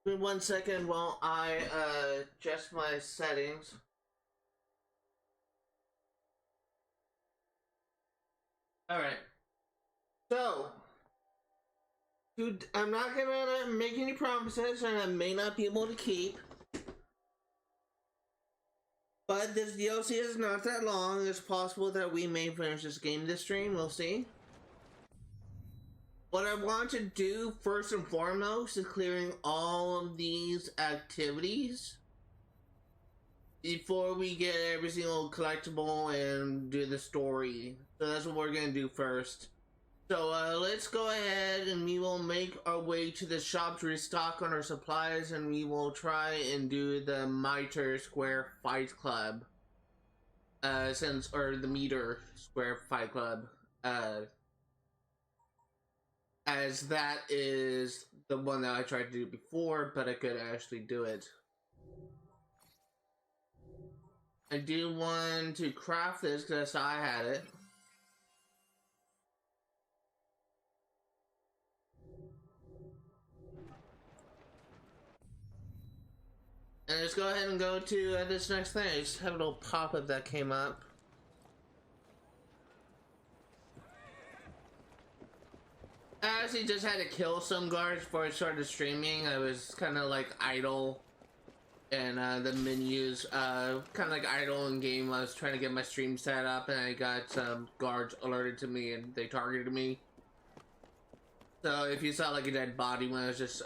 Give me 1 second while I adjust my settings. Alright. So, I'm not gonna make any promises and I may not be able to keep. But this DLC is not that long. It's possible that we may finish this game this stream. We'll see. What I want to do first and foremost is clearing all of these activities before we get every single collectible and do the story. So that's what we're gonna do first. So let's go ahead and we will make our way to the shop to restock on our supplies, and we will try and do the Mitre Square Fight Club. Or the Meter Square Fight Club. As that is the one that I tried to do before, but I could actually do it. I do want to craft this because I had it. And let's go ahead and go to this next thing. I just have a little pop-up that came up. I actually just had to kill some guards before I started streaming. I was kind of like idle. And the menus, kind of like idle in game. I was trying to get my stream set up and I got some guards alerted to me and they targeted me. So if you saw like a dead body when I was just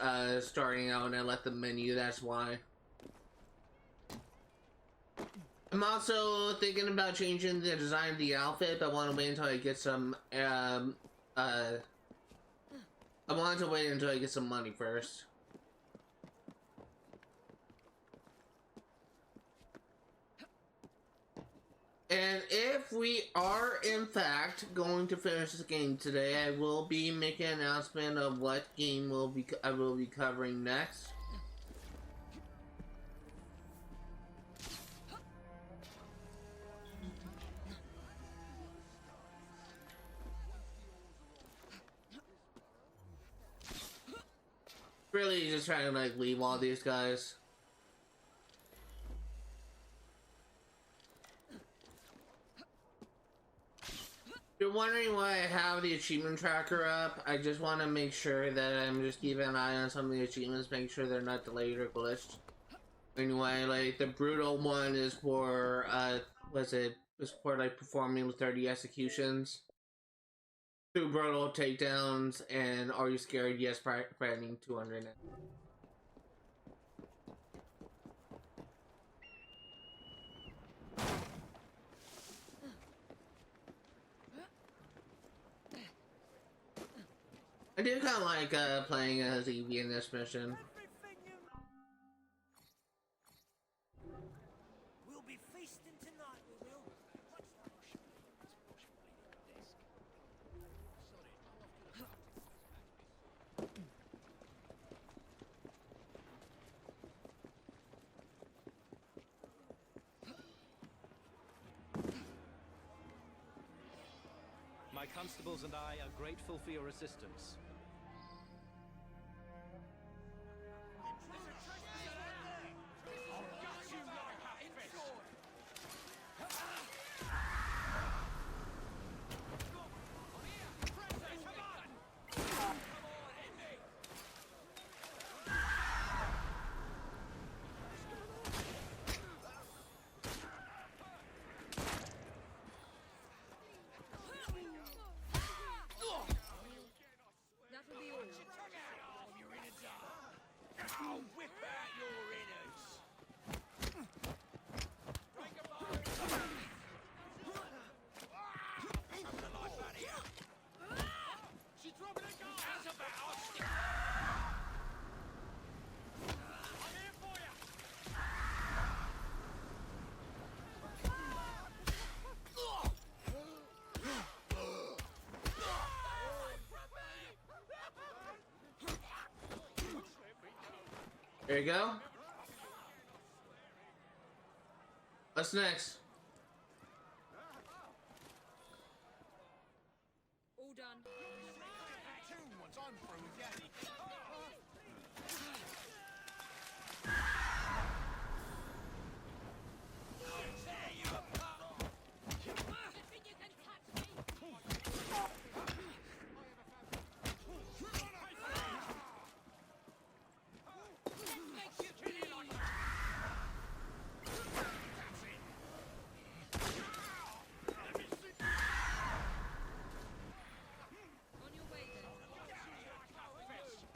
starting out and I left the menu, that's why. I'm also thinking about changing the design of the outfit, but I want to wait until I get some, I wanted to wait until I get some money first. And if we are in fact going to finish this game today, I will be making an announcement of what game I will be covering next. Really just trying to like leave all these guys. If you're wondering why I have the achievement tracker up, I just want to make sure that I'm just keeping an eye on some of the achievements, make sure they're not delayed or glitched. Anyway, like the brutal one is for it's for like performing 30 executions. 2 brutal takedowns, and are you scared? Yes, threatening 200. I do kind of like playing as Evie in this mission. We'll be feasting tonight, we will. My constables and I are grateful for your assistance. There you go. What's next? All done.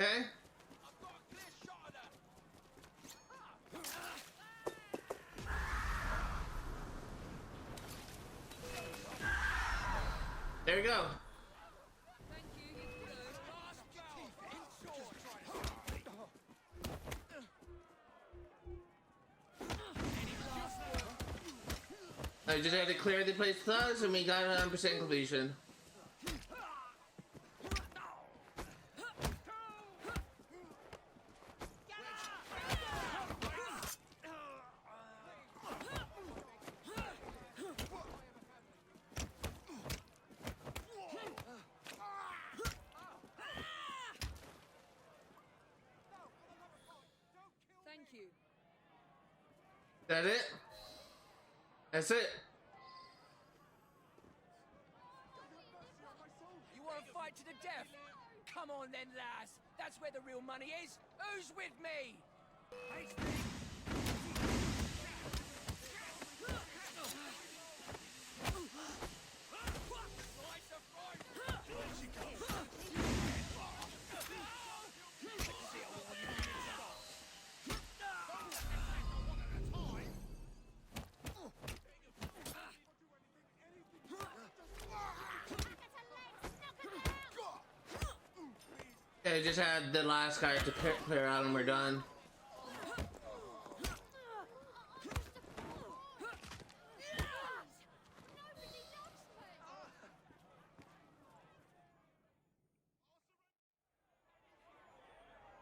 Okay. There you go. I just had to clear the place with us and we got 100% completion. Thank you. That it? That's it. You want to fight to the death? Come on then, lass. That's where the real money is. Who's with me? Okay, just had the last guy to clear out and we're done.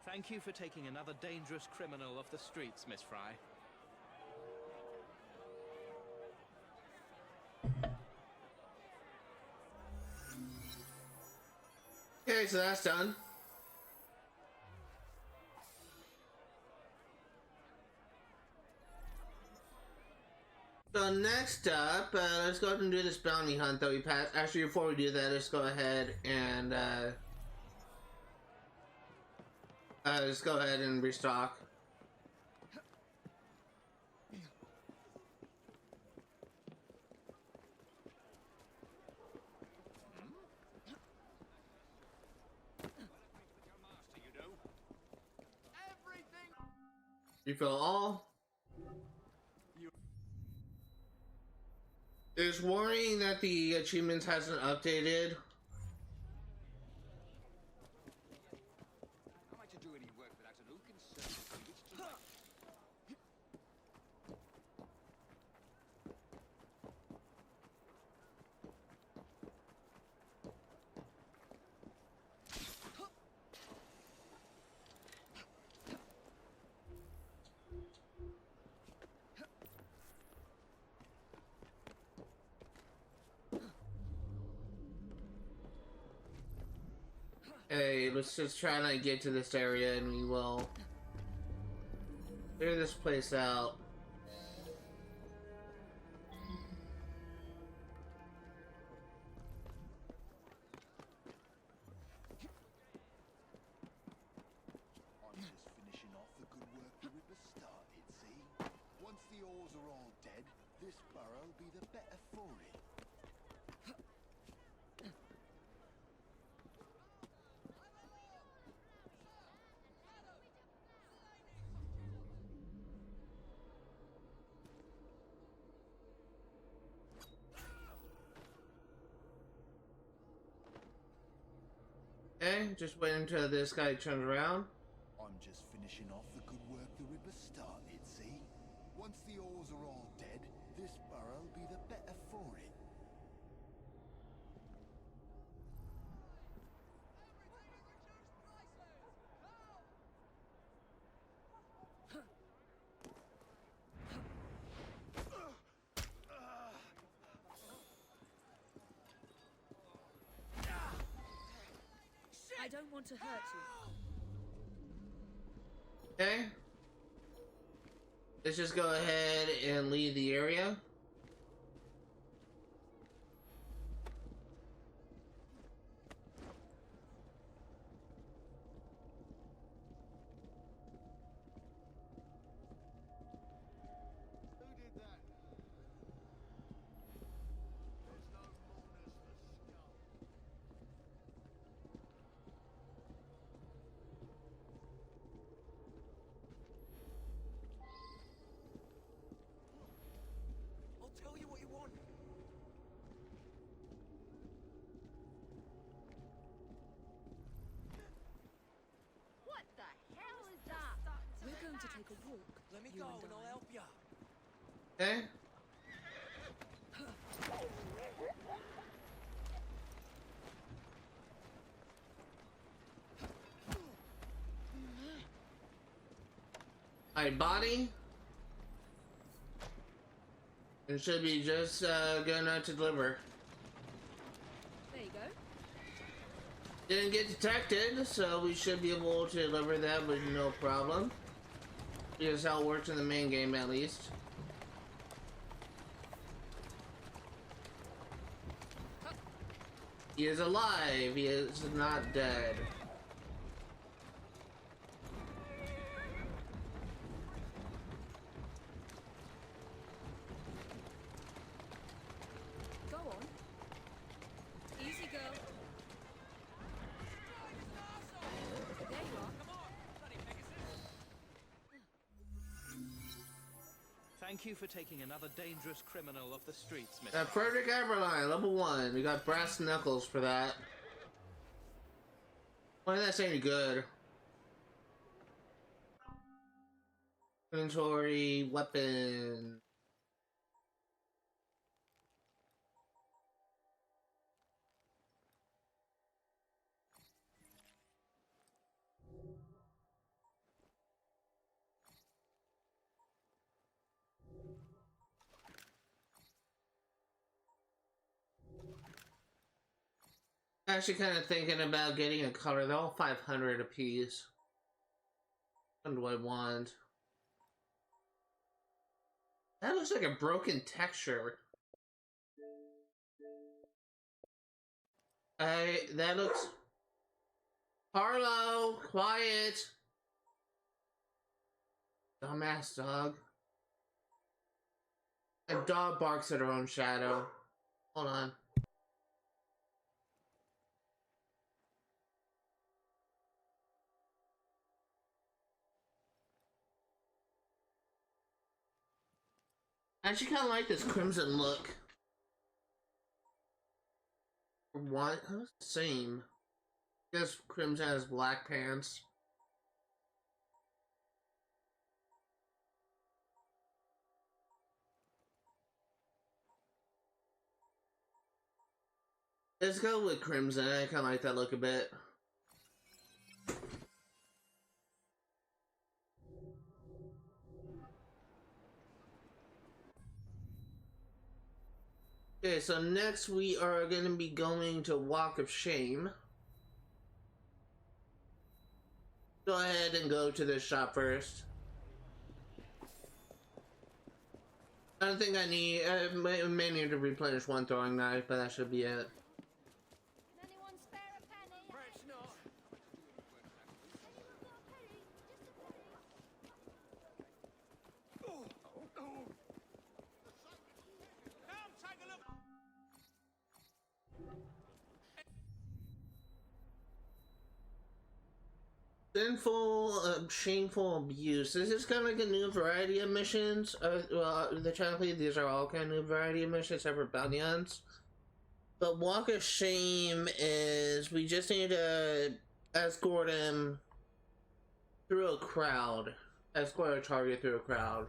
Thank you for taking another dangerous criminal off the streets, Miss Fry. Okay, so that's done. So next up, let's go ahead and do this bounty hunt that we passed. Actually, before we do that, let's go ahead and let's go ahead and restock. Refill all. It's worrying that the achievements hasn't updated. I like to do any work without an oaken surface. Hey, let's just try and get to this area and we will clear this place out. I'm just finishing off the good work the Ripper started, see? Once the ores are all dead, this burrow'll be the better for it. Okay, just wait until this guy turns around. I'm just finishing off the good work the Ripper started, see? Once the ores are all dead, this burrow'll be the better for it. I don't want to hurt you. Okay. Let's just go ahead and leave the area. Who did that? There's no mourners for scum. take a walk. Let me you go and and I. I'll help you. Okay. Alright, body. It should be just good enough to deliver. There you go. Didn't get detected, so we should be able to deliver that with no problem. Here's how it works in the main game, at least. He is alive. He is not dead. Go on. Easy, girl. There you are. Come on, bloody Pegasus. Thank you for taking another dangerous criminal off the streets, Mr. Frederick Aberline, level 1. We got brass knuckles for that. Why that's any good? Inventory, weapon. Actually kind of thinking about getting a color. They're all 500 apiece. What do I want? That looks like a broken texture. That looks... Harlow, quiet! Dumbass dog. A dog barks at her own shadow. Hold on. I actually kind of like this crimson look. What? It's the same. I guess crimson has black pants. Let's go with crimson. I kind of like that look a bit. Okay, so next we are going to be going to Walk of Shame. Go ahead and go to this shop first. I don't think I need, I may need to replenish one throwing knife, but that should be it. Can anyone spare a penny? Perhaps not. Anyone got a penny? Just a penny. Come, take a look. Sinful, shameful abuse. This is kind of like a new variety of missions. Well, technically these are all kind of new variety of missions, except for bounty hunts. But Walk of Shame is we just need to escort him through a crowd. Escort a target through a crowd.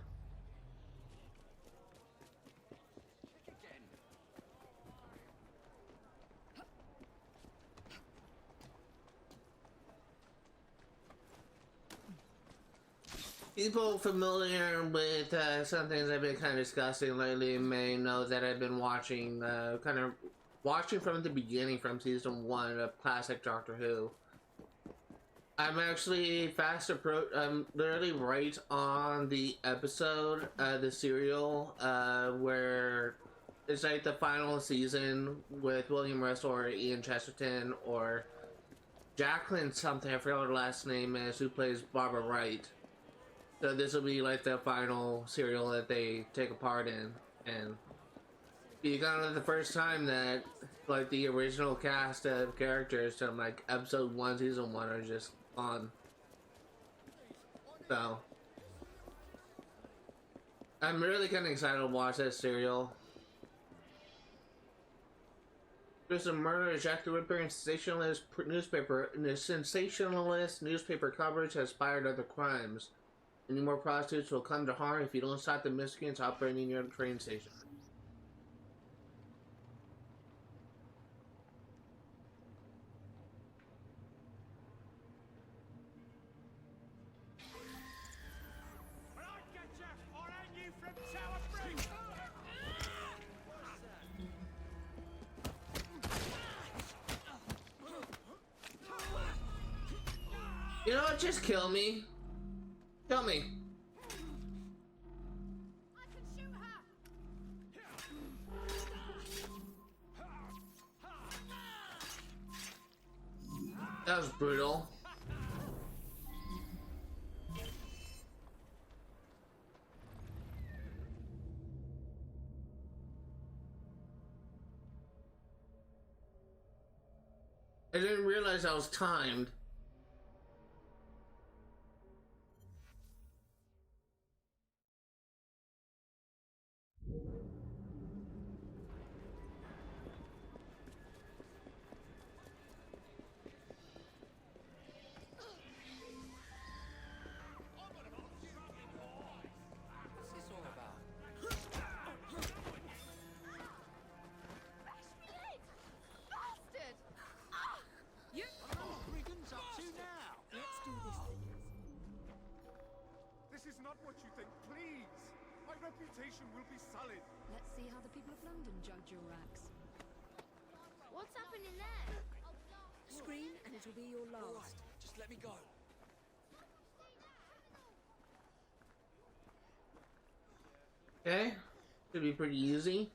People familiar with some things I've been kind of discussing lately may know that I've been watching, kind of watching from the beginning, from season 1 of classic Doctor Who. I'm actually I'm literally right on the episode, the serial, where it's like the final season with William Russell or Ian Chesterton or Jacqueline something, I forgot what her last name is, who plays Barbara Wright. So this will be like the final serial that they take a part in, and you kind of the first time that like the original cast of characters from like episode 1, season 1 are just on. So I'm really kind of excited to watch that serial. There's a murder, Jack the Ripper, and sensationalist newspaper coverage has inspired other crimes. Any more prostitutes will come to harm if you don't stop the miscreants operating near the train station. You know what? Just kill me. Kill me. I can shoot her. That was brutal. I didn't realize I was timed. What's this all about? Bastard! You. Brigand's up to now? Let's do this then. This is not what you think, please! My reputation will be sullied. Let's see how the people of London judge your acts. What's happening there? Scream and it'll be your All last. right, just let me go. Okay. Should be pretty easy.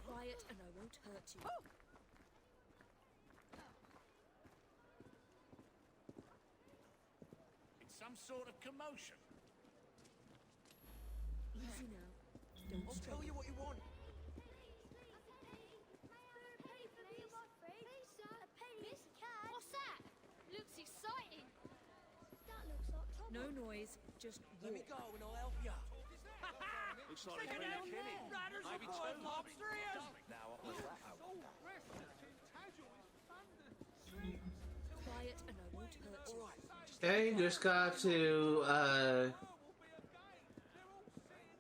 Quiet and I won't hurt you. It's some sort of commotion. Easy now. Don't I'll struggle. tell you what you want. Miss Cat? What's that? Looks exciting. That looks like trouble. No noise, just Let me walk. go and I'll help you. Looks like Carry on there. Maybe two. Now what was that? Quiet and I won't hurt you. All right, just Okay, just got to,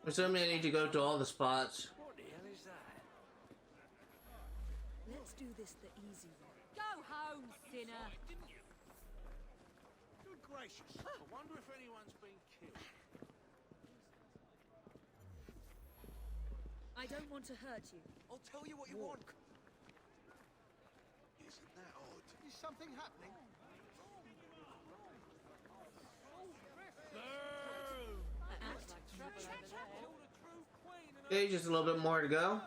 assuming I need to go to all the spots. What the hell is that? Let's do this the easy way. Go home, sinner. Didn't you? Good gracious. I wonder if anyone's been killed. I don't want to hurt you. I'll tell you what you want. Isn't that odd? Is something happening? Act. Okay, just a little bit more to go.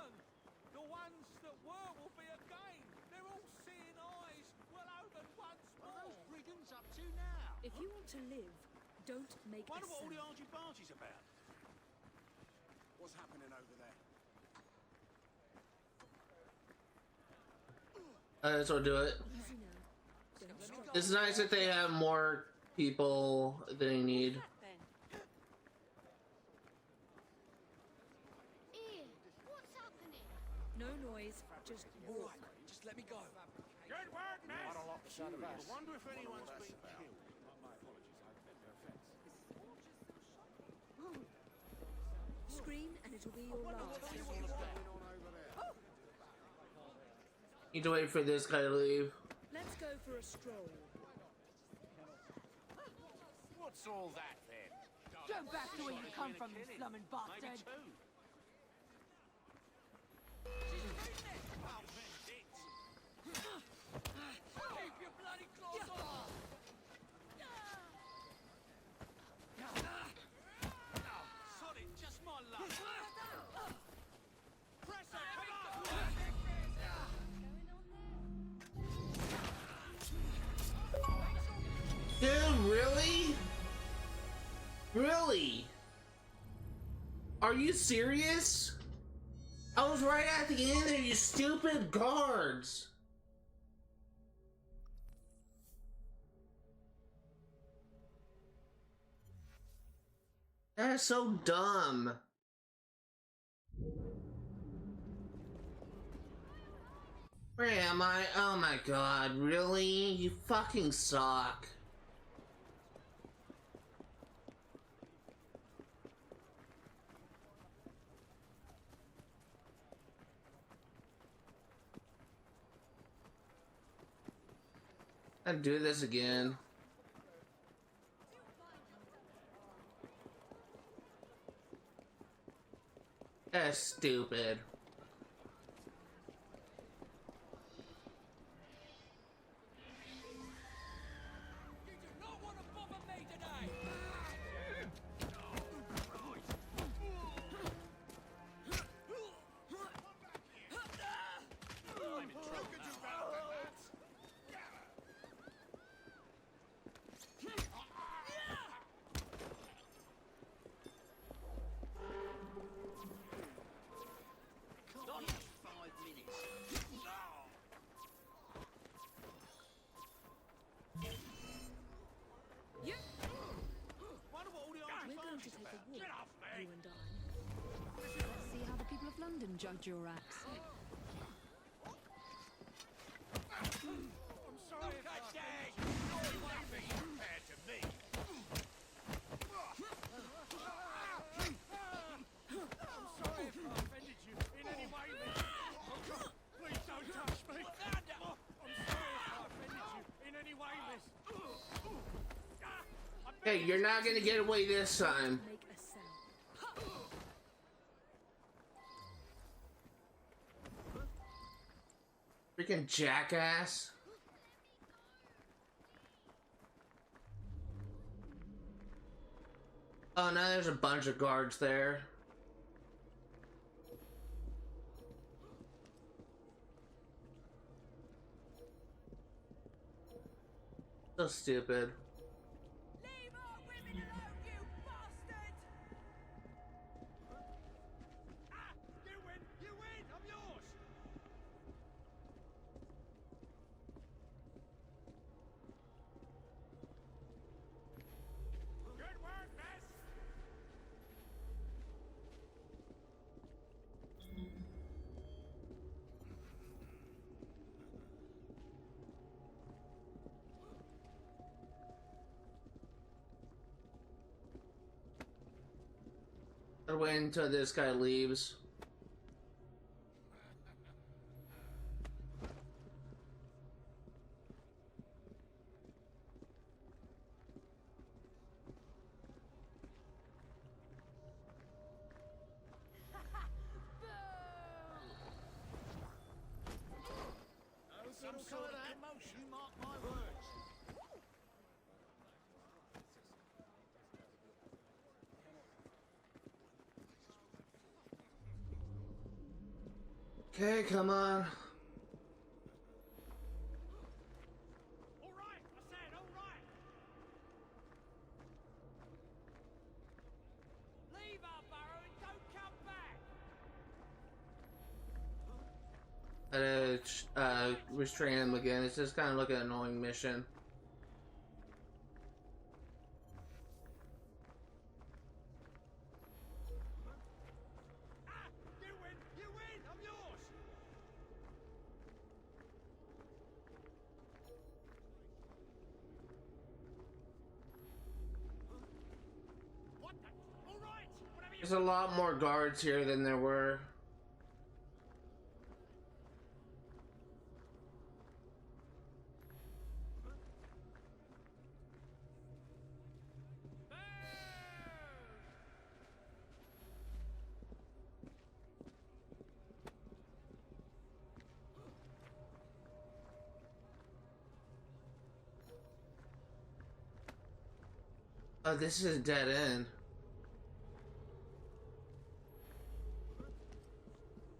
The ones that were will be again. They're all seeing eyes. We'll open once What are those more. brigands up to now? If you want to live, don't make a Wonder what all the sound. argy-bargy's about. What's happening over there? This will do it. Easy now. Don't struggle. It's nice that they have more people than they need. Ian, what's happening? No noise, just All walk. right, just let me go. Good work, miss. I don't like the sound of us. I wonder if anyone's been killed. Scream and it'll be your last. Need to wait for this guy to leave. Let's go for a stroll. What's all that then? Go back to where you come from, you slumming Maybe bastard. two. Keep your bloody claws on! Sod it, just my luck. Press her, come on! Dude, really? Really? Are you serious? I was right at the end there, you stupid guards. That's so dumb. Where am I? Oh my god, really? You fucking suck. I'd do this again. That's stupid. You do not want to bother me today. We're going to take a walk, you and I. Let's see how the people of London judge your acts. I'm sorry if I offended you. You're way big compared to me. I'm sorry if I offended you in any way, miss. Please don't touch me. I'm sorry if I offended you in any way, miss. Hey, you're not gonna get away this time. Make a sound. Freaking jackass. Oh, now there's a bunch of guards there. So stupid. Leave our women alone, you bastard! You win! You win! I'm yours! Good work, miss! I'll wait until this guy leaves. Some sort of commotion, mark my words. Okay, come on. All right, I said, all right. Leave our burrow and don't come back! Restrain him again. It's just kind of like an annoying mission. You win! You win! I'm yours! What the? All right! Whatever you There's a lot more guards here than there were. Oh, this is a dead end.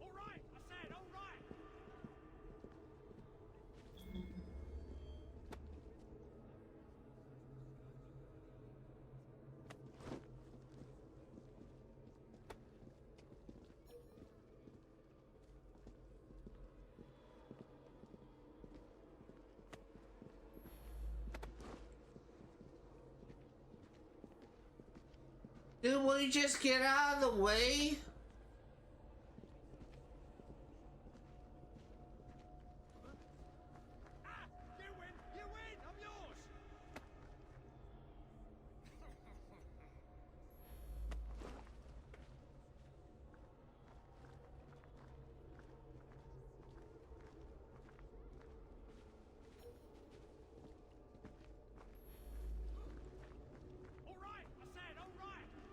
All right! I said, all right! Dude, will you just get out of the way? You win! You win! I'm yours!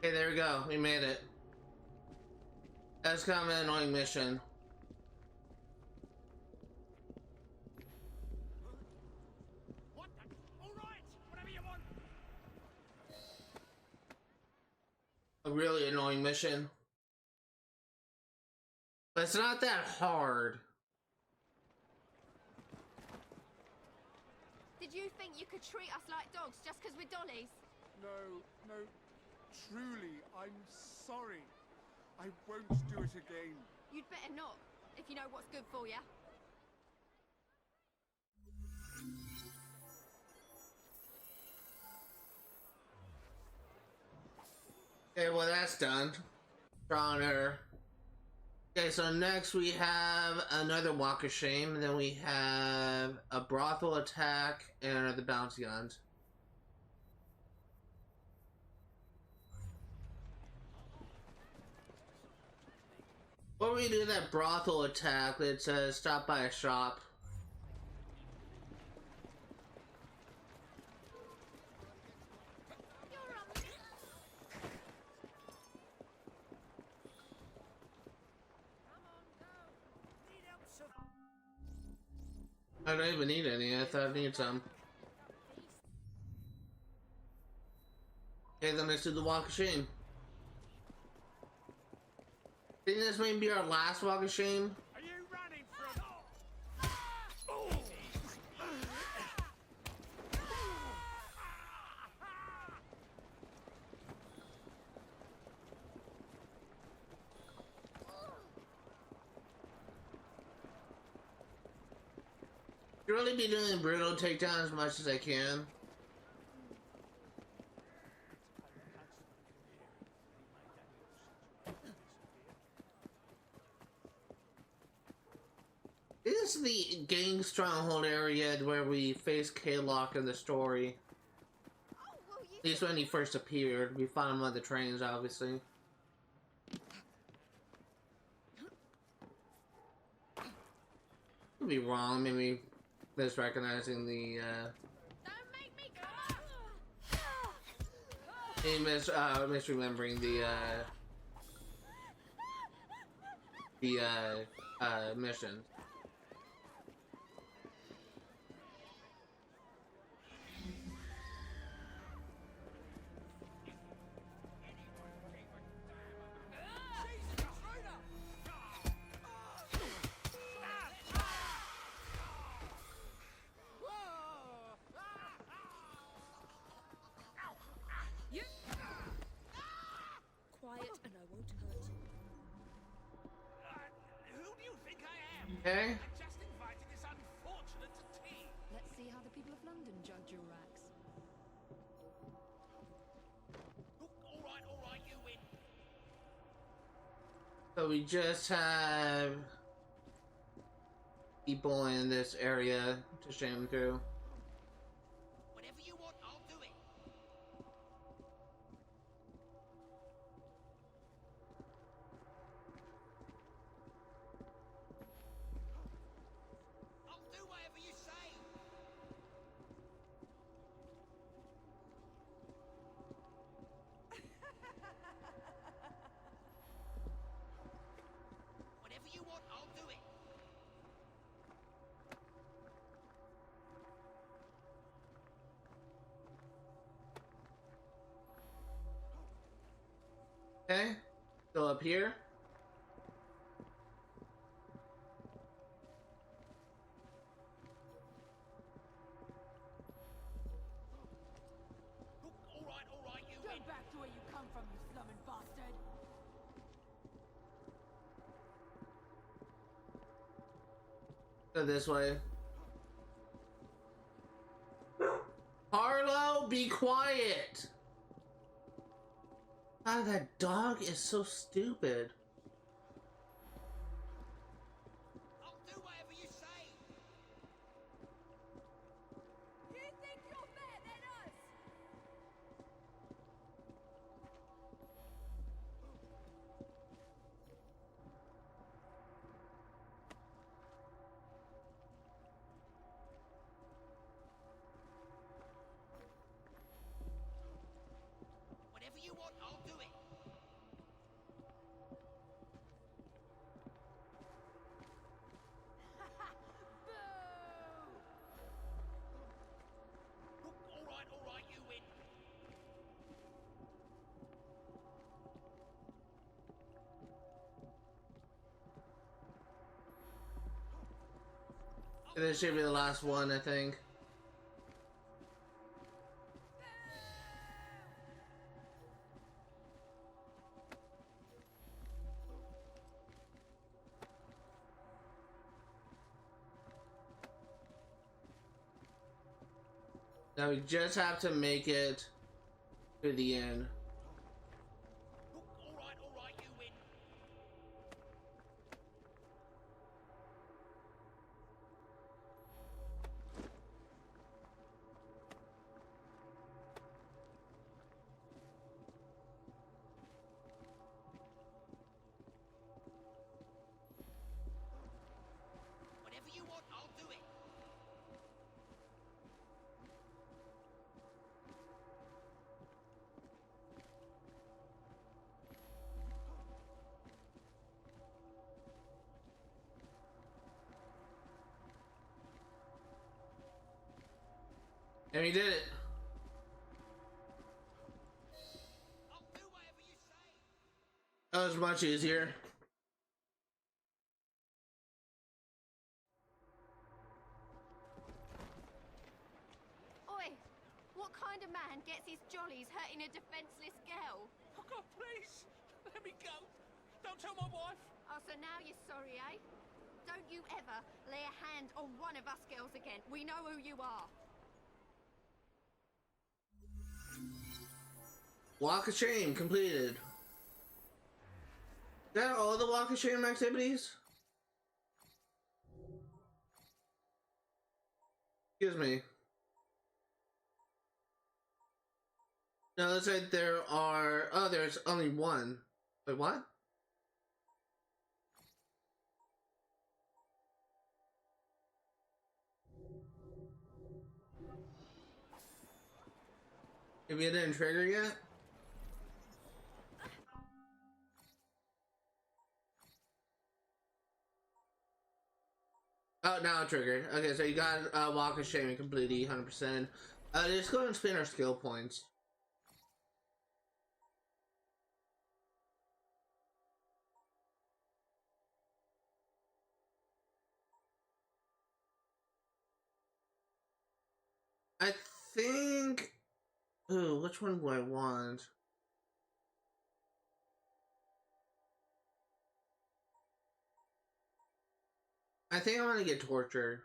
Okay, there we go. We made it. That's kind of an annoying mission. What the? All right, whatever you want. A really annoying mission. But it's not that hard. Did you think you could treat us like dogs just because we're dollies? No, no, truly, I'm sorry. I won't do it again. You'd better not, if you know what's good for you. Okay, well that's done. Drawing her. Okay, so next we have another Walk of Shame, and then we have a Brothel attack and another bounty hunt. Before we do that Brothel attack, it says stop by a shop. I don't even need any. I thought I needed some. Okay, then let's do the Walk of Shame. I think this may be our last Walk of Shame. Are you running from? I'll really be doing brutal takedown as much as I can. This is the gang stronghold area where we faced K-Lock in the story. At least when he first appeared. We found him on the trains, obviously. Could be wrong, maybe misrecognizing the, Don't make me come misremembering the mission. Quiet and I won't hurt you. Who do you think I am? Okay. I just invited this unfortunate to tea. Let's see how the people of London judge your acts. All right, you win. So we just have people in this area to shame through. Whatever you want, I'll do it. I'll do whatever you say. Whatever you want, I'll do it. Okay. Still up here. All right, you win. Go back to where you come from, you slumming bastard. Go this way. Harlow, be quiet! Ah, that dog is so stupid. I'll do whatever you say. You think you're better than us? Whatever you want, I'll do it. And this should be the last one, I think. Now we just have to make it to the end. All right, you win. Whatever you want, I'll do it. And we did it. I'll do whatever you say. That was much easier. Oi! What kind of man gets his jollies hurting a defenseless girl? Oh God, please, let me go. Don't tell my wife. Oh, so now you're sorry, eh? Don't you ever lay a hand on one of us girls again. We know who you are. Walk of Shame completed. Is that all the Walk of Shame activities? Excuse me. No, looks like there are... Oh, there's only one. Wait, what? Maybe it didn't trigger yet? Oh, now it triggered. Okay, so you got Walk of Shame completely 100%. Just go and spin our skill points. I think... Ooh, which one do I want? I think I want to get Torture.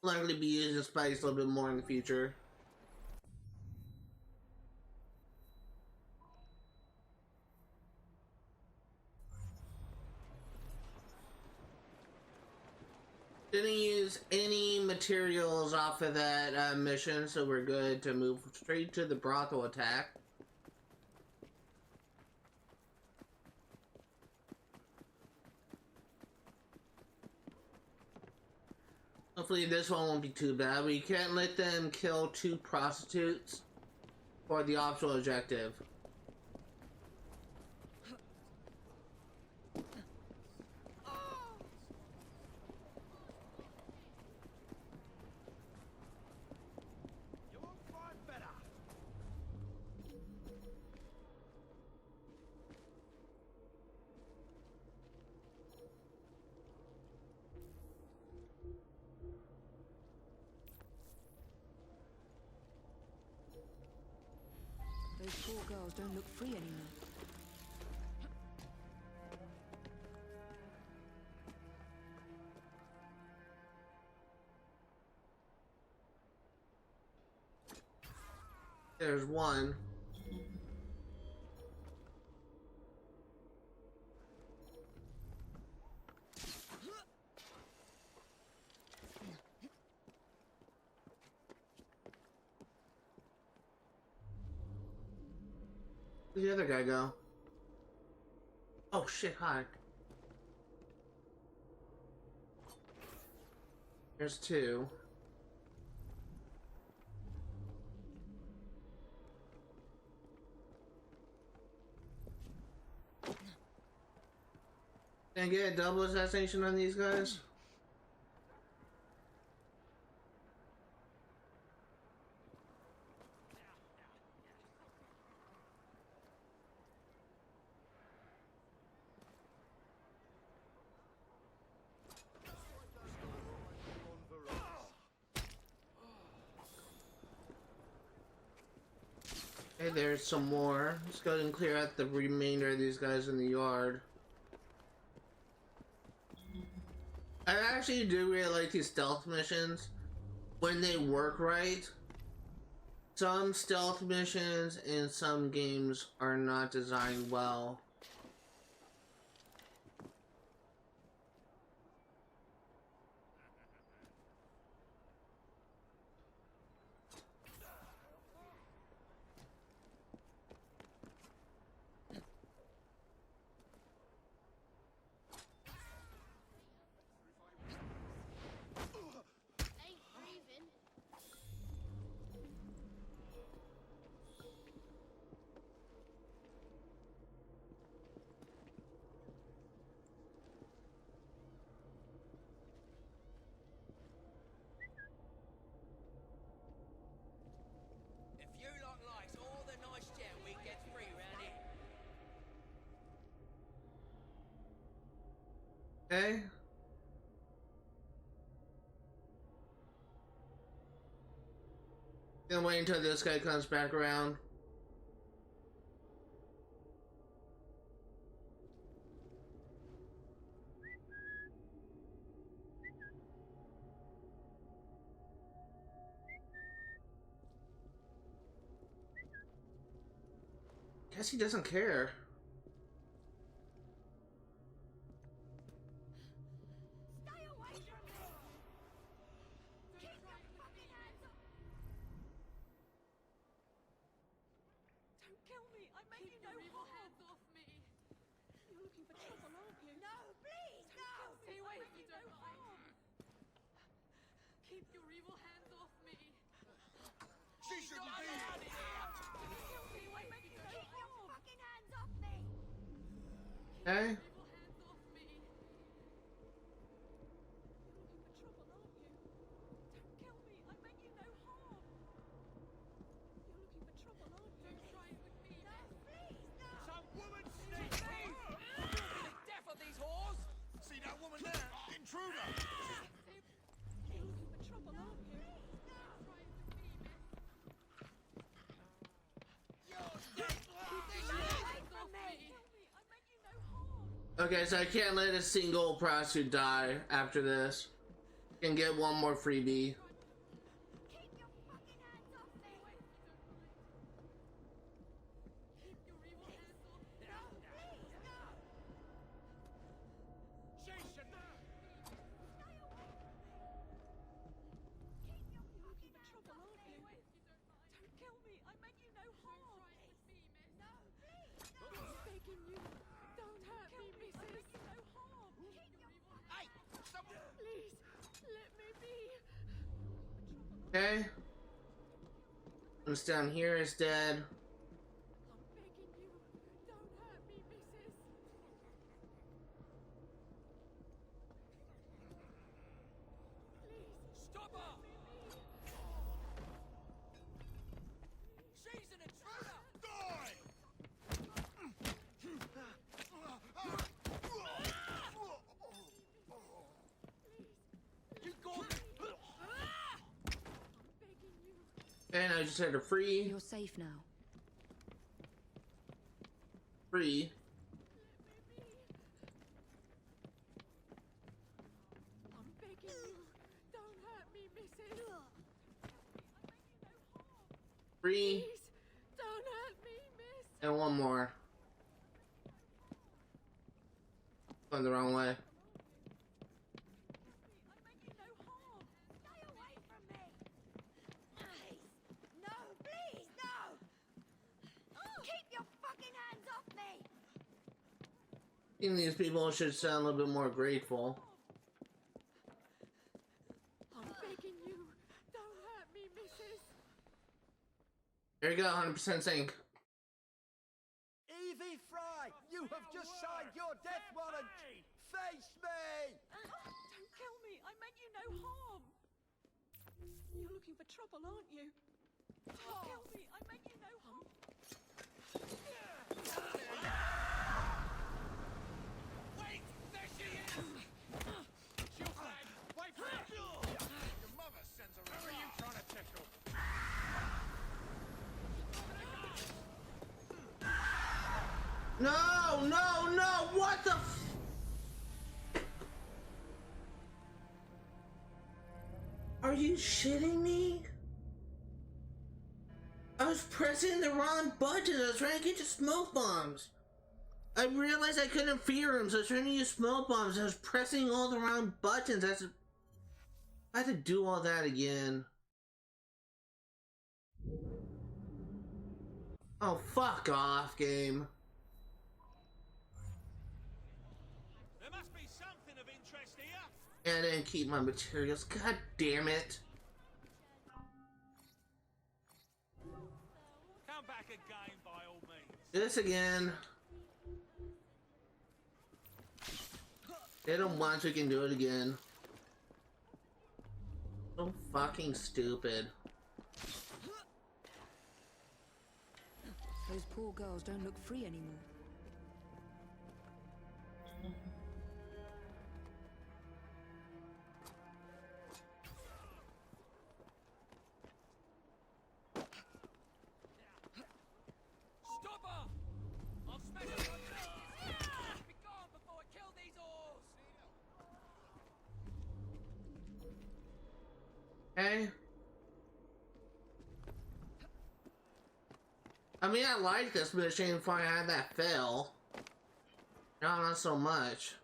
Likely be using Spice a little bit more in the future. Didn't use any materials off of that mission, so we're good to move straight to the Brothel attack. Hopefully this one won't be too bad. We can't let them kill 2 prostitutes for the optional objective. You won't find better. Those poor girls don't look free anymore. There's one. Where'd the other guy go? Oh shit, hi. There's 2. Can I get a double assassination on these guys? Hey, there's some more. Let's go ahead and clear out the remainder of these guys in the yard. I actually do really like these stealth missions when they work right. Some stealth missions in some games are not designed well. Ain't breathing. If you lot likes all the nice jet we get free round here. Okay. Gonna wait until this guy comes back around. Guess he doesn't care. Stay away from me! Keep your fucking hands up! Don't kill me. I meant you no harm. Hands off me. You're looking for trouble, aren't you? No, please, no! Stay away from me. No harm. Keep your evil hands off me. She shouldn't be here. Kill me. I meant you no Keep your harm. fucking hands off me! Okay. Evil hands off me. You're looking for trouble, aren't you? Don't kill me. I meant you no harm. You're looking for trouble, aren't you? Don't try it with me. No, please, no! Some woman sneak! The death of these whores! See that woman there? Intruder! You're looking for trouble, aren't you? Okay, so I can't let a single prostitute die after this. Can get one more freebie. Keep your fucking hands off me! Keep your evil hands off me. No, please, no! She should know! Stay away from me! Keep your fucking hands Trouble, off aren't me! you? Don't kill me. I meant you no harm. No, please, no! I'm begging you. Don't hurt me, missus. I meant you no harm. Keep your fucking Hey! Someone! Please, let me be. Okay. This down here is dead. I'm begging you. Don't hurt me, missus. Please, Stop her! let me be. She's an intruder! Die! You got I'm begging you. And I just had a free. You're safe now. Free. I'm begging you. Don't hurt me, missus. Free. Please, don't hurt me, miss. And one more. Going the wrong way. I meant you no harm. Stay away from me! Please! No, please, no! Keep your fucking hands off me! I think these people should sound a little bit more grateful. I'm begging you. Don't hurt me, missus. There you go, 100% sync. Evie Fry, you have just signed your death warrant. Face me! Don't kill me. I meant you no harm. You're looking for trouble, aren't you? Don't kill me. I meant you no harm. Wait! There she is! She'll flag! Wait for it! Your mother sends her around. Who are you trying to tickle? No, no, no! What the f- Are you shitting me? I was pressing the wrong button. I was trying to get to smoke bombs. I realized I couldn't fear him, so I was trying to use smoke bombs. I was pressing all the wrong buttons. I had to do all that again. Oh, fuck off, game. There must be something of interest here. And I didn't keep my materials. God damn it. Come back again by all means. This again. Did it once, we can do it again. So fucking stupid. Those poor girls don't look free anymore. Stop her! I'll smash her like this! Be gone before I kill these whores! Okay. I mean, I like this, but it's a shame if I had that fail. No, not so much.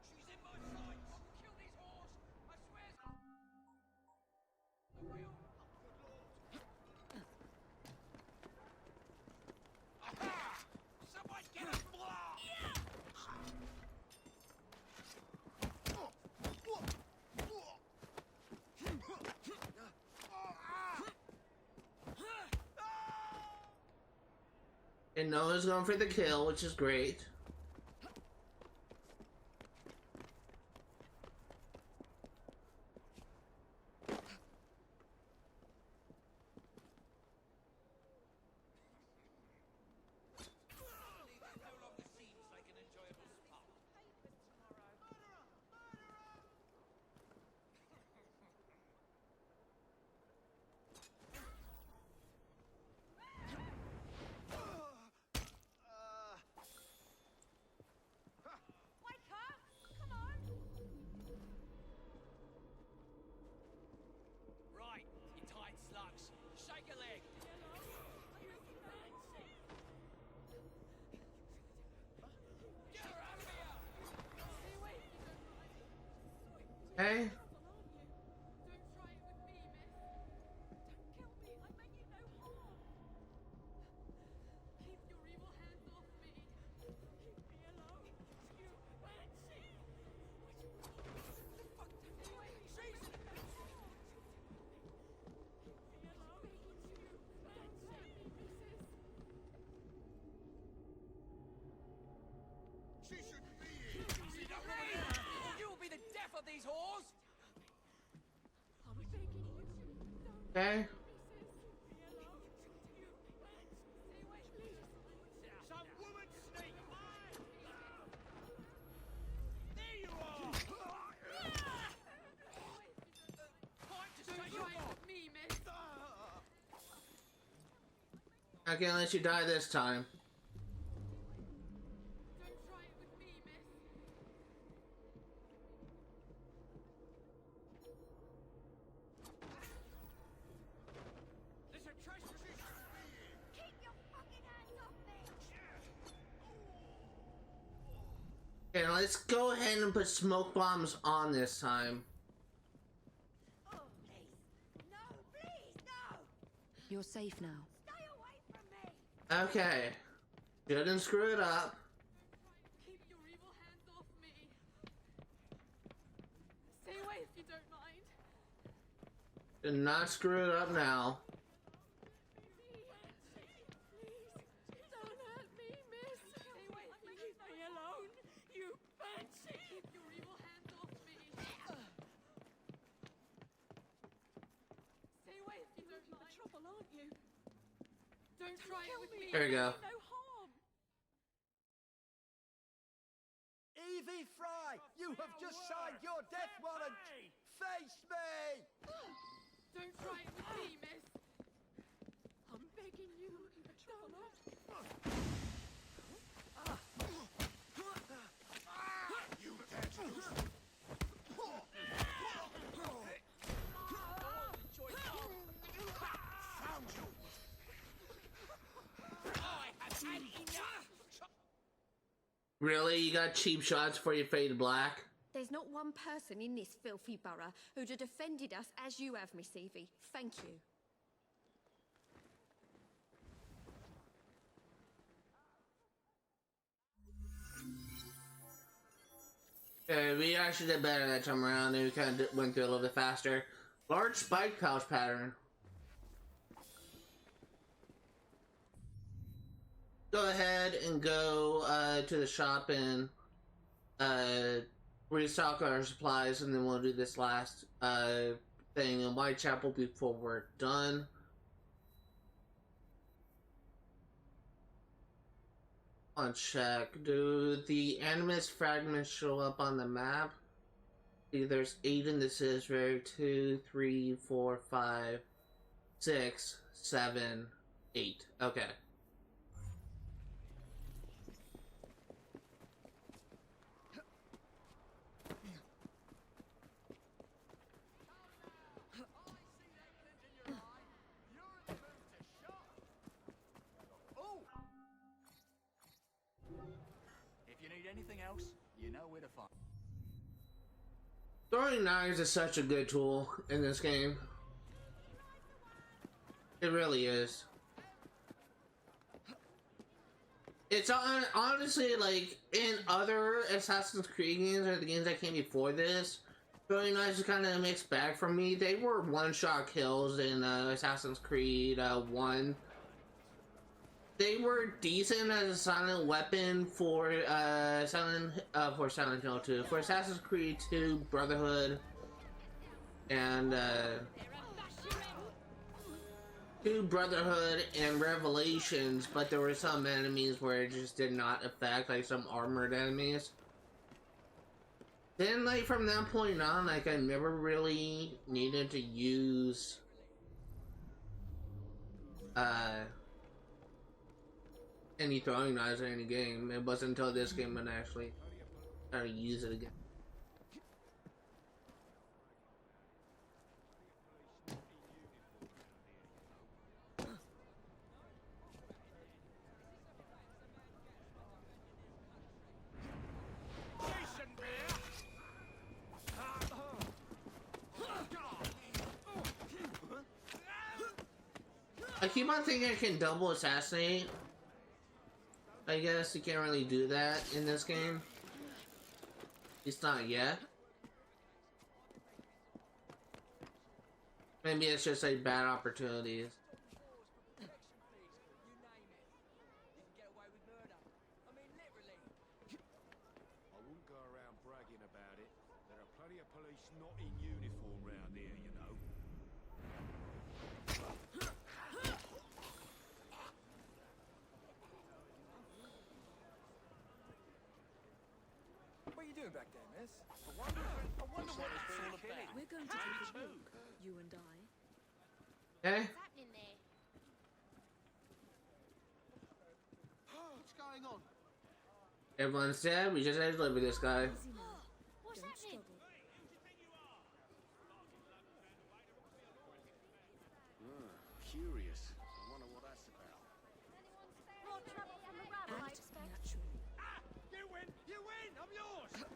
She's in my sights! I'll kill these whores! I swear! I will! Aha! Somebody get a block! And Noah's going for the kill, which is great. No longer seems like an enjoyable spot. Wake up! Come on! Right, you tight slugs. Shake a leg. Get her out of here! Stay away if you don't mind. Okay. Don't try it with me, miss. Don't kill me. I meant you no harm. Keep your evil hands off me. Leave me alone. You banshee. What the fuck? Stay away. Leave me alone. You banshee, missus. She shouldn't be here. You'll be the death of these whores! I'm begging you. Don't, Okay. missus. Leave me alone. You banshee. Stay away, please. Some woman sneak! There you are! Time to Don't take your try it with me, miss. I can't let you die this time. Don't try it with me, miss. Listen, Tracy, she shouldn't be here! Keep your fucking hands off me! Okay, now let's go ahead and put smoke bombs on this time. Oh, please. No, please, no! You're safe now. Stay away from me! Okay. Shouldn't screw it up. Keep your evil hands off me. Stay away if you don't mind. Did not screw it up now. Please, don't hurt me, miss. Stay away, leave me alone. You banshee. Keep your evil hands off me. Stay away if you don't mind. Trouble, aren't you? Don't try it with me. There you go. No Stevie Fry, you have just signed your death warrant. Face me! Don't try it with me, miss. I'm begging you. Don't. You dead! Found you! Really? You got cheap shots before you fade to black? There's not one person in this filthy borough who'd have defended us as you have, Miss Evie. Thank you. We actually did better that time around, and we kind of went through a little bit faster. Large spike pouch pattern. Go ahead and go to the shop and restock our supplies, and then we'll do this last thing in Whitechapel before we're done. On check. Do the animus fragments show up on the map? See, there's 8 in this is very 2, 3, 4, 5, 6, 7, 8. Okay. Anything else, you know where to find. Throwing knives is such a good tool in this game. It really is. It's honestly, like, in other Assassin's Creed games or the games that came before this, throwing knives is kind of a mixed bag for me. They were one-shot kills in Assassin's Creed 1. They were decent as a silent weapon for Silent Hill 2. For Assassin's Creed 2, Brotherhood, and 2 Brotherhood and Revelations, but there were some enemies where it just did not affect, like some armored enemies. Then, like, from that point on, like, I never really needed to use any throwing knives in any game. It wasn't until this game when I actually started to use it again. I keep on thinking I can double assassinate. I guess you can't really do that in this game. It's not yet. Maybe it's just like bad opportunities. I wouldn't go around bragging about it. There are plenty of police not in uniform round here, you know. What are you doing back there, miss? I wonder what it's all about. We're going to take a walk, you and I. Okay. What's happening there? What's going on? Everyone's dead. We just had to live with this guy. Easy now. What's Don't happening? struggle. Curious. I wonder what that's about. More trouble from the rabble, I Act expect. naturally. You win! You win! I'm yours!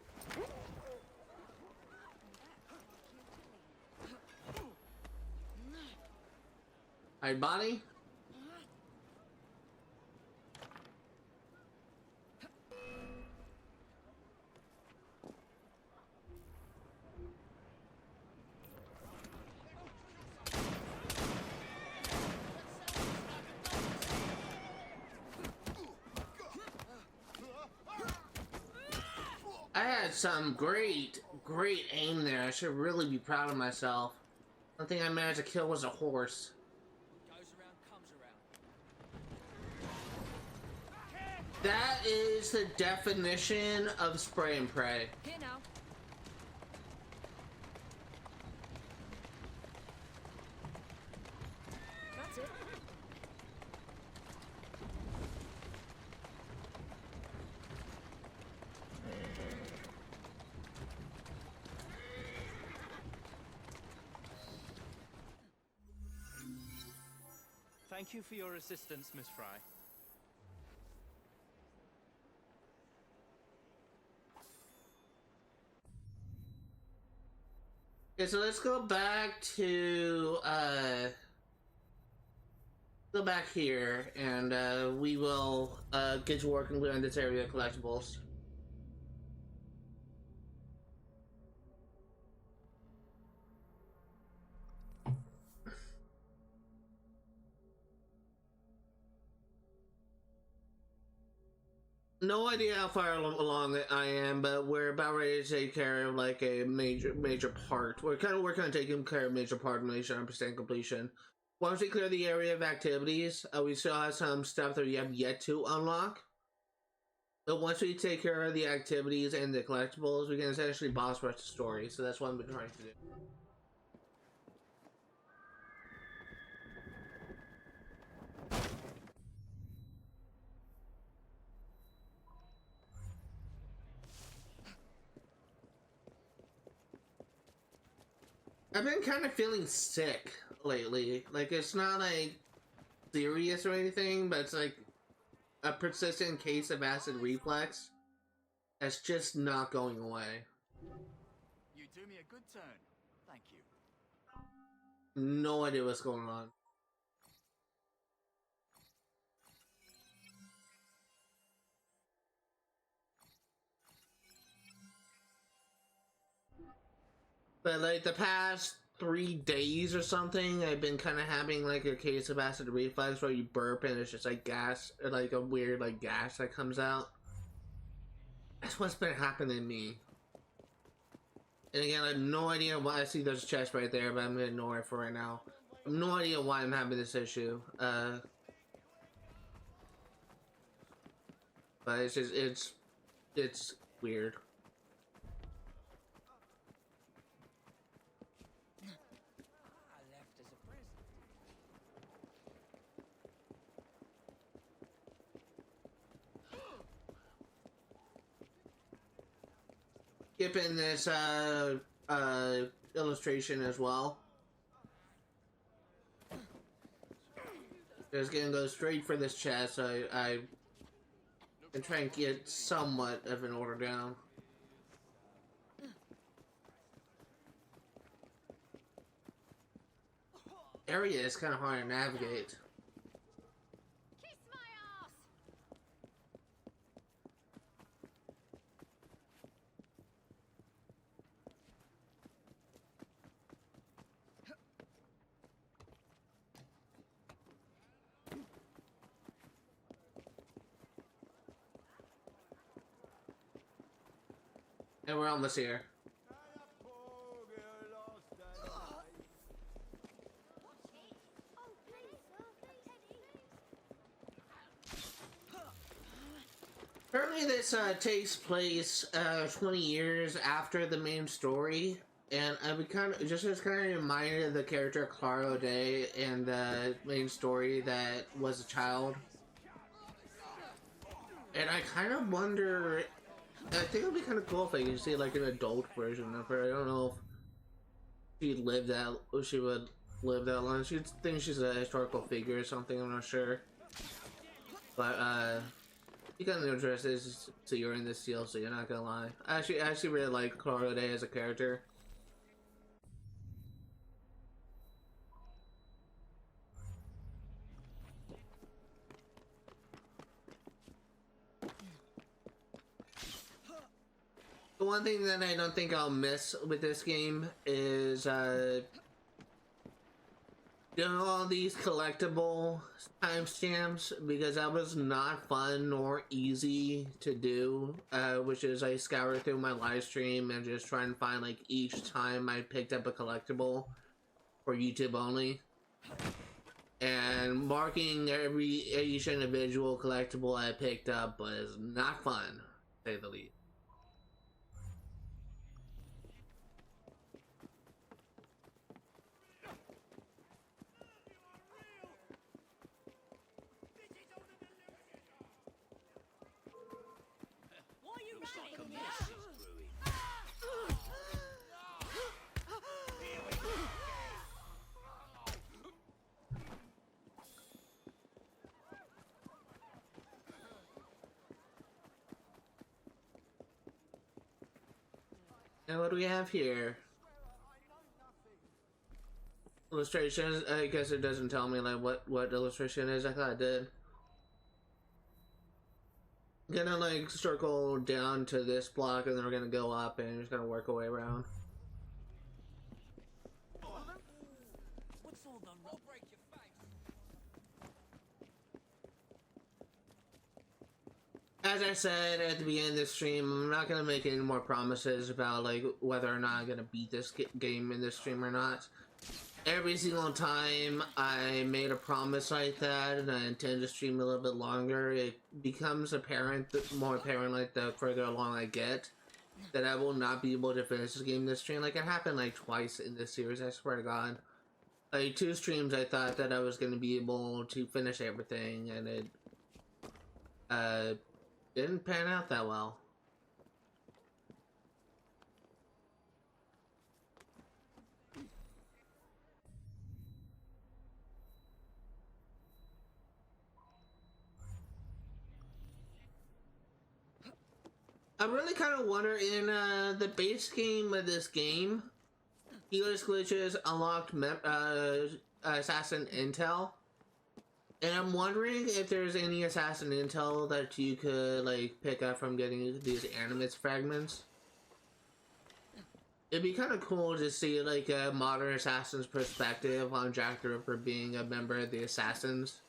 Alright, body. I had some great aim there. I should really be proud of myself. One thing I managed to kill was a horse. Goes around, comes around. That is the definition of spray and pray. Here now. That's it. Thank you for your assistance, Miss Fry. Okay, so let's go back to go back here, and we will get to work on this area of collectibles. No idea how far along I am, but we're about ready to take care of like a major part. We're kind of working on taking care of major part and make sure 100% completion. Once we clear the area of activities, we still have some stuff that we have yet to unlock. But once we take care of the activities and the collectibles, we can essentially boss rush the story. So that's what I've been trying to do. I've been kind of feeling sick lately. Like, it's not like serious or anything, but it's like a persistent case of acid reflux that's just not going away. You do me a good turn. Thank you. No idea what's going on. But like the past 3 days or something, I've been kind of having like a case of acid reflux where you burp and it's just like gas, or like a weird like gas that comes out. That's what's been happening to me. And again, I have no idea why. I see there's a chest right there, but I'm gonna ignore it for right now. I have no idea why I'm having this issue. But it's just, it's weird. Skipping this illustration as well. Just gonna go straight for this chest. I can try and get somewhat of an order down. Area is kind of hard to navigate. Kiss my ass. And we're almost here. Apparently this takes place 20 years after the main story, and I would kind of just as kind of reminded of the character Clara O'Day in the main story that was a child. And I kind of wonder, I think it would be kind of cool if I could see like an adult version of her. I don't know if she lived that, if she would live that long. She thinks she's a historical figure or something, I'm not sure. But you got no interest to see her in this DLC, you're not gonna lie. I actually really like Clara O'Day as a character. The one thing that I don't think I'll miss with this game is doing all these collectible timestamps, because that was not fun nor easy to do, which is I scoured through my live stream and just try and find like each time I picked up a collectible for YouTube only. and marking each individual collectible I picked up was not fun, to say the least. Why are you Looks like a running mess now? is brewing. And what do we have here? Illustrations? I guess it doesn't tell me like what illustration is. I thought it did. I'm gonna like circle down to this block and then we're gonna go up and just gonna work our way around. What's all the I'll break your face. As I said at the beginning of this stream, I'm not gonna make any more promises about like whether or not I'm gonna beat this game in this stream or not. Every single time I made a promise like that and I intend to stream a little bit longer, it becomes apparent, more apparent like the further along I get, that I will not be able to finish this game this stream. Like it happened like twice in this series, I swear to God. Like 2 streams I thought that I was gonna be able to finish everything and it didn't pan out that well. I really kind of wonder in the base game of this game, healers glitches unlocked assassin intel, and I'm wondering if there's any assassin intel that you could like pick up from getting these animus fragments. It'd be kind of cool to see like a modern assassin's perspective on Jack the Ripper being a member of the assassins.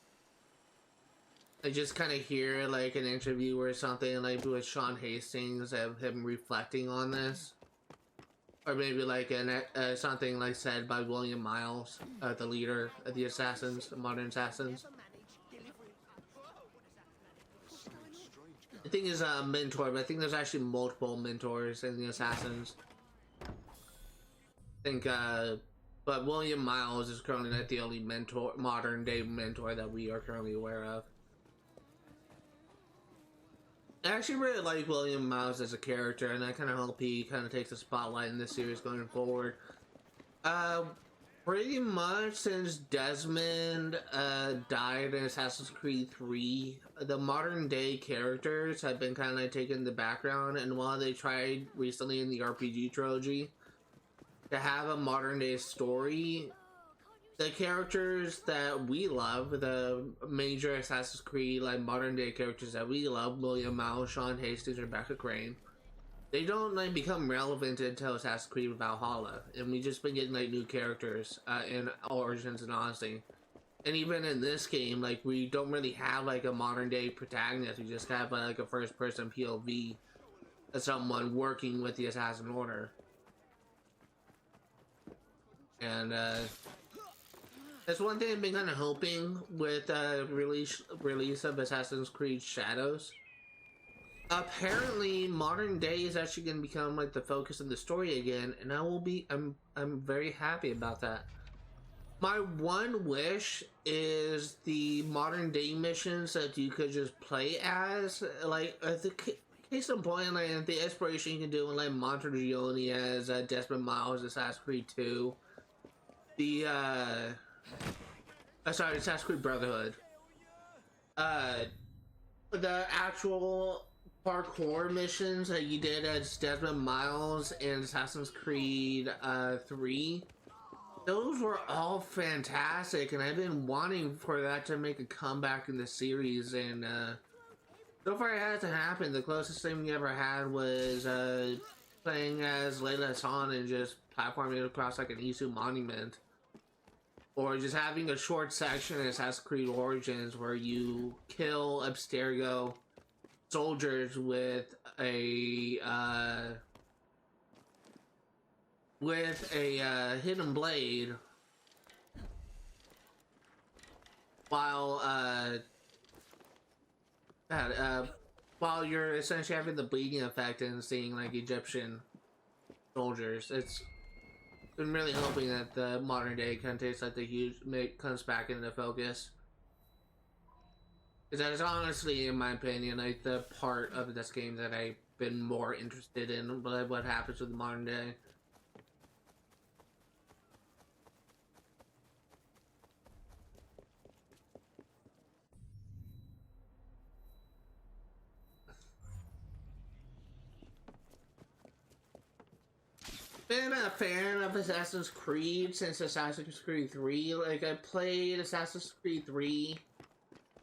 I just kind of hear like an interview or something like with Sean Hastings of him reflecting on this, or maybe like something like said by William Miles, the leader of the assassins, the modern assassins. I think he's a mentor, but I think there's actually multiple mentors in the assassins. I think, but William Miles is currently not the only mentor, modern day mentor that we are currently aware of. I actually really like William Miles as a character, and I kind of hope he kind of takes the spotlight in this series going forward. Pretty much since Desmond died in Assassin's Creed 3, the modern day characters have been kind of like taking the background, and while they tried recently in the RPG trilogy to have a modern day story, the characters that we love, the major Assassin's Creed like modern day characters that we love, William Miles, Sean Hastings, Rebecca Crane, they don't like become relevant until Assassin's Creed Valhalla, and we just been getting like new characters in Origins and Odyssey. And even in this game, like we don't really have like a modern day protagonist. We just have like a first person POV of someone working with the Assassin Order. And that's one thing I've been kind of hoping with release of Assassin's Creed Shadows. Apparently, modern day is actually going to become like the focus of the story again, and I'm very happy about that. My one wish is the modern day missions that you could just play as, like the case in point, like the exploration you can do in like Montergione as Desmond Miles, Assassin's Creed 2. The sorry, Assassin's Creed Brotherhood. The actual parkour missions that you did as Desmond Miles in Assassin's Creed 3, those were all fantastic, and I've been wanting for that to make a comeback in the series, and so far it hasn't happened. The closest thing we ever had was playing as Layla Hassan and just platforming across like an Isu monument. Or just having a short section in Assassin's Creed Origins where you kill Abstergo soldiers with a hidden blade. while while you're essentially having the bleeding effect and seeing like Egyptian soldiers. It's been really hoping that the modern day context like the huge comes back into focus. Because that is honestly, in my opinion, like the part of this game that I've been more interested in, like what happens with the modern day. Been a fan of Assassin's Creed since Assassin's Creed 3. Like, I played Assassin's Creed 3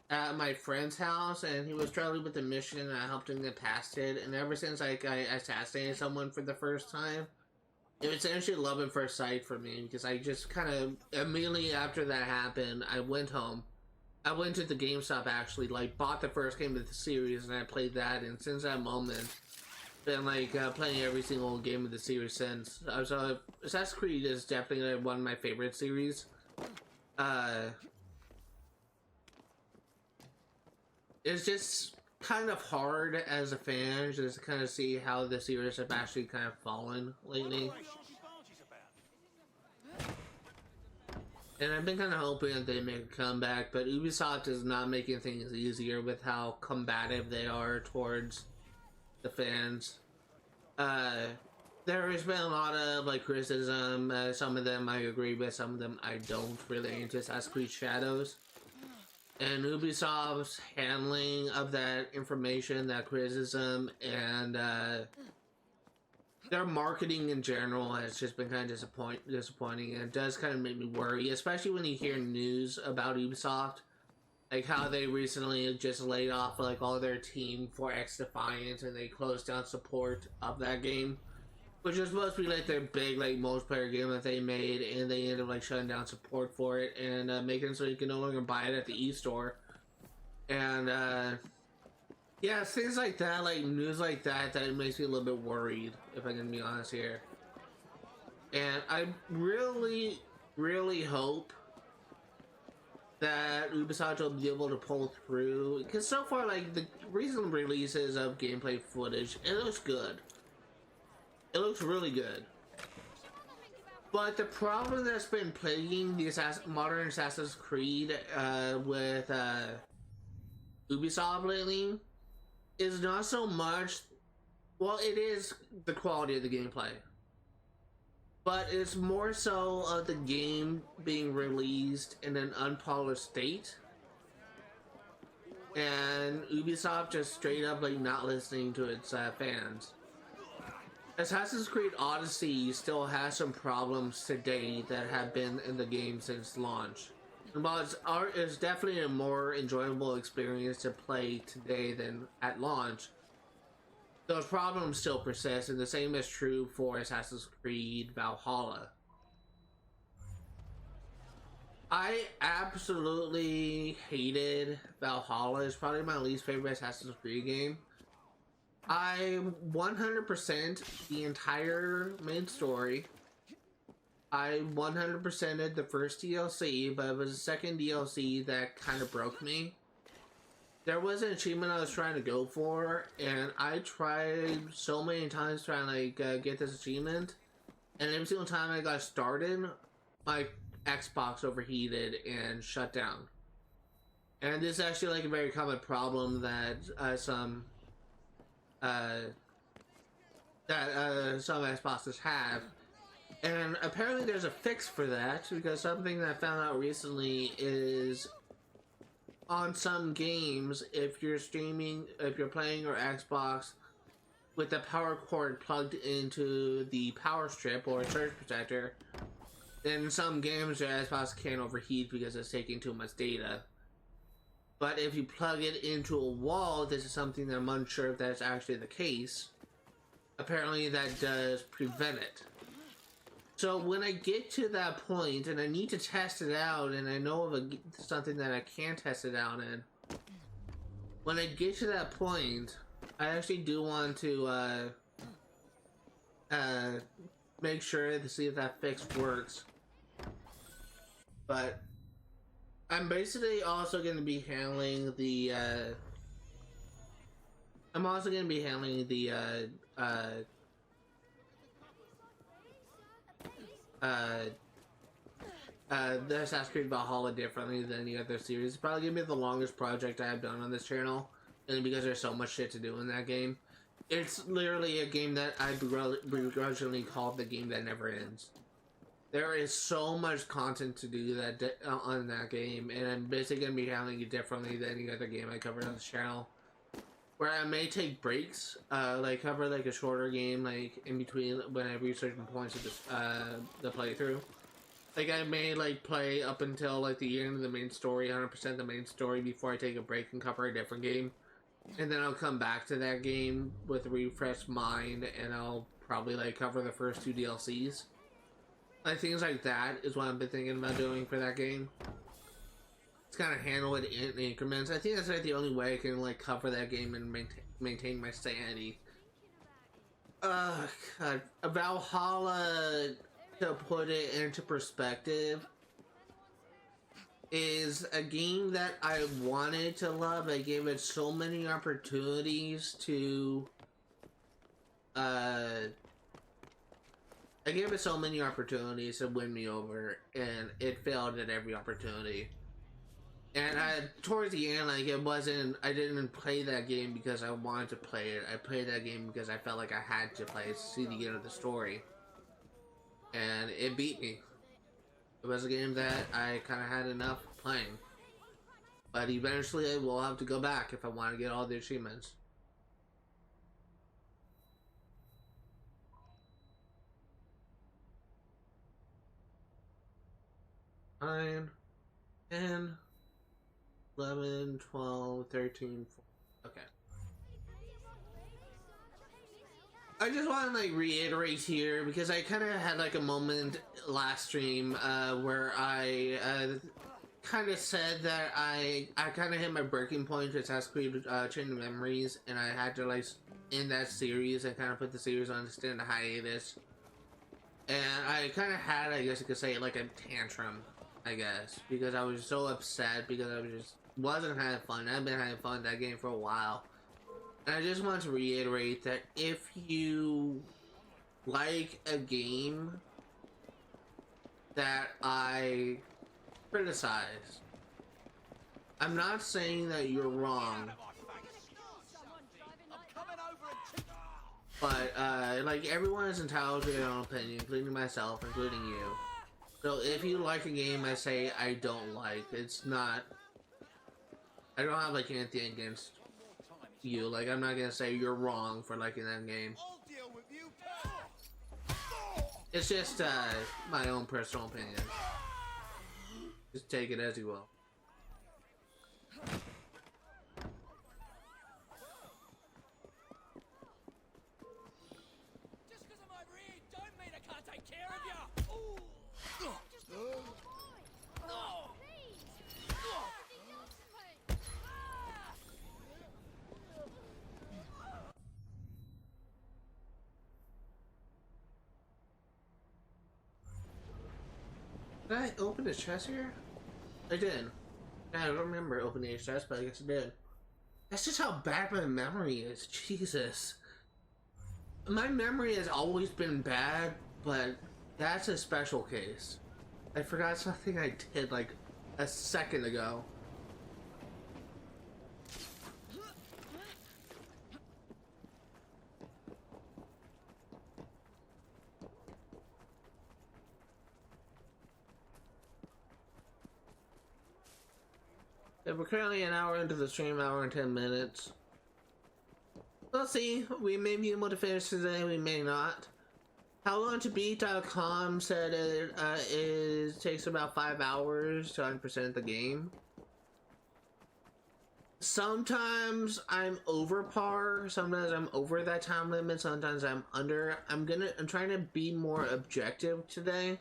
at my friend's house, and he was struggling with the mission, and I helped him get past it. And ever since like I assassinated someone for the first time, it was essentially love at first sight for me, because I just kind of immediately after that happened, I went home. I went to the GameStop actually, like bought the first game of the series, and I played that. And since that moment, been like playing every single game of the series since. So Assassin's Creed is definitely one of my favorite series. It's just kind of hard as a fan just to kind of see how the series have actually kind of fallen lately. And I've been kind of hoping that they make a comeback, but Ubisoft is not making things easier with how combative they are towards the fans. There has been a lot of like criticism. Some of them I agree with, some of them I don't, relating to Assassin's Creed Shadows. And Ubisoft's handling of that information, that criticism, and their marketing in general has just been kind of disappointing. And it does kind of make me worry, especially when you hear news about Ubisoft, like how they recently just laid off like all their team for X Defiant, and they closed down support of that game, which was supposed to be like their big like multiplayer game that they made, and they ended up like shutting down support for it and making it so you can no longer buy it at the e-store. And yeah, things like that, like news like that, that makes me a little bit worried, if I can be honest here. And I really, really hope that Ubisoft will be able to pull through, because so far, like the recent releases of gameplay footage, it looks good. It looks really good. But the problem that's been plaguing the modern Assassin's Creed with Ubisoft lately is not so much, well, it is the quality of the gameplay, but it's more so of the game being released in an unpolished state, and Ubisoft just straight up like not listening to its fans. Assassin's Creed Odyssey still has some problems today that have been in the game since launch. And while it's definitely a more enjoyable experience to play today than at launch, those problems still persist, and the same is true for Assassin's Creed Valhalla. I absolutely hated Valhalla. It's probably my least favorite Assassin's Creed game. I 100% the entire main story. I 100%ed the first DLC, but it was the second DLC that kind of broke me. There was an achievement I was trying to go for, and I tried so many times trying to like get this achievement, and every single time I got started, my Xbox overheated and shut down. And this is actually like a very common problem that some Xboxes have. And apparently there's a fix for that, because something that I found out recently is on some games, if you're playing your Xbox with the power cord plugged into the power strip or surge protector, then some games your Xbox can't overheat because it's taking too much data. But if you plug it into a wall, this is something that I'm unsure if that's actually the case. Apparently that does prevent it. So when I get to that point, and I need to test it out, and I know of something that I can test it out in, when I get to that point, I actually do want to make sure to see if that fix works. But I'm basically also going to be handling the, I'm also going to be handling the, the Assassin's Creed Valhalla differently than any other series. It's probably going to be the longest project I have done on this channel, and because there's so much shit to do in that game. It's literally a game that I begrudgingly call the game that never ends. There is so much content to do that on that game, and I'm basically going to be handling it differently than any other game I covered on this channel. Where I may take breaks, like cover like a shorter game, like in between when I reach certain points of the playthrough. Like I may like play up until like the end of the main story, 100% the main story, before I take a break and cover a different game. And then I'll come back to that game with a refreshed mind, and I'll probably like cover the first 2 DLCs. Like things like that is what I've been thinking about doing for that game. It's kind of handle it in increments. I think that's like the only way I can like cover that game and maintain my sanity. God. Valhalla, to put it into perspective, is a game that I wanted to love. I gave it so many opportunities to win me over, and it failed at every opportunity. And towards the end, like I didn't play that game because I wanted to play it. I played that game because I felt like I had to play it to see the end of the story. And it beat me. It was a game that I kind of had enough playing. But eventually I will have to go back if I want to get all the achievements. 9, 10, 11, 12, 13, 14. Okay. I just want to like reiterate here because I kind of had like a moment last stream where I kind of said that I kind of hit my breaking point with Assassin's Creed Chain of Memories, and I had to like end that series. I kind of put the series on stand a hiatus, and I kind of had, I guess you could say, like a tantrum, I guess, because I was so upset because I wasn't having fun. I've been having fun with that game for a while. And I just want to reiterate that if you like a game that I criticize, I'm not saying that you're wrong, but like everyone is entitled to their own opinion, including myself, including you. So if you like a game I say I don't like, it's not, I don't have like anything against you. Like, I'm not gonna say you're wrong for liking that game. It's just my own personal opinion. Just take it as you will. Just because I'm over here don't mean I can't take care of you. Ooh. No. Did I open the chest here? I did. I don't remember opening a chest, but I guess I did. That's just how bad my memory is. Jesus. My memory has always been bad, but that's a special case. I forgot something I did like a second ago. Yeah, we're currently an hour into the stream, hour and 10 minutes. We'll see. We may be able to finish today, we may not. HowLongToBeat.com said it takes about 5 hours to 100% the game. Sometimes I'm over par, sometimes I'm over that time limit, sometimes I'm under. I'm trying to be more objective today.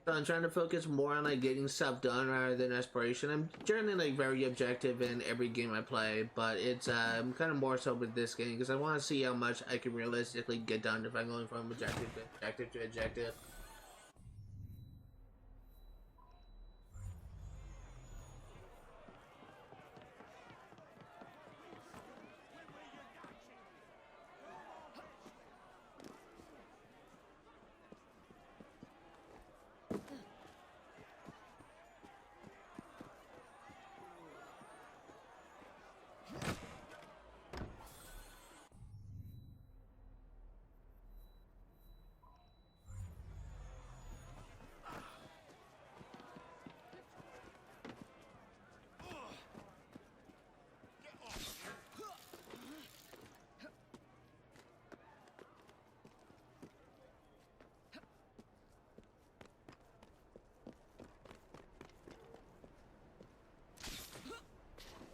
So I'm trying to focus more on like getting stuff done rather than exploration. I'm generally like very objective in every game I play, but it's I'm kind of more so with this game because I want to see how much I can realistically get done if I'm going from objective to objective to objective.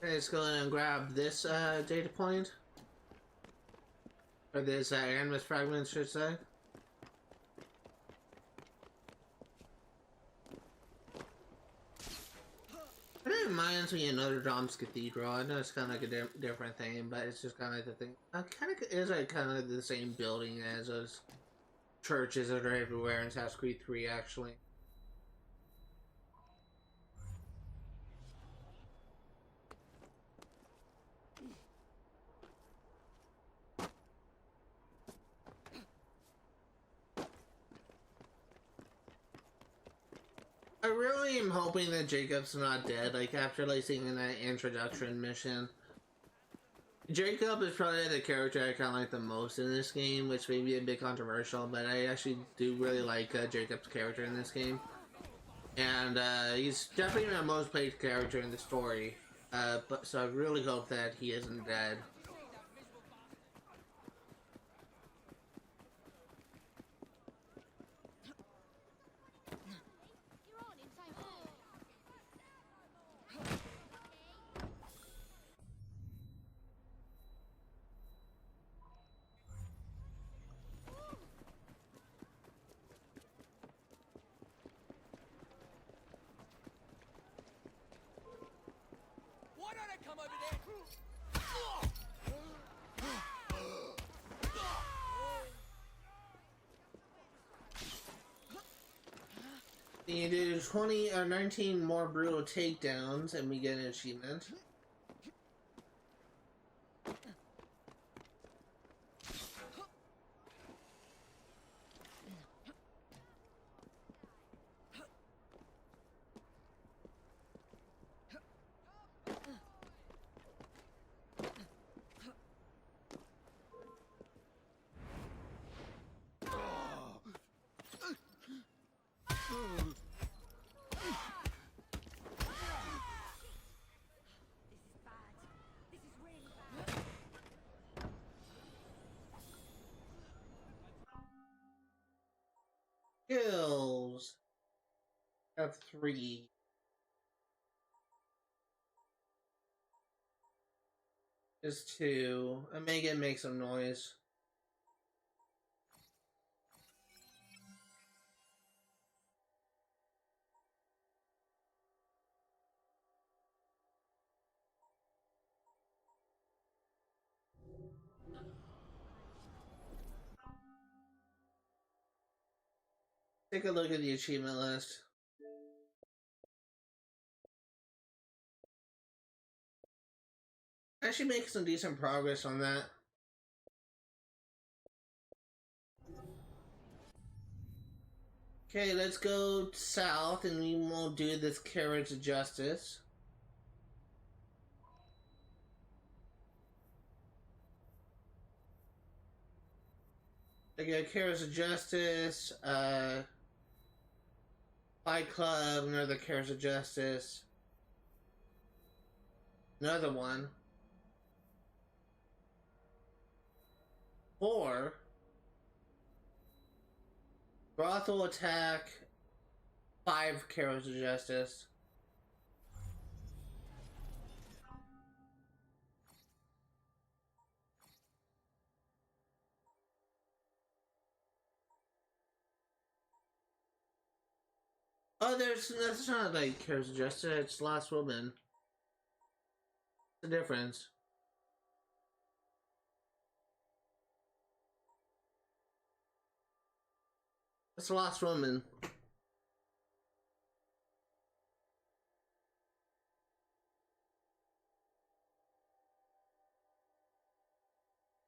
Let's go ahead and grab this data point. Or this animus fragment, should say. It reminds me of Notre Dame's Cathedral. I know it's kind of like a different thing, but it's just kind of the thing. Kind of is like kind of the same building as those churches that are everywhere in Assassin's Creed 3, actually. I really am hoping that Jacob's not dead, like after like seeing that introduction mission. Jacob is probably the character I kind of like the most in this game, which may be a bit controversial, but I actually do really like Jacob's character in this game. And he's definitely my most played character in the story, but so I really hope that he isn't dead. Why don't I come over there? You do 20 or 19 more brutal takedowns and we get an achievement. Kills of 3. Is 2. And Megan make some noise. Take a look at the achievement list. Actually make some decent progress on that. Okay, let's go south and we won't do this Carriage of Justice. Okay, Carriage of Justice, Fight Club, another Carriage of Justice. Another one. 4. Brothel attack. 5 Carriage of Justice. Oh, that's not like Carriage of Justice, it's Lost Woman. What's the difference? It's Lost Woman.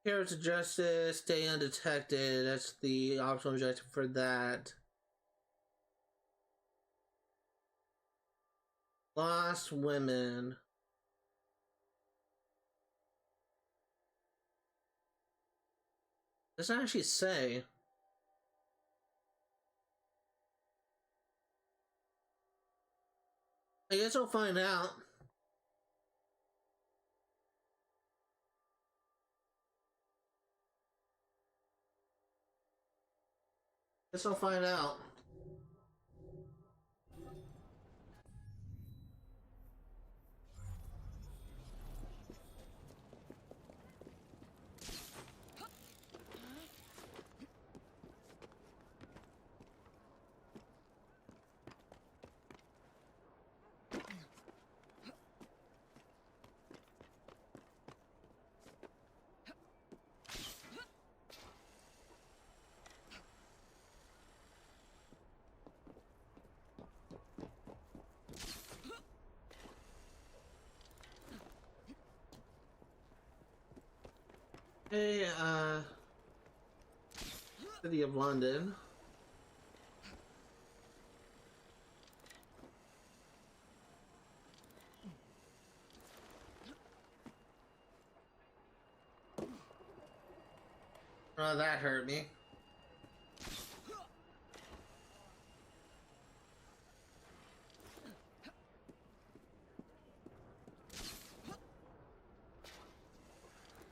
Carriage of Justice, stay undetected. That's the optional objective for that. Lost Women. Doesn't actually say. I guess I'll find out. Guess I'll find out. Hey, City of London. Oh, that hurt me.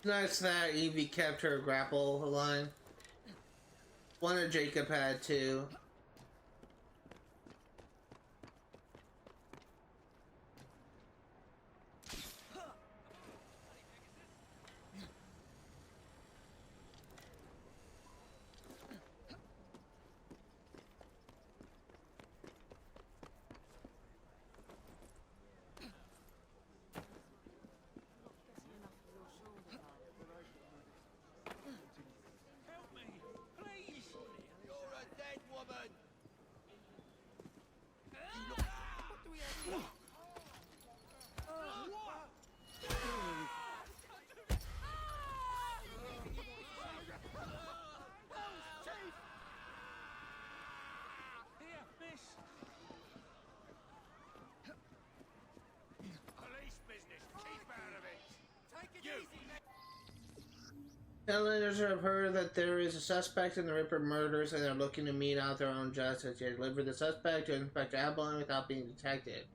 Nice that Evie kept her grapple line. One of Jacob had too. Help me, please! You're a dead woman! What do we have here? Here, miss. Police business. Keep out of it. Take it You. easy, mate. Tellers have heard that there is a suspect in the Ripper murders and they're looking to mete out their own justice. They deliver the suspect to Inspector Abalone without being detected.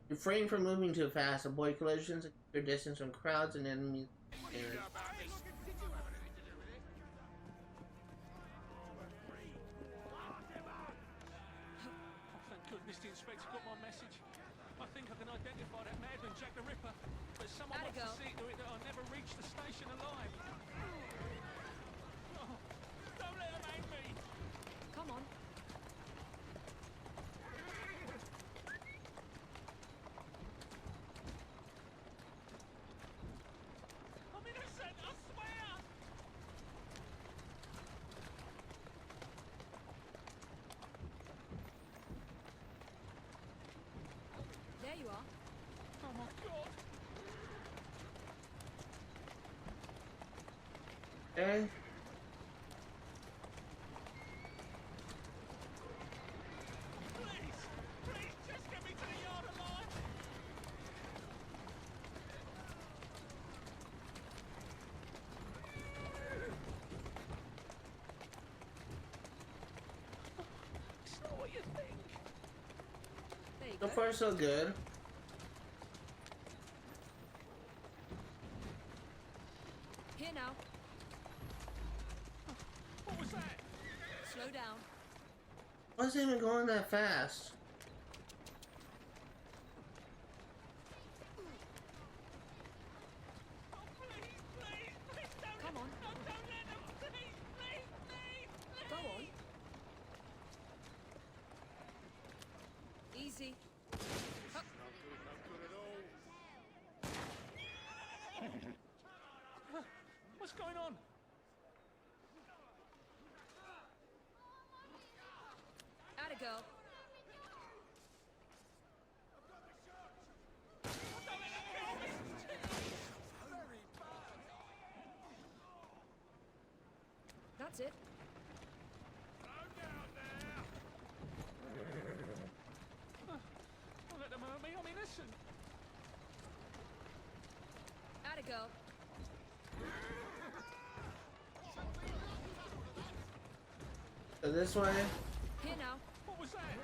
Refrain from moving too fast, avoid collisions, and keep your distance from crowds and enemies. What do you know about this? Did you have anything to do with it? Oh, thank goodness the inspector got my message. I think I can identify that madman Jack the Ripper, but someone wants to see to it that I never reach the station alive. Oh, don't let him hang me! Come on. I'm innocent, I swear! There you are. Oh my god! Okay. Please! Please, just get me to the yard alive! It's not what you think. There you So go. far, so good. Here now. What was that? Slow down. Wasn't even going that fast. Oh, please, please, please don't. Come on. No, don't let them. Please, please, please, please. Go on. Easy. Not good at all. What's going on? Atta girl. That's it. Don't let them hurt me. I'm innocent. Atta girl. So this way. Here now. What was that?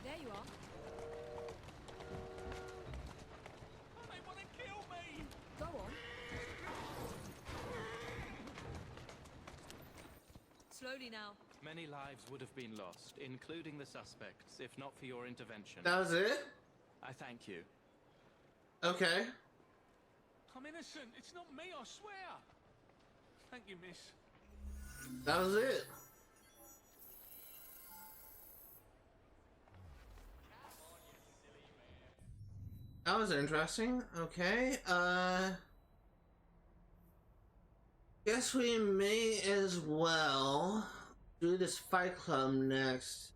There you are. Oh, they want to kill me. Go on. Slowly now. Many lives would have been lost, including the suspects, if not for your intervention. That was it? I thank you. Okay. I'm innocent. It's not me, I swear. Thank you, miss. That was it. That was interesting. Okay. Guess we may as well do this Fight Club next.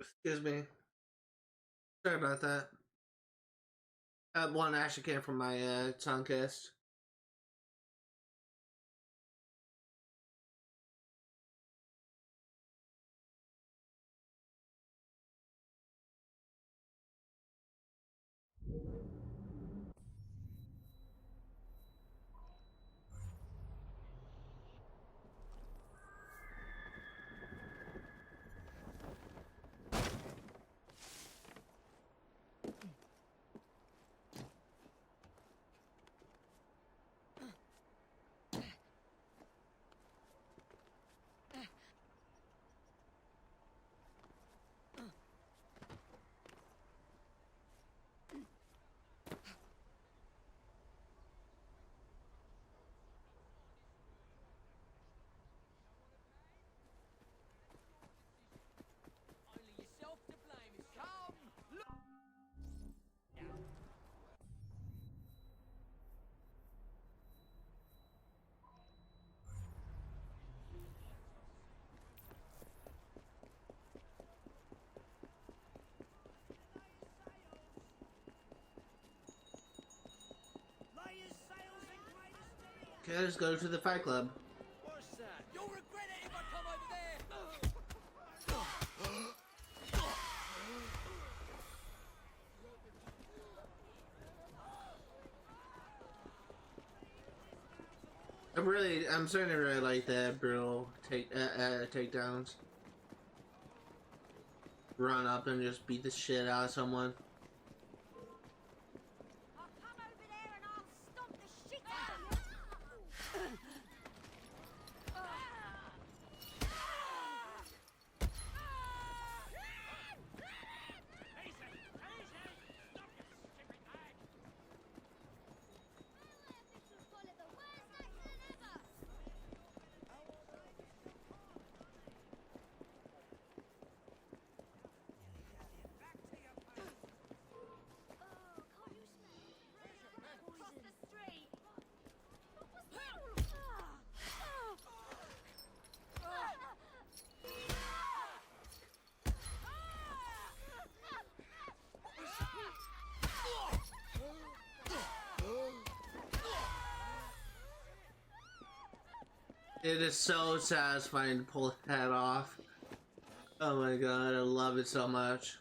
Excuse me. Sorry about that. That one actually came from my tongue kiss. Only yourself to blame. Come, look. Okay, let's go to the Fight Club. What's that? You'll regret it if I come over there. I'm starting to really like the brutal takedowns. Run up and just beat the shit out of someone. I'll come over there and I'll stomp the shit out of you. It is so satisfying to pull that off. Oh my god, I love it so much.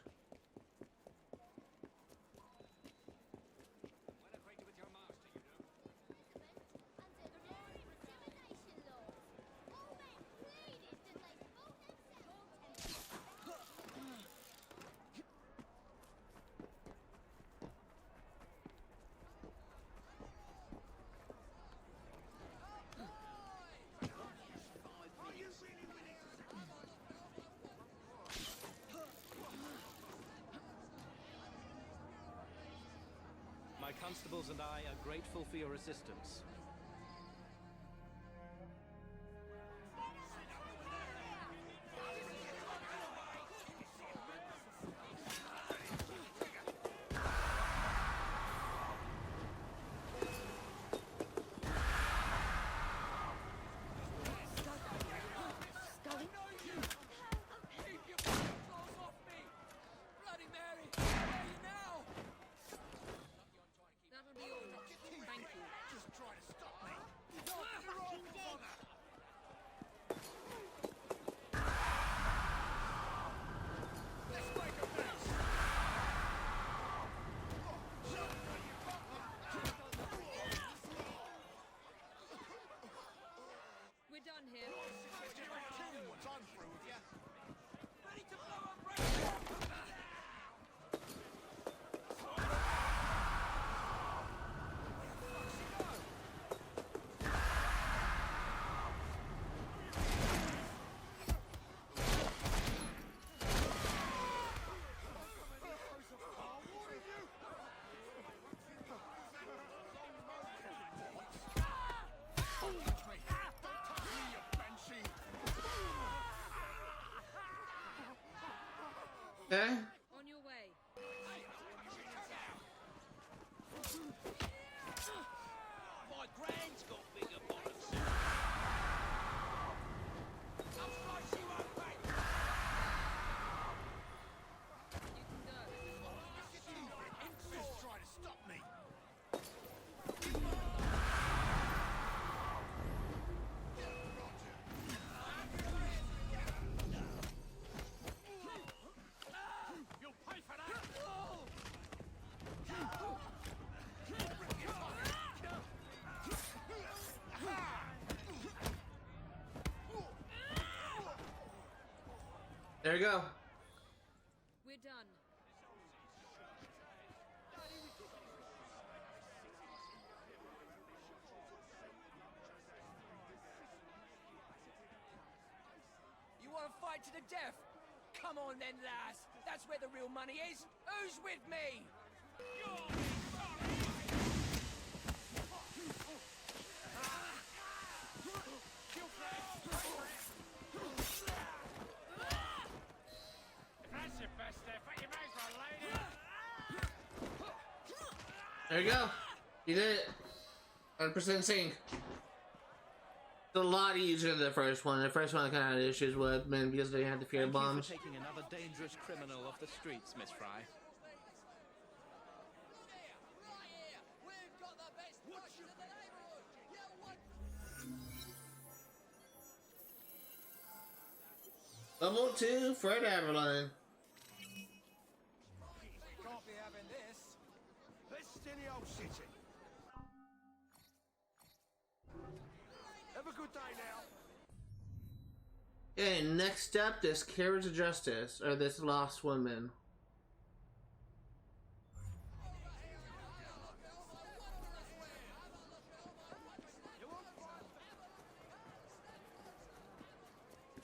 My constables and I are grateful for your assistance. Okay. On your way. My grand's got bigger bollocks. I'll slice you up, mate. There you go. We're done. You want to fight to the death? Come on then, lass. That's where the real money is. Who's with me? That's your best effort. You may as well lay down. There you go. You did it. 100% sync. It's a lot easier than the first one. The first one I kind of had issues with, man, because they had the fear Thank you bombs. for taking another dangerous criminal off the streets, Miss Fry. Level 2, Fred Aberline. Can't be having this. Let's stay in the old city. Have a good day now. Okay, next up, this Carriage of Justice, or this Lost Woman.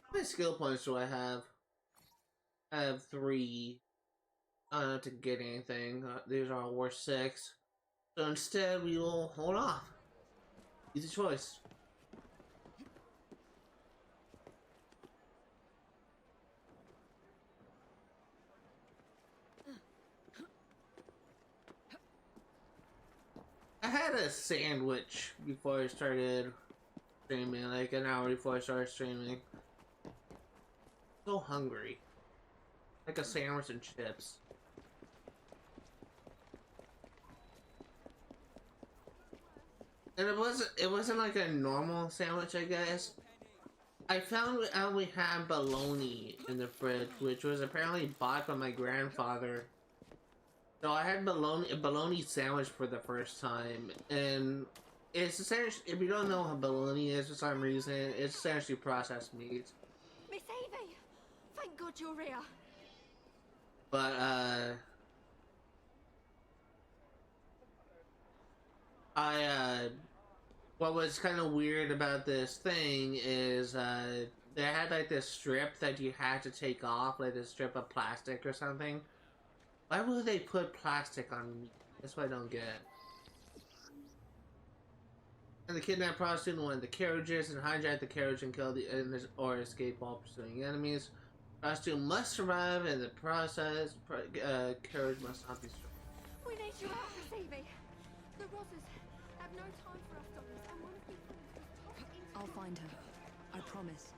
How many skill points do I have? I have 3. I don't have to get anything. These are all worth 6. So instead, we will hold off. Easy choice. I had a sandwich before I started streaming, like an hour before I started streaming. So hungry. Like a sandwich and chips. And it wasn't like a normal sandwich, I guess. I found out we had bologna in the fridge, which was apparently bought by my grandfather. So I had a bologna sandwich for the first time, and it's essentially, if you don't know what bologna is for some reason, it's essentially processed meat. Miss Evie! Thank God you're here. But, what was kind of weird about this thing is, they had like this strip that you had to take off, like this strip of plastic or something. Why would they put plastic on meat? That's what I don't get. And the kidnapped prostitute went the carriages and hijacked the carriage and killed or escape while pursuing enemies. Prostitute must survive in the process. Carriage must not be destroyed. We need you out, Miss Evie. The Rozzers have no time for us, Douglas, and one of these things was tossed into... I'll find her. I promise.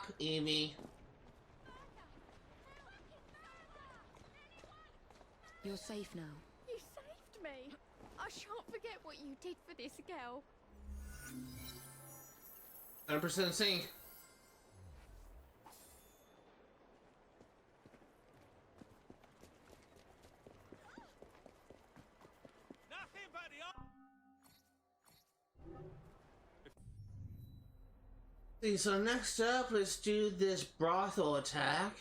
Stop, Evie. You're safe now. You saved me. I shan't forget what you did for this girl. 100% sync. Nothing but the See, so next up, let's do this brothel attack.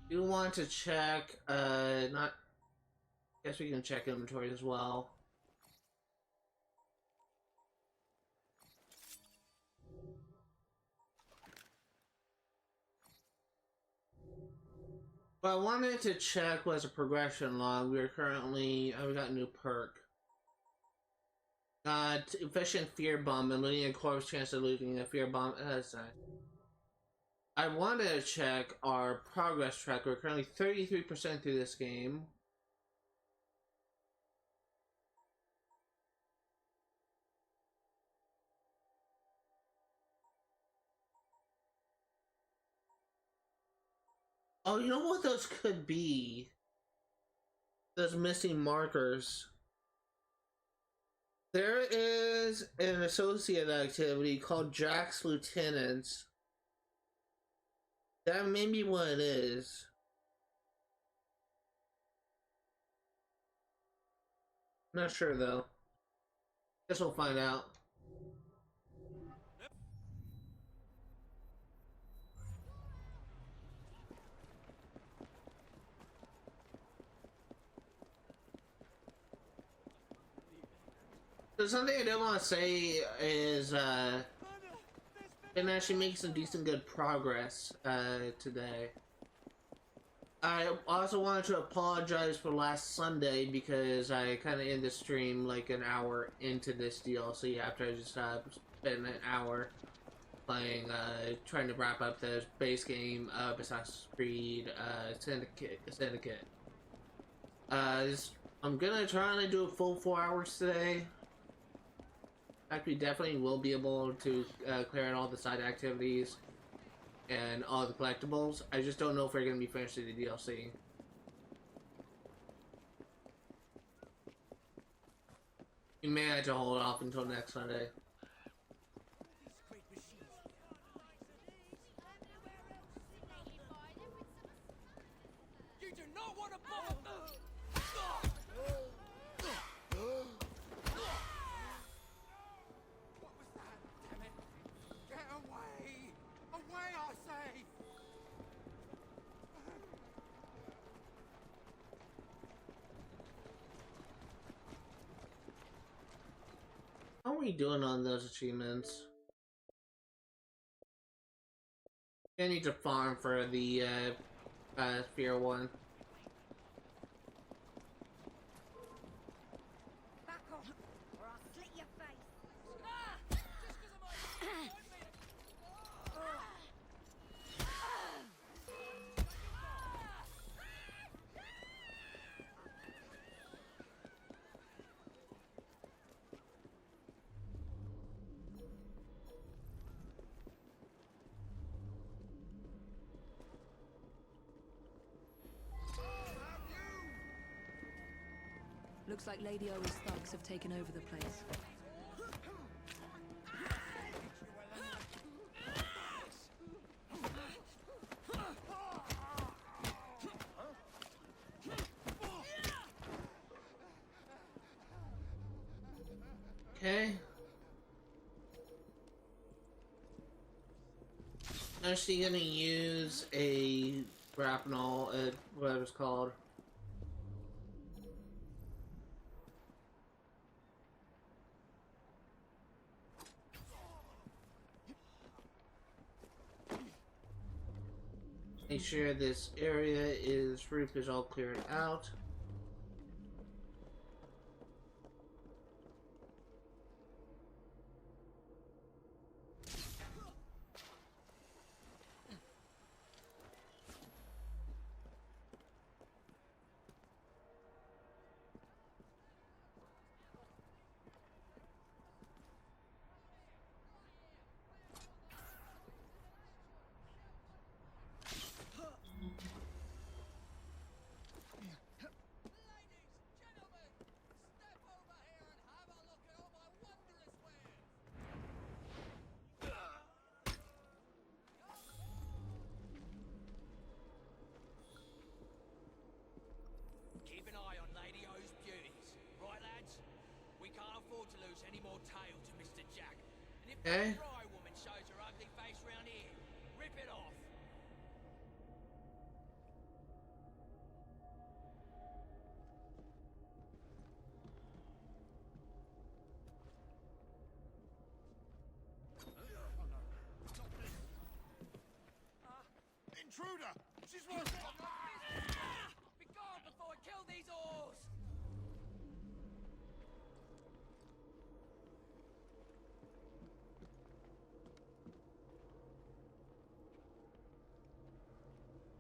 You want to check, not, guess we can check inventory as well. What I wanted to check was a progression log. We are currently, we got a new perk. Efficient fear bomb and looting a corpse, chance of looting a fear bomb. That's nice. I wanted to check our progress track. We're currently 33% through this game. Oh, you know what those could be? Those missing markers. There is an associate activity called Jack's Lieutenants. That may be what it is. Not sure though. Guess we'll find out. So something I do want to say is, been actually making some decent good progress, today. I also wanted to apologize for last Sunday because I kind of ended the stream like an hour into this DLC after I just, spent an hour playing, trying to wrap up the base game of Assassin's Creed, Syndicate. I'm gonna try to do a full 4 hours today. In fact, we definitely will be able to clear out all the side activities and all the collectibles. I just don't know if we're going to be finished with the DLC. We may have to hold off until next Sunday. You do not want to bother. How are we doing on those achievements? I need to farm for the Fear one. Back off, or I'll slit your face. Looks like Lady O's thugs have taken over the place. Okay. Actually gonna use a grapnel, whatever it's called. Make sure this roof is all cleared out. afford to lose any more tail to Mr. Jack. And if Okay. that Rye woman shows her ugly face round here, rip it off. Intruder! She's worth it! Be gone before I kill these oars!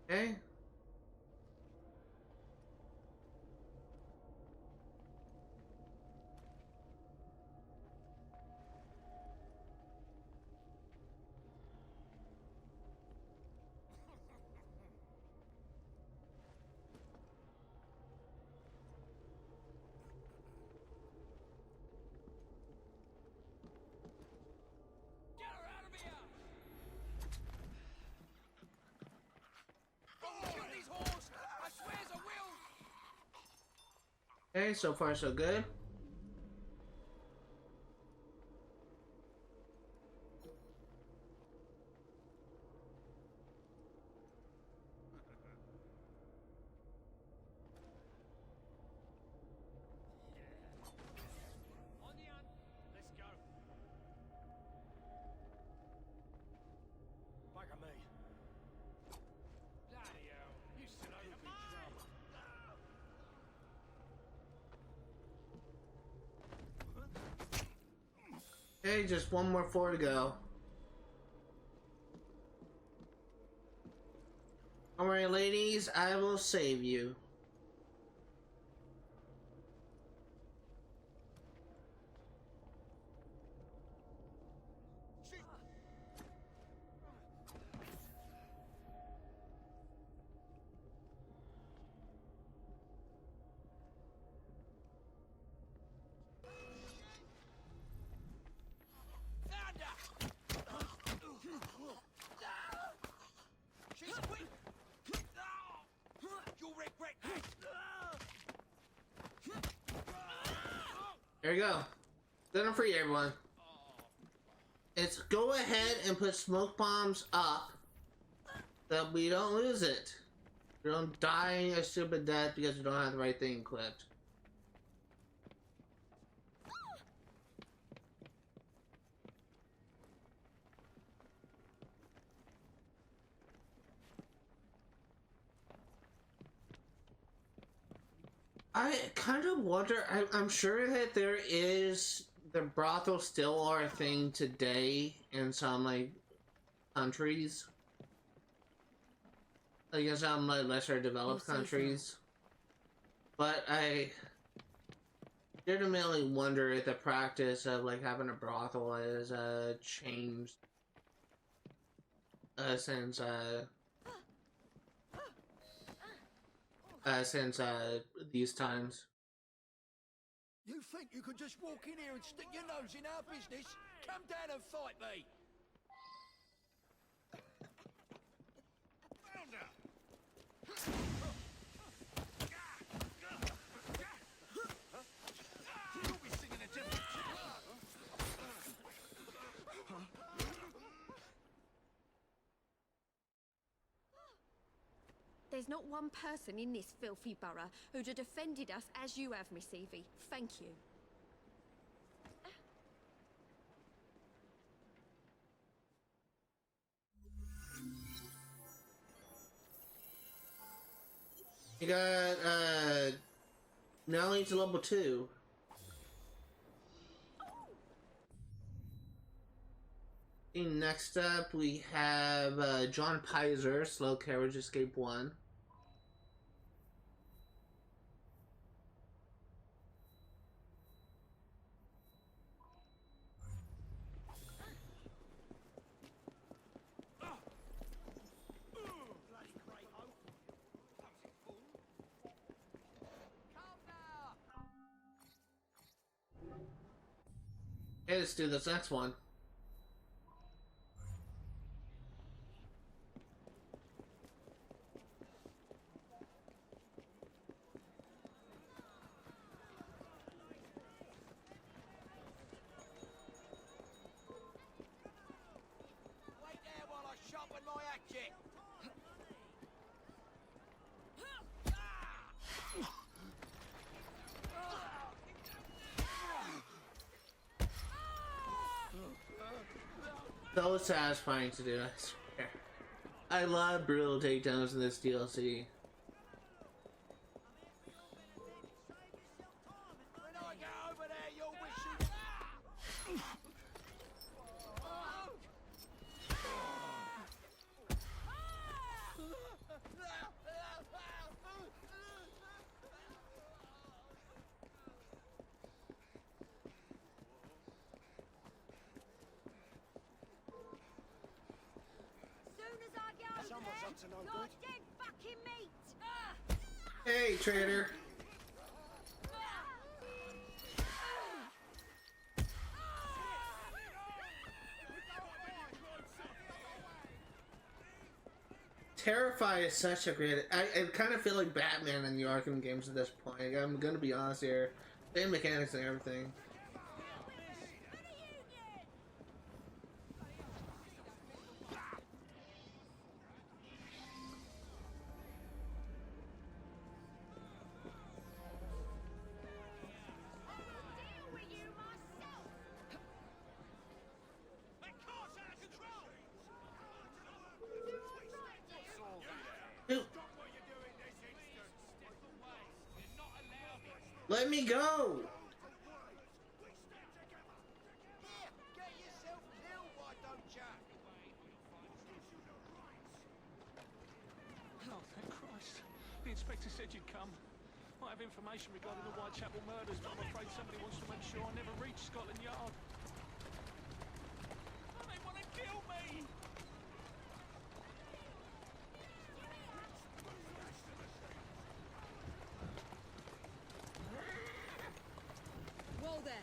Okay. Get her out of here! I'll kill these whores! I swears I will! Okay, so far so good. On the hunt. Let's go. Back at me. Bloody hell. You still over Okay, just one more floor to go. Alright, ladies, I will save you. She's quick! You'll regret that! There you go. Dinner for you, everyone. It's go ahead and put smoke bombs up so that we don't lose it. We don't die a stupid death because we don't have the right thing equipped. I kind of wonder, I'm sure that there is, the brothel still are a thing today in some, like, countries. Like in some, like, lesser developed countries. But I legitimately wonder if the practice of, like, having a brothel has, changed, since these times. You think you could just walk in here and stick your nose in our business? Come down and fight me! Found her! You'll be singing a different There's not one person in this filthy borough who'd have defended us as you have, Miss Evie. Thank you. You got, now it's level 2. And next up, we have, John Pizer, Slow Carriage Escape 1. Okay, let's do this next one. So satisfying to do, I swear. I love brutal takedowns in this DLC. When I get over there, you'll wish you... Soon as I get over Someone's there, up to no you're good. dead fucking meat. Hey, traitor. Terrify is such a great. I kind of feel like Batman in the Arkham games at this point. I'm gonna be honest here. Same mechanics and everything. Deal with you myself. That car's out of control! Dude, Stop what you're doing this instant! Step away! You're not allowed! let me go. We stand together! Here, get yourself killed, why don't ya? Oh, thank Christ. The inspector said you'd come. I have information regarding the Whitechapel murders, but I'm afraid somebody wants to make sure I never reach Scotland Yard. Oh, they want to kill me! Whoa there.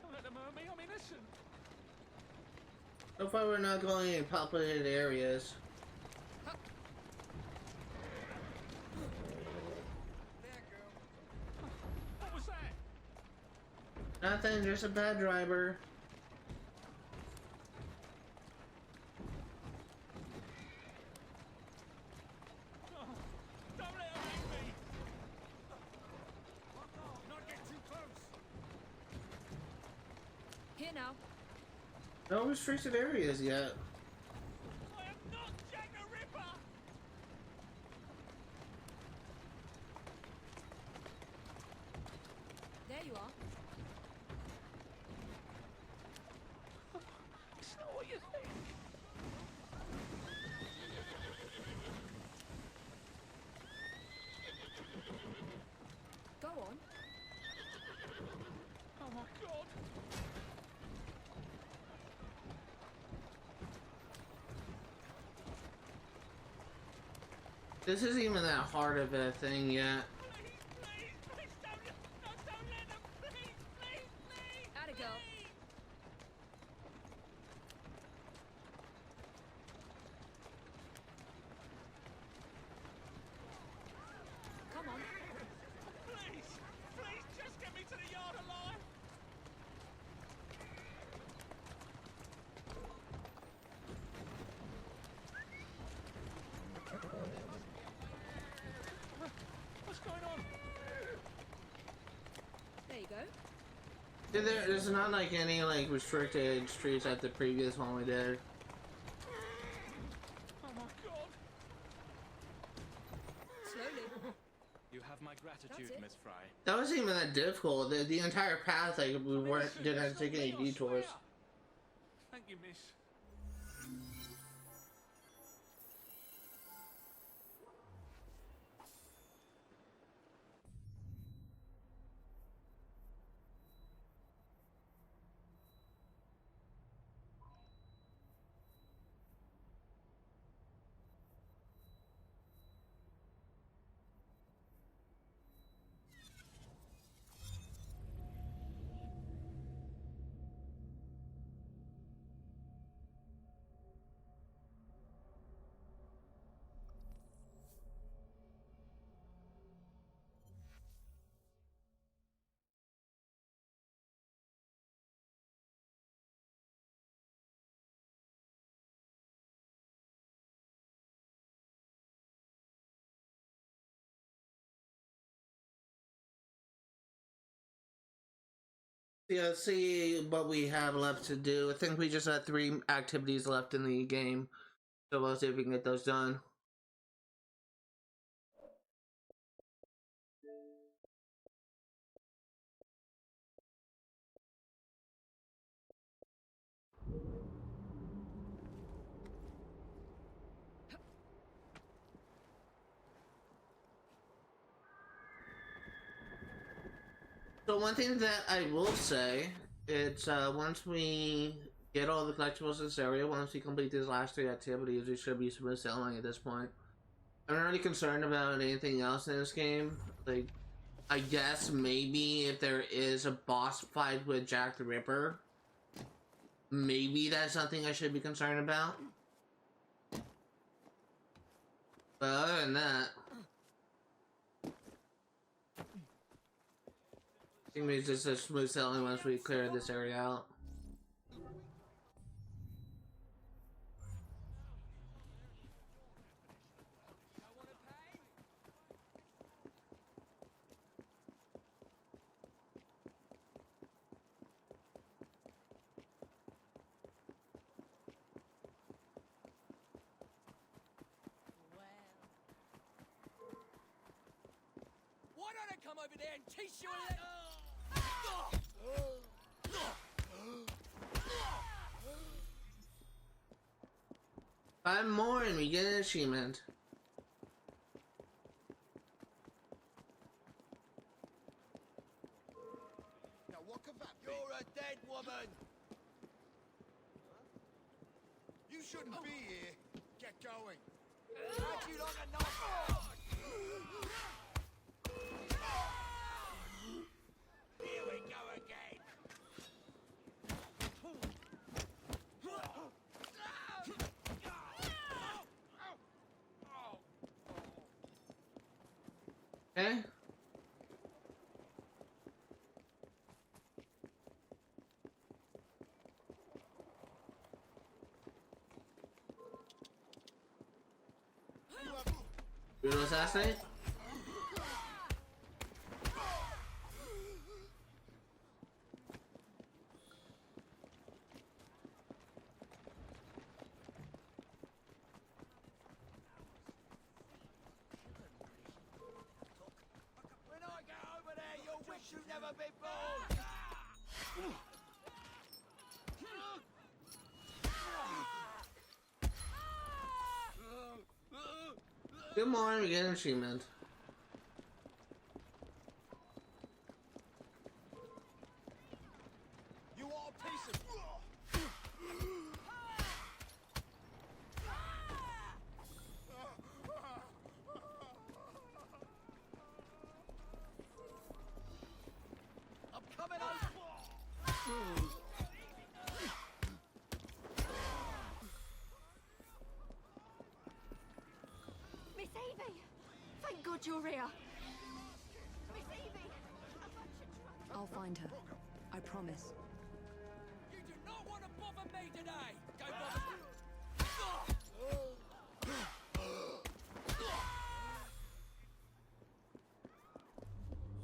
Don't let them hurt me, I'm innocent. So far, we're not going in populated areas. What was that? Nothing, just a bad driver. Oh, don't let them hit me! Not get too close! Here now. No restricted areas yet. I am not Jack the Ripper! There you are. It's not what you think. Go on. Oh my God! This isn't even that hard of a thing yet. Please, don't let them, please! Atta girl. Come on. Please, just get me to the yard alive! What's going on? There you go. There's not like any like restricted streets at the previous one we did. Oh my God! Slowly. You have my gratitude, That's it. Miss Fry. That wasn't even that difficult. The entire path, like we didn't have to take any detours. Thank you, miss. Yeah, let's see what we have left to do. I think we just have 3 activities left in the game. So we'll see if we can get those done. So one thing that I will say, it's once we get all the collectibles in this area, once we complete these last 3 activities, we should be smooth sailing at this point. I'm not really concerned about anything else in this game. Like, I guess maybe if there is a boss fight with Jack the Ripper, maybe that's something I should be concerned about. But other than that, I think it's just a smooth sailing once we clear this area out. Why don't I come over there and teach you a Five more and we get an achievement. Now what could that be? You're a dead woman! You shouldn't be here. Get going. How'd you like a knife? Here we go again! Okay. Brutal assassinate? When I get over there, you'll wish you'd never been born! Good morning, we get an achievement. You are a piece of... I'm coming over! Miss Evie! Thank God you're here! Miss Evie! I'll find her. I promise. You do not want to bother me today! Don't bother...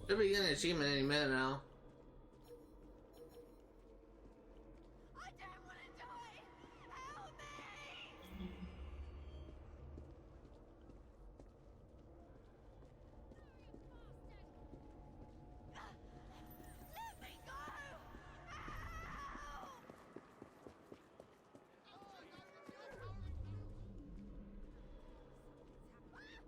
Should be getting an achievement any minute now. I don't want to die! Help me! Let me go! Help! Help! Over here!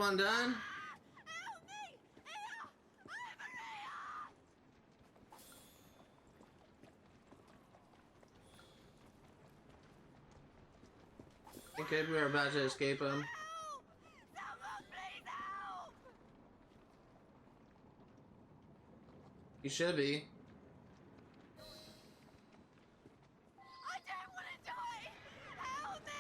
everyone done? Help me! Here! Okay, we were about to escape him. Help! Someone please help! You should be. I don't want to die! Help me!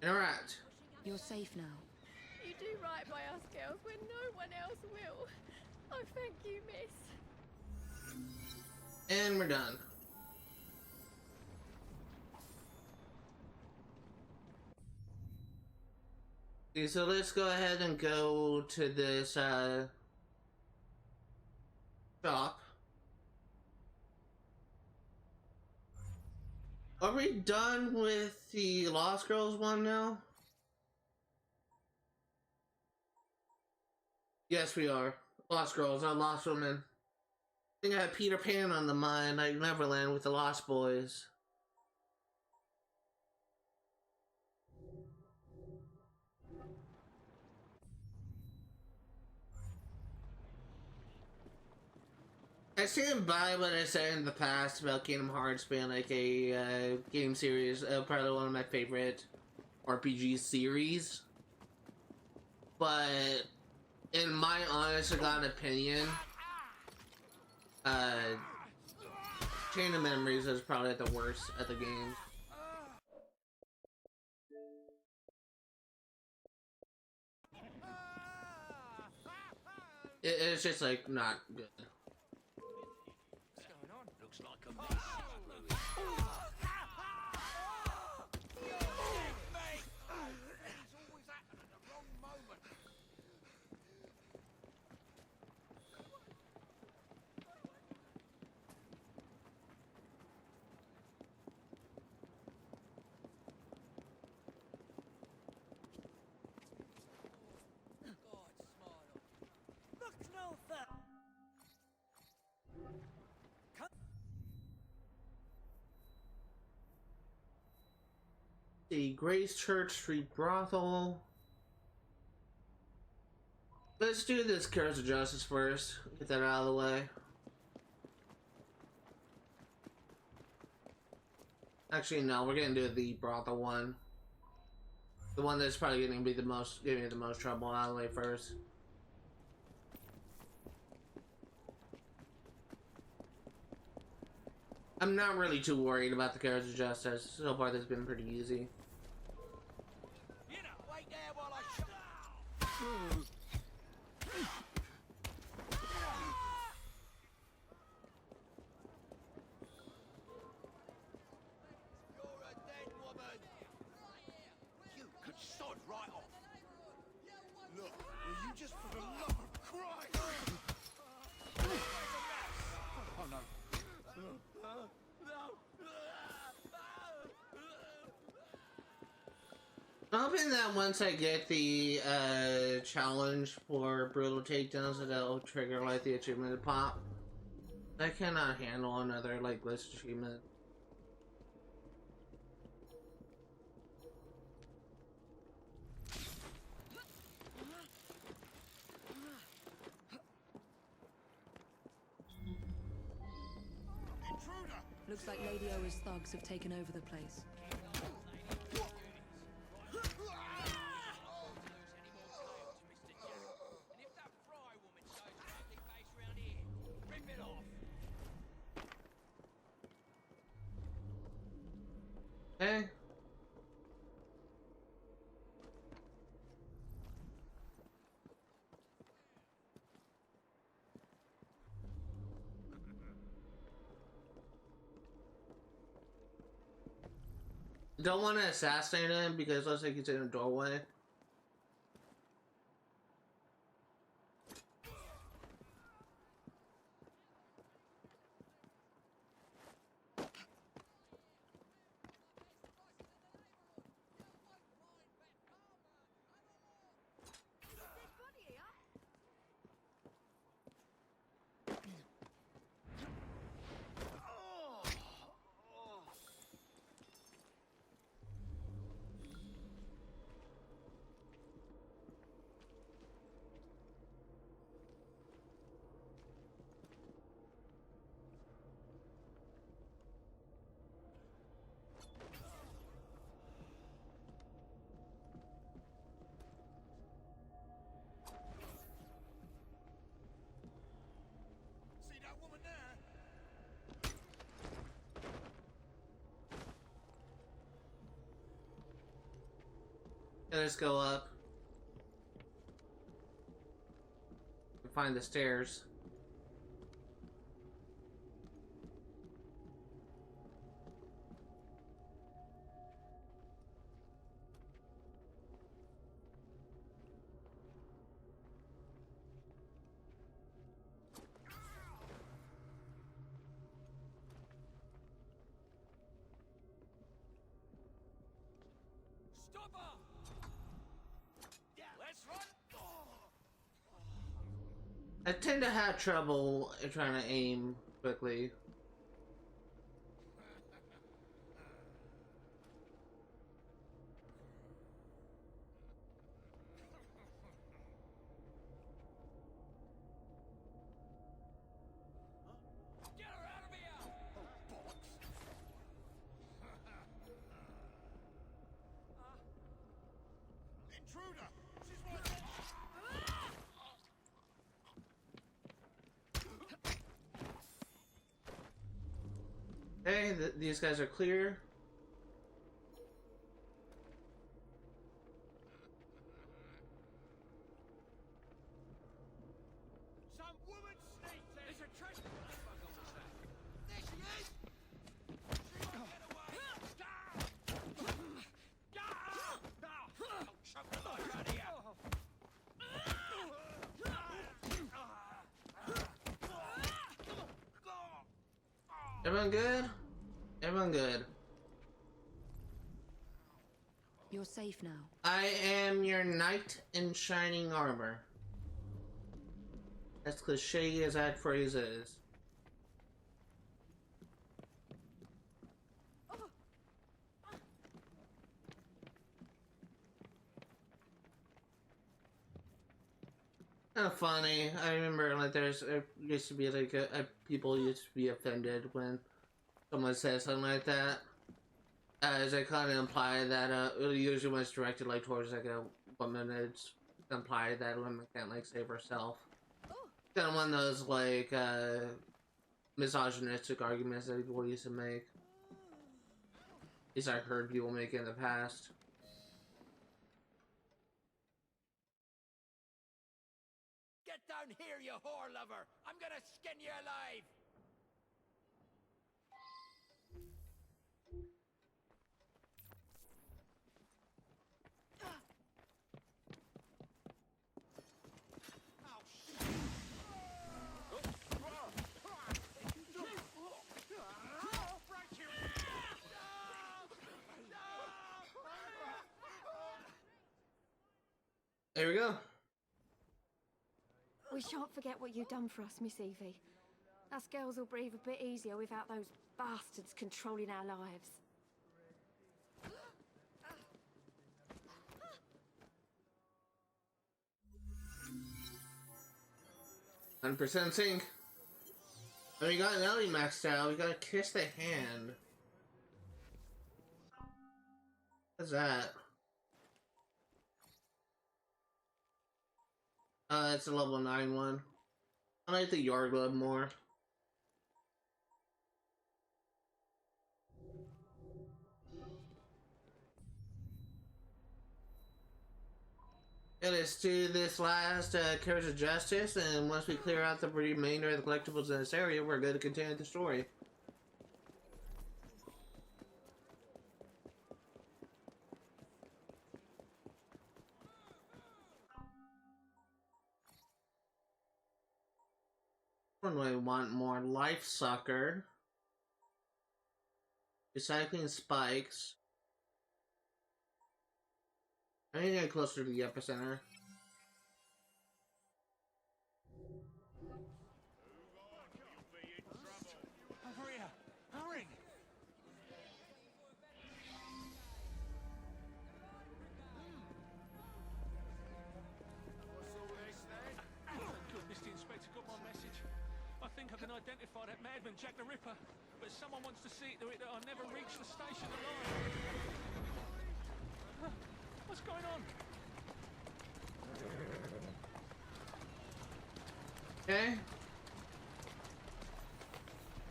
Alright. You're safe now. You do right by us girls when no one else will. Oh, thank you, miss. And we're done. Okay, so let's go ahead and go to this shop. Are we done with the Lost Girls one now? Yes, we are. Lost Girls, not Lost Women. I think I had Peter Pan on the mind, like Neverland with the Lost Boys. I stand by what I said in the past about Kingdom Hearts being like a game series, probably one of my favorite RPG series. But in my honest to God opinion, Chain of Memories is probably the worst at the game. It's just like not good. What's going on? Looks like a mess. It's always happening at the wrong moment. Look no further. The Grace Church Street Brothel. Let's do this Carriage of Justice first. Get that out of the way. Actually, no, we're gonna do the Brothel one. The one that's probably gonna be the most, giving me the most trouble out of the way first. I'm not really too worried about the Carriage of Justice. So far, this has been pretty easy. You know, wait there while I shut. You're a dead woman. You could sod right off. Look, will you just for the love of Christ? Oh no. I'm hoping that once I get the challenge for brutal takedowns, that'll trigger like the achievement to pop. I cannot handle another like glitch achievement. Intruder! Looks like Lady Oa's thugs have taken over the place. Hey. Don't want to assassinate him because it looks like he's in a doorway. Let's go up. Find the stairs. Stop her! Let's run! I tend to have trouble trying to aim quickly. Get her out of here! Intruder! She's right there! Okay, these guys are clear. Some woman sneaked in. There's a treasure! There she is! Get away! Choke the life out of you! Everyone good? Everyone good. You're safe now. I am your knight in shining armor. As cliche as that phrase is. Kind of funny. I remember like there's used to be like people used to be offended when someone says something like that, as it kind of implied that usually when it's directed like towards like a woman, it's implied that a woman can't like save herself. Kind of one of those like misogynistic arguments that people used to make. At least I've heard people make in the past. Get down here, you whore lover! I'm gonna skin you alive! There we go. We shan't forget what you've done for us, Miss Evie. Us girls will breathe a bit easier without those bastards controlling our lives. 100% sync. And we got Nelly maxed out. We gotta kiss the hand. What's that? It's a level 9 one. I like the Yard Glove more. And let's do this last Carriage of Justice, and once we clear out the remainder of the collectibles in this area, we're going to continue the story. What do I want more? Life Sucker. Recycling Spikes. I need to get closer to the epicenter. Over here! Hurry! What's all this then? Thank goodness the inspector got my message. I think I can identify that madman Jack the Ripper, but someone wants to see to it that I never reach the station alive. Huh, what's going on? Okay.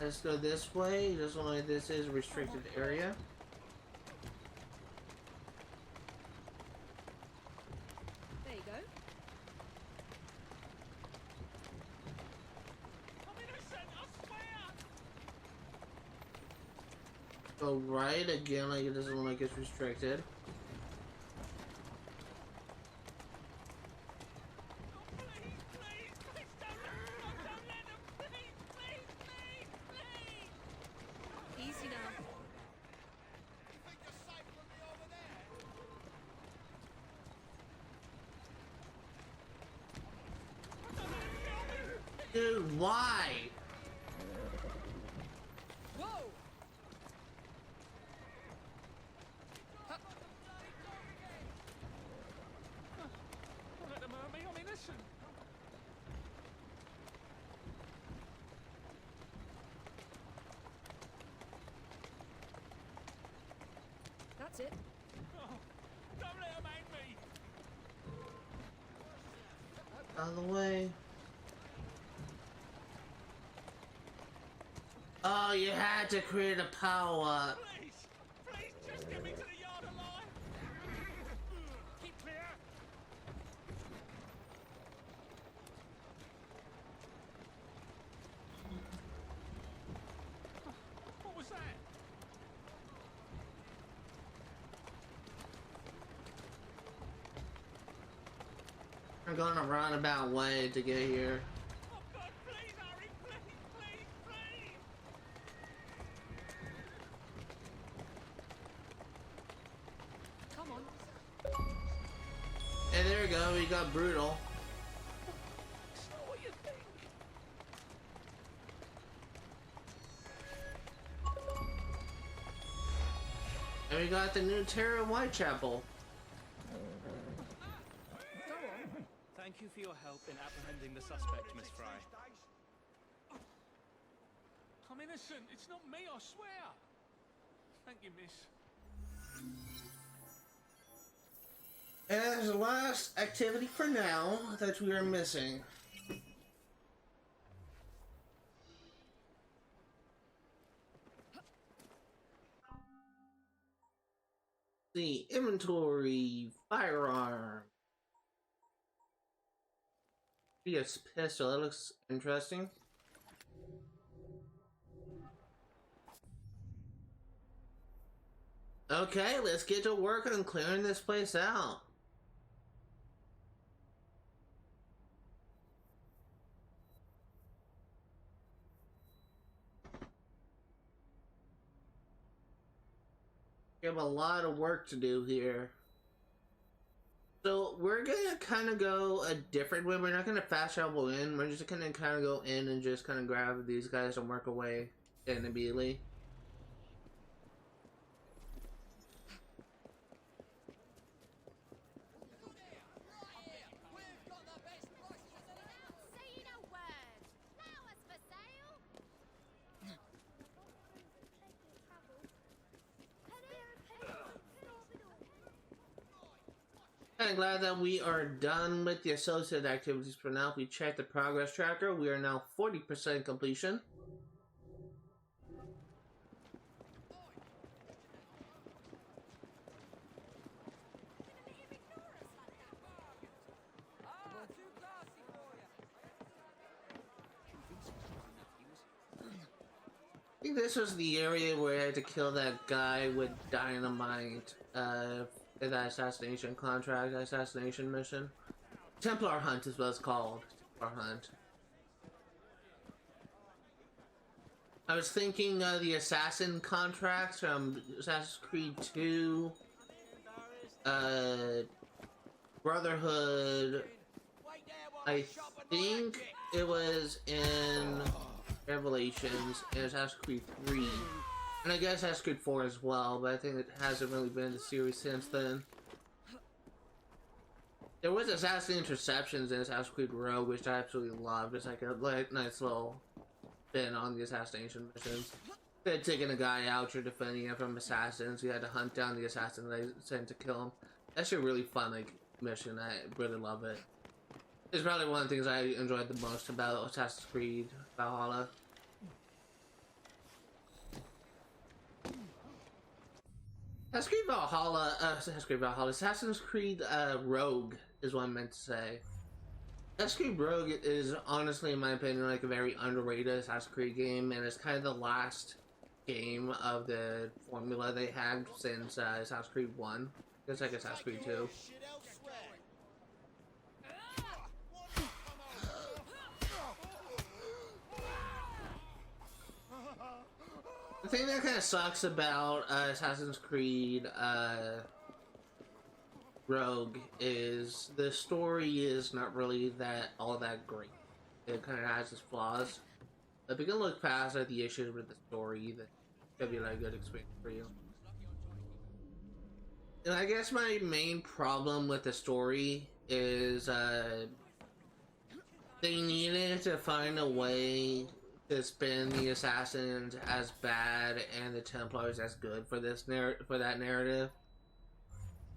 Let's go this way. This one, this is a restricted area. Go right again, like it doesn't look like it's restricted. Easy now. You think you're safe from me over there? Dude, why? Whoa! Don't let them hurt me, I'm innocent. That's it. Oh, don't let them hang me. Out of the way. Oh, you had to create a power. Please, please, just get me to the yard alive. Keep clear. What was that? I'm going a roundabout way to get here. Oh God, please, Harry, please, please, please. Come on. And there we go, we got Brutal. It's not what you think. And we got the new Terror of Whitechapel. Thank you for your help in apprehending the suspect, Miss Fry. I'm innocent. It's not me, I swear. Thank you, miss. And that's the last activity for now that we are missing. The inventory, firearm. PS pistol, that looks interesting. Okay, let's get to work on clearing this place out. We have a lot of work to do here. So we're gonna kind of go a different way. We're not gonna fast travel in. We're just gonna kind of go in and just kind of grab these guys and work away in immediately. Saying a word. Flowers for sale. I'm glad that we are done with the associated activities for now. If we check the progress tracker, we are now 40% completion. Ah, too classy for you. I think this was the area where I had to kill that guy with dynamite, in that assassination contract, assassination mission. Templar Hunt is what it's called. Templar Hunt. I was thinking the assassin contracts from Assassin's Creed 2, Brotherhood. Wait there while I I sharpen my think hatchet. it was in Revelations and Assassin's Creed 3. And I guess Assassin's Creed 4 as well, but I think it hasn't really been in the series since then. There was Assassin Interceptions in Assassin's Creed Rogue, which I absolutely loved. It's like a nice little spin on the assassination missions. They had taken a guy out, you're defending him from assassins, you had to hunt down the assassin they sent to kill him. That's a really fun mission, I really love it. It's probably one of the things I enjoyed the most about Assassin's Creed Valhalla. Assassin's Creed Rogue is what I meant to say. Assassin's Creed Rogue is honestly, in my opinion, like a very underrated Assassin's Creed game, and it's kind of the last game of the formula they had since Assassin's Creed 1. Just like Assassin's Creed 2. Shit elsewhere. The thing that kind of sucks about Assassin's Creed Rogue is the story is not really all that great. It kind of has its flaws. If you can look past the issues with the story, that could be like a good experience for you. And I guess my main problem with the story is they needed to find a way to spin the assassins as bad and the Templars as good for that narrative.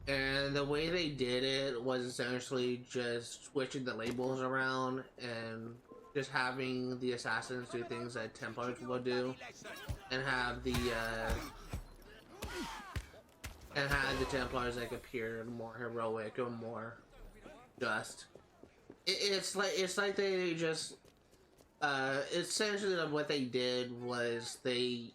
And the way they did it was essentially just switching the labels around and just having the assassins do things that Templars would do, and have the Templars like appear more heroic or more just. It's like they just essentially what they did was they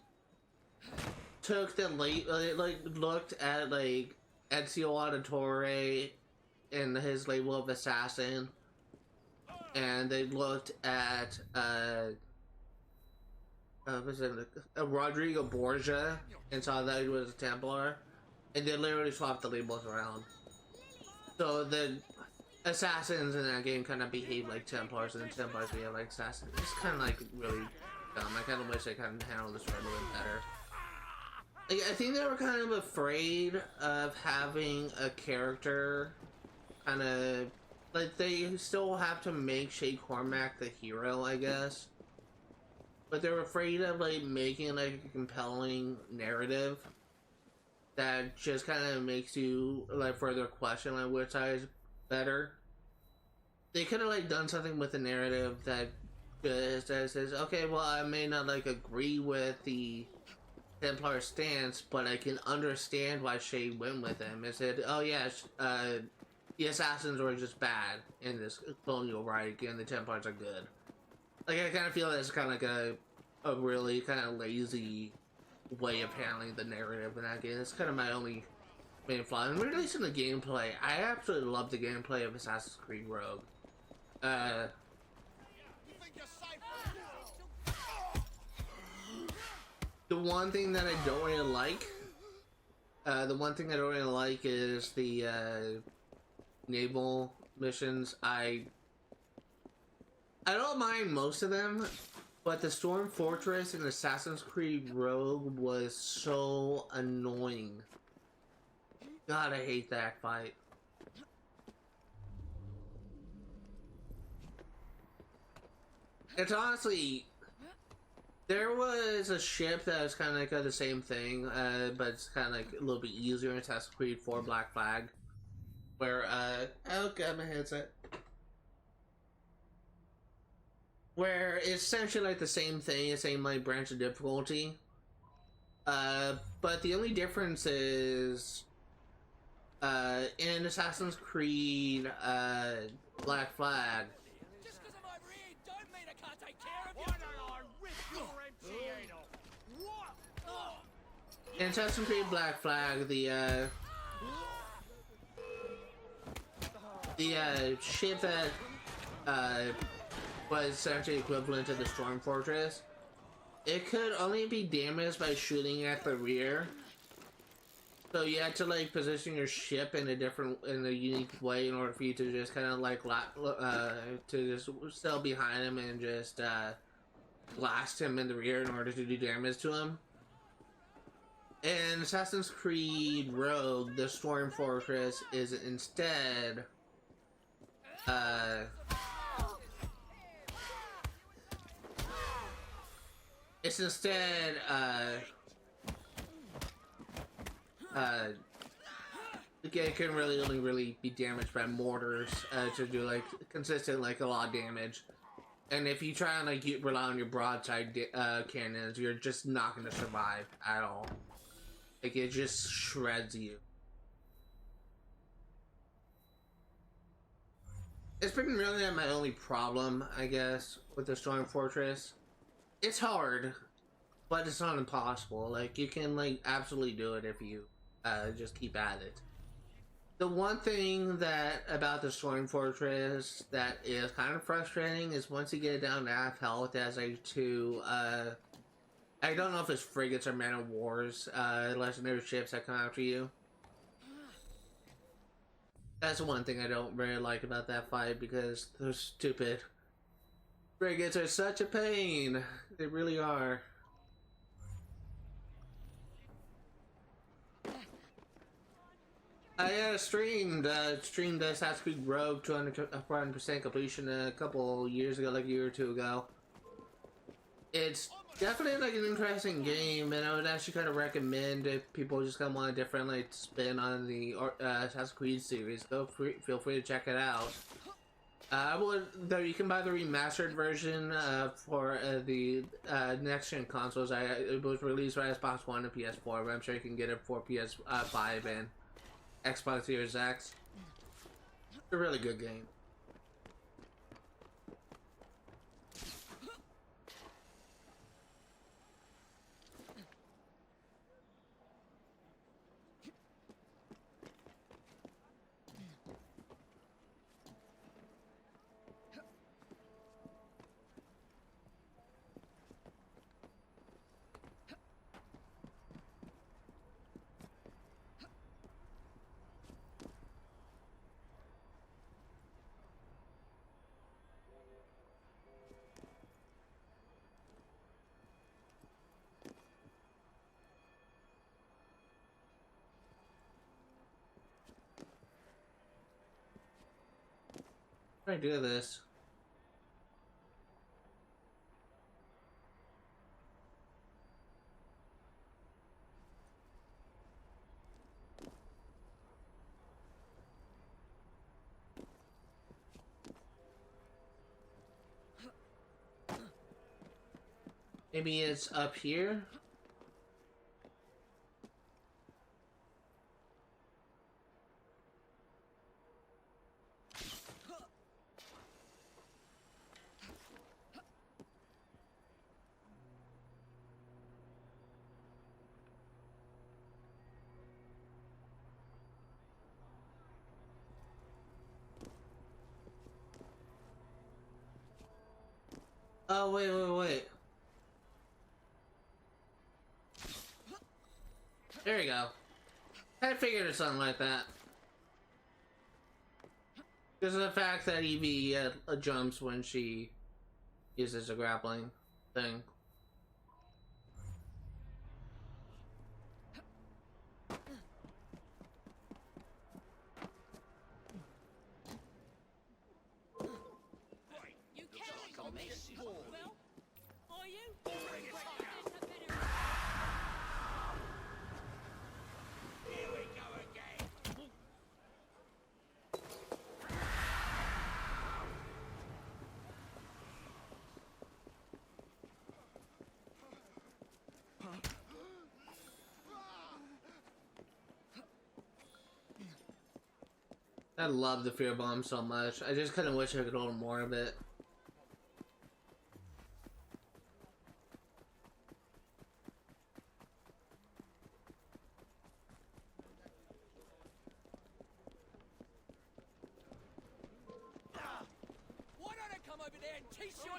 took the looked at like Ezio Auditore and his label of assassin, and they looked at Rodrigo Borgia and saw that he was a Templar, and they literally swapped the labels around. So the assassins in that game kind of behave like Templars, and the Templars behave like assassins. It's kind of like really dumb. I kind of wish they kind of handled this a little bit better. I think they were kind of afraid of having a character kind of like they still have to make Shay Cormac the hero, I guess, but they're afraid of like making like a compelling narrative that just kind of makes you like further question like which side is better. They could have like done something with the narrative that just says, okay, well, I may not like agree with the Templar stance, but I can understand why Shay went with him and said, oh yeah, the assassins were just bad in this colonial Reich and the Templars are good. Like, I kind of feel that's kind of like a really kind of lazy way of handling the narrative in that game. It's kind of my only main flaw. And releasing the gameplay, I absolutely love the gameplay of Assassin's Creed Rogue. The one thing that I don't really like, is the naval missions. I don't mind most of them, but the Storm Fortress in Assassin's Creed Rogue was so annoying. God, I hate that fight. It's honestly, there was a ship that was kind of like the same thing, but it's kind of like a little bit easier in Assassin's Creed 4 Black Flag, where oh god, my headset. Where it's essentially like the same thing, the same like branch of difficulty, but the only difference is in Assassin's Creed Black Flag. Just because I'm over here don't mean I can't take care of you. Why don't I rip your empty head off? What? In Assassin's Creed Black Flag, the ship that was essentially equivalent to the Storm Fortress, it could only be damaged by shooting at the rear. So you had to like position your ship in a unique way in order for you to just kind of like to just sail behind him and just blast him in the rear in order to do damage to him. In Assassin's Creed Rogue, the Storm Fortress is instead it can really only be damaged by mortars to do like consistent like a lot of damage, and if you try and like rely on your broadside cannons, you're just not going to survive at all. Like, it just shreds you. It's been really my only problem, I guess, with the Storm Fortress. It's hard. but it's not impossible. Like, you can, like, absolutely do it if you just keep at it. The one thing that about the Storm Fortress that is kind of frustrating is once you get down to half health as like two, I don't know if it's frigates or men of wars, legendary ships that come after you. That's the one thing I don't really like about that fight, because those stupid frigates are such a pain. They really are. I streamed Assassin's Creed Rogue 200% completion a couple years ago, like a year or two ago. It's definitely like an interesting game, and I would actually kind of recommend if people just kind of want a different like spin on the Assassin's Creed series. Feel free to check it out. Though you can buy the remastered version for the next gen consoles. It was released right as Xbox One and PS4, but I'm sure you can get it for PS5 and Xbox Series X. It's a really good game. How do I do this? Maybe it's up here? Oh, wait. There you go. I figured it's something like that. Because of the fact that Evie jumps when she uses a grappling thing. You can't call me. Well, are you? Here we go again. I love the fear bomb so much. I just kind of wish I could hold more of it. Why don't I come over there and teach you a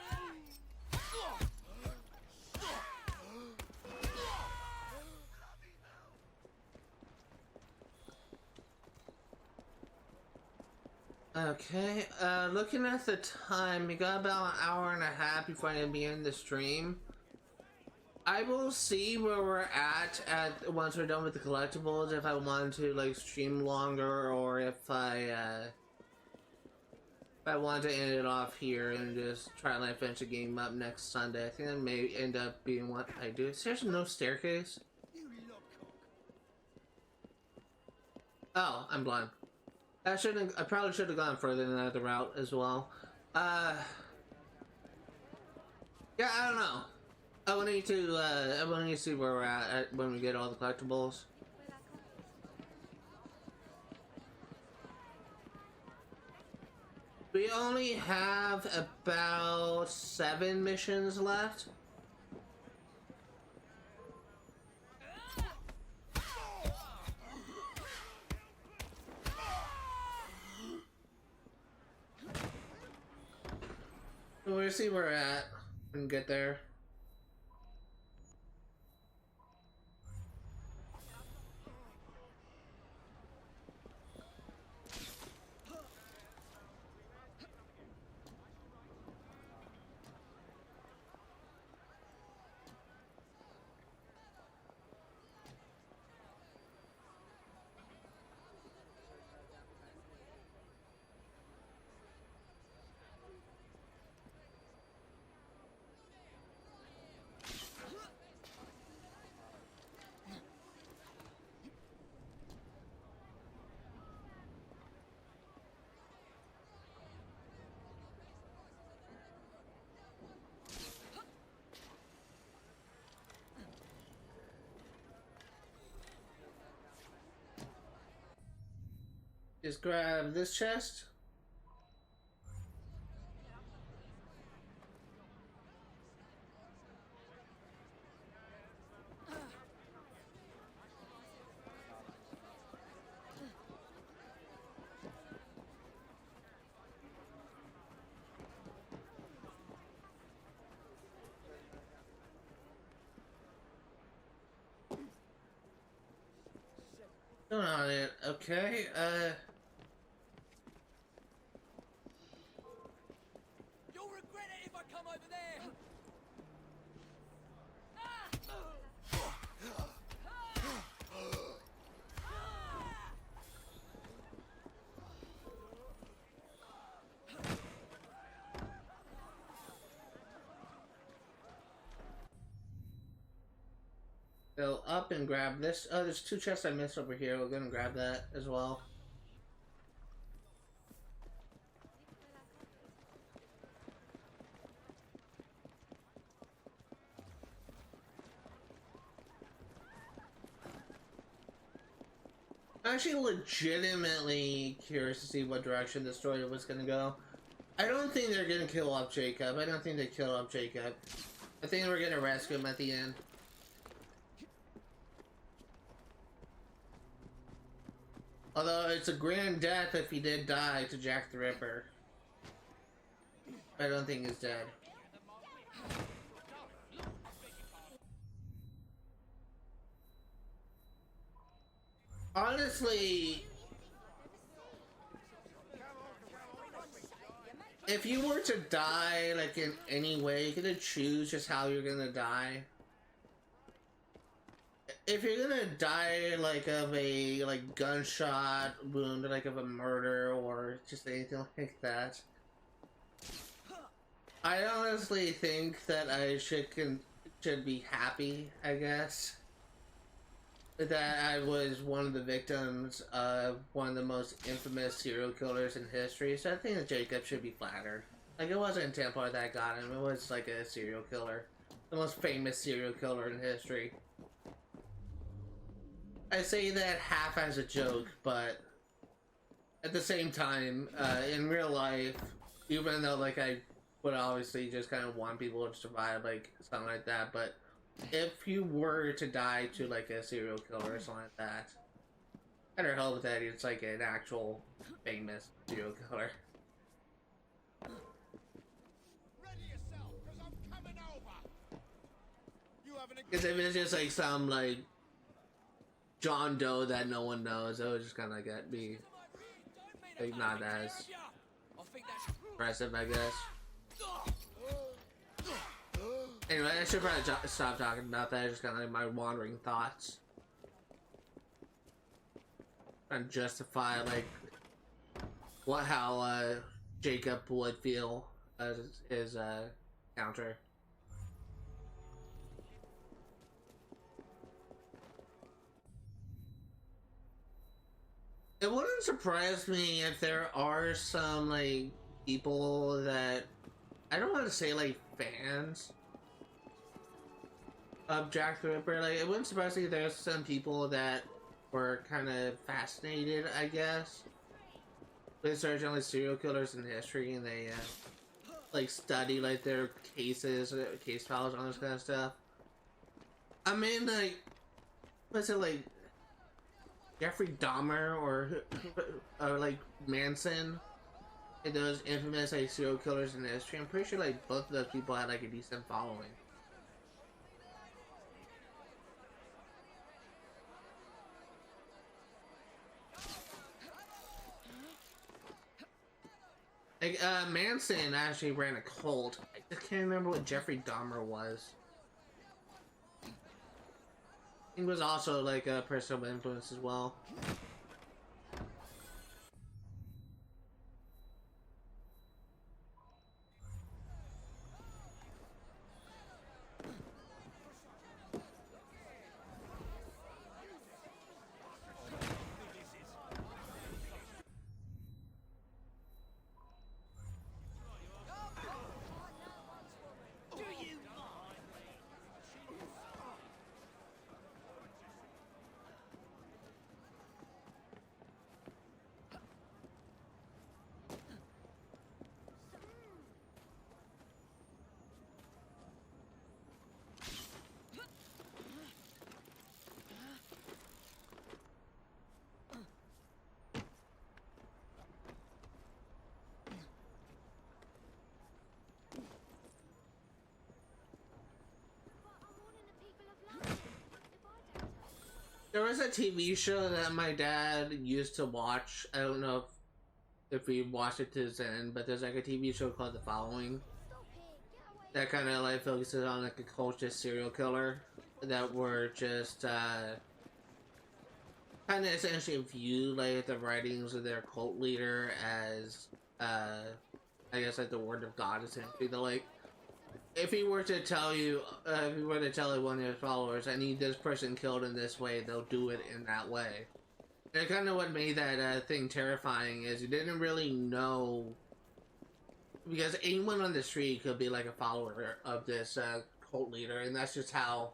Okay, looking at the time, we got about an hour and a half before I begin the stream. I will see where we're at once we're done with the collectibles, if I want to like stream longer, or if I want to end it off here and just try and like finish the game up next Sunday. I think that may end up being what I do. There's no staircase. Oh, I'm blind. I probably should have gone further than that, the route as well. Yeah, I don't know. I will need to see where we're at when we get all the collectibles. We only have about 7 missions left. We'll see where we're at and get there. Just grab this chest. Going on it. Okay, You'll regret it if I come over there. go up and grab this. Oh, there's two chests I missed over here. We're gonna grab that as well. I'm actually legitimately curious to see what direction the story was gonna go. I don't think they're gonna kill off Jacob. I don't think they kill off Jacob. I think we're gonna rescue him at the end. Although it's a grand death if he did die to Jack the Ripper. I don't think he's dead. Honestly, if you were to die, like, in any way, you could choose just how you're gonna die. If you're gonna die, like, of a, like, gunshot wound, like, of a murder, or just anything like that, I honestly think that I should be happy, I guess, that I was one of the victims of one of the most infamous serial killers in history. So I think that Jacob should be flattered. Like, it wasn't Templar that got him, it was like a serial killer. The most famous serial killer in history. I say that half as a joke, but at the same time, in real life, even though, like, I would obviously just kind of want people to survive, like, something like that, but if you were to die to, like, a serial killer or something like that, I better hope that it's, like, an actual famous serial killer. Ready yourself, 'cause I'm coming over. You having a Because if it's just, like, some, like, John Doe that no one knows, it would just kind of, like, be, like, not as I think that's impressive, I guess. Anyway, I should probably stop talking about that. Just kind of like my wandering thoughts. Trying to justify, like, how Jacob would feel as his counter. It wouldn't surprise me if there are some, like, people that, I don't want to say, like, fans of Jack the Ripper. Like, it wouldn't surprise me if there's some people that were kind of fascinated, I guess, with searching, like, serial killers in history, and they like, study, like, their cases, case files, and all this kind of stuff. I mean, like, what's it, like, Jeffrey Dahmer or like Manson? And those infamous like serial killers in history, I'm pretty sure like both of those people had like a decent following. Like Manson actually ran a cult. I just can't remember what Jeffrey Dahmer was. He was also like a person of influence as well. There was a TV show that my dad used to watch. I don't know if we watched it to its end, but there's like a TV show called The Following that kind of like focuses on like a cultist serial killer that were just kind of essentially view like the writings of their cult leader as I guess like the word of God, essentially. They're like, if he were to tell you, if he were to tell like one of his followers, I need this person killed in this way, they'll do it in that way. And kind of what made that thing terrifying is you didn't really know, because anyone on the street could be like a follower of this cult leader, and that's just how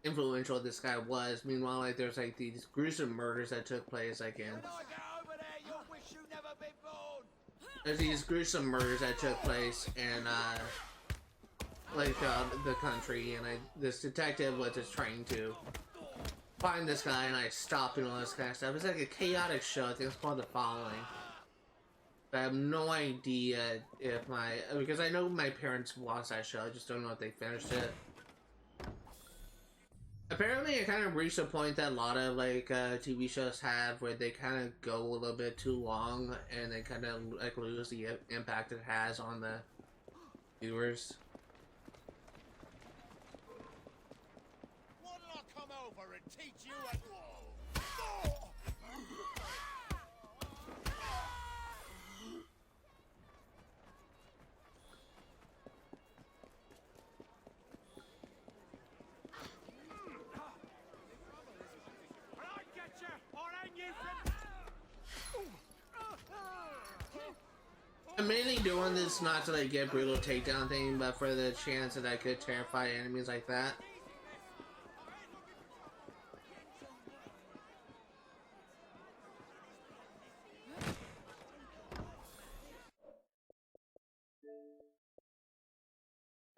influential this guy was. Meanwhile, like there's like these gruesome murders that took place like in. There's these gruesome murders that took place in the country, and this detective was just trying to find this guy, and I stopped and all this kind of stuff. It's like a chaotic show. I think it's called The Following. But I have no idea if because I know my parents watched that show, I just don't know if they finished it. Apparently it kind of reached a point that a lot of like TV shows have where they kind of go a little bit too long and they kind of like lose the impact it has on the viewers. What'll I come over and teach you a... I'm mainly doing this not to like get brutal takedown thing, but for the chance that I could terrify enemies like that.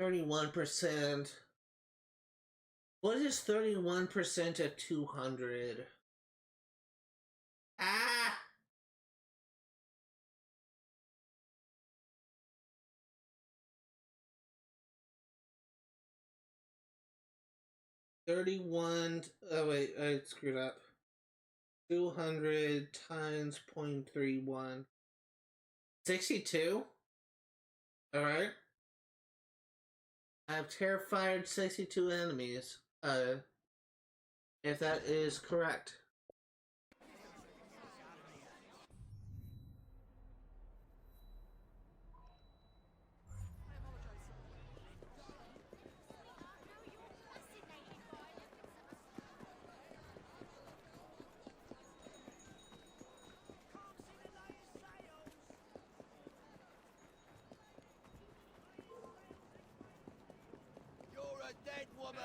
%. What is 31% of 200? Ah! Oh wait, I screwed up. 200 times 0.31. 62? Alright. I have terrified 62 enemies. If that is correct. Dead woman!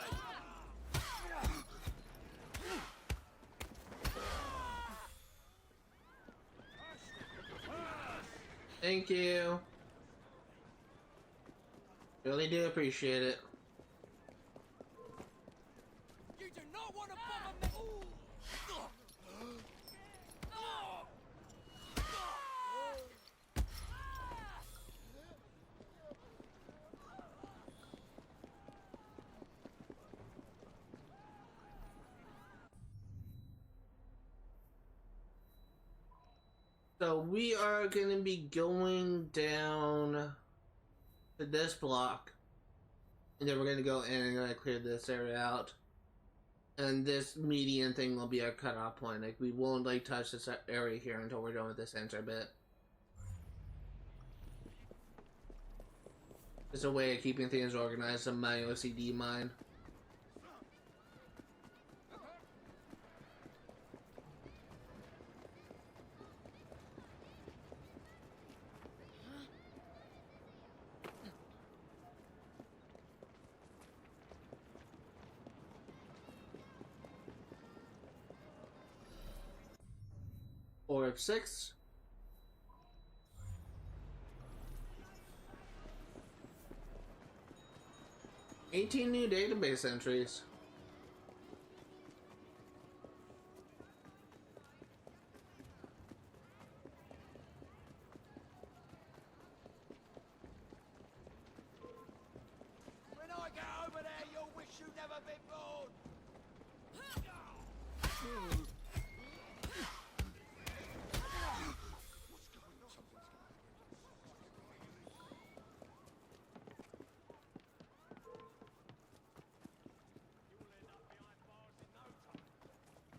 Thank you. Really do appreciate it. You do not want to bother me. So we are going to be going down to this block, and then we're going to go in and going to clear this area out. And this median thing will be our cutoff point. Like, we won't like touch this area here until we're done with this center bit. It's a way of keeping things organized in my OCD mind. Four of 6. $18 new database entries. When I get over there, you'll wish you'd never been born.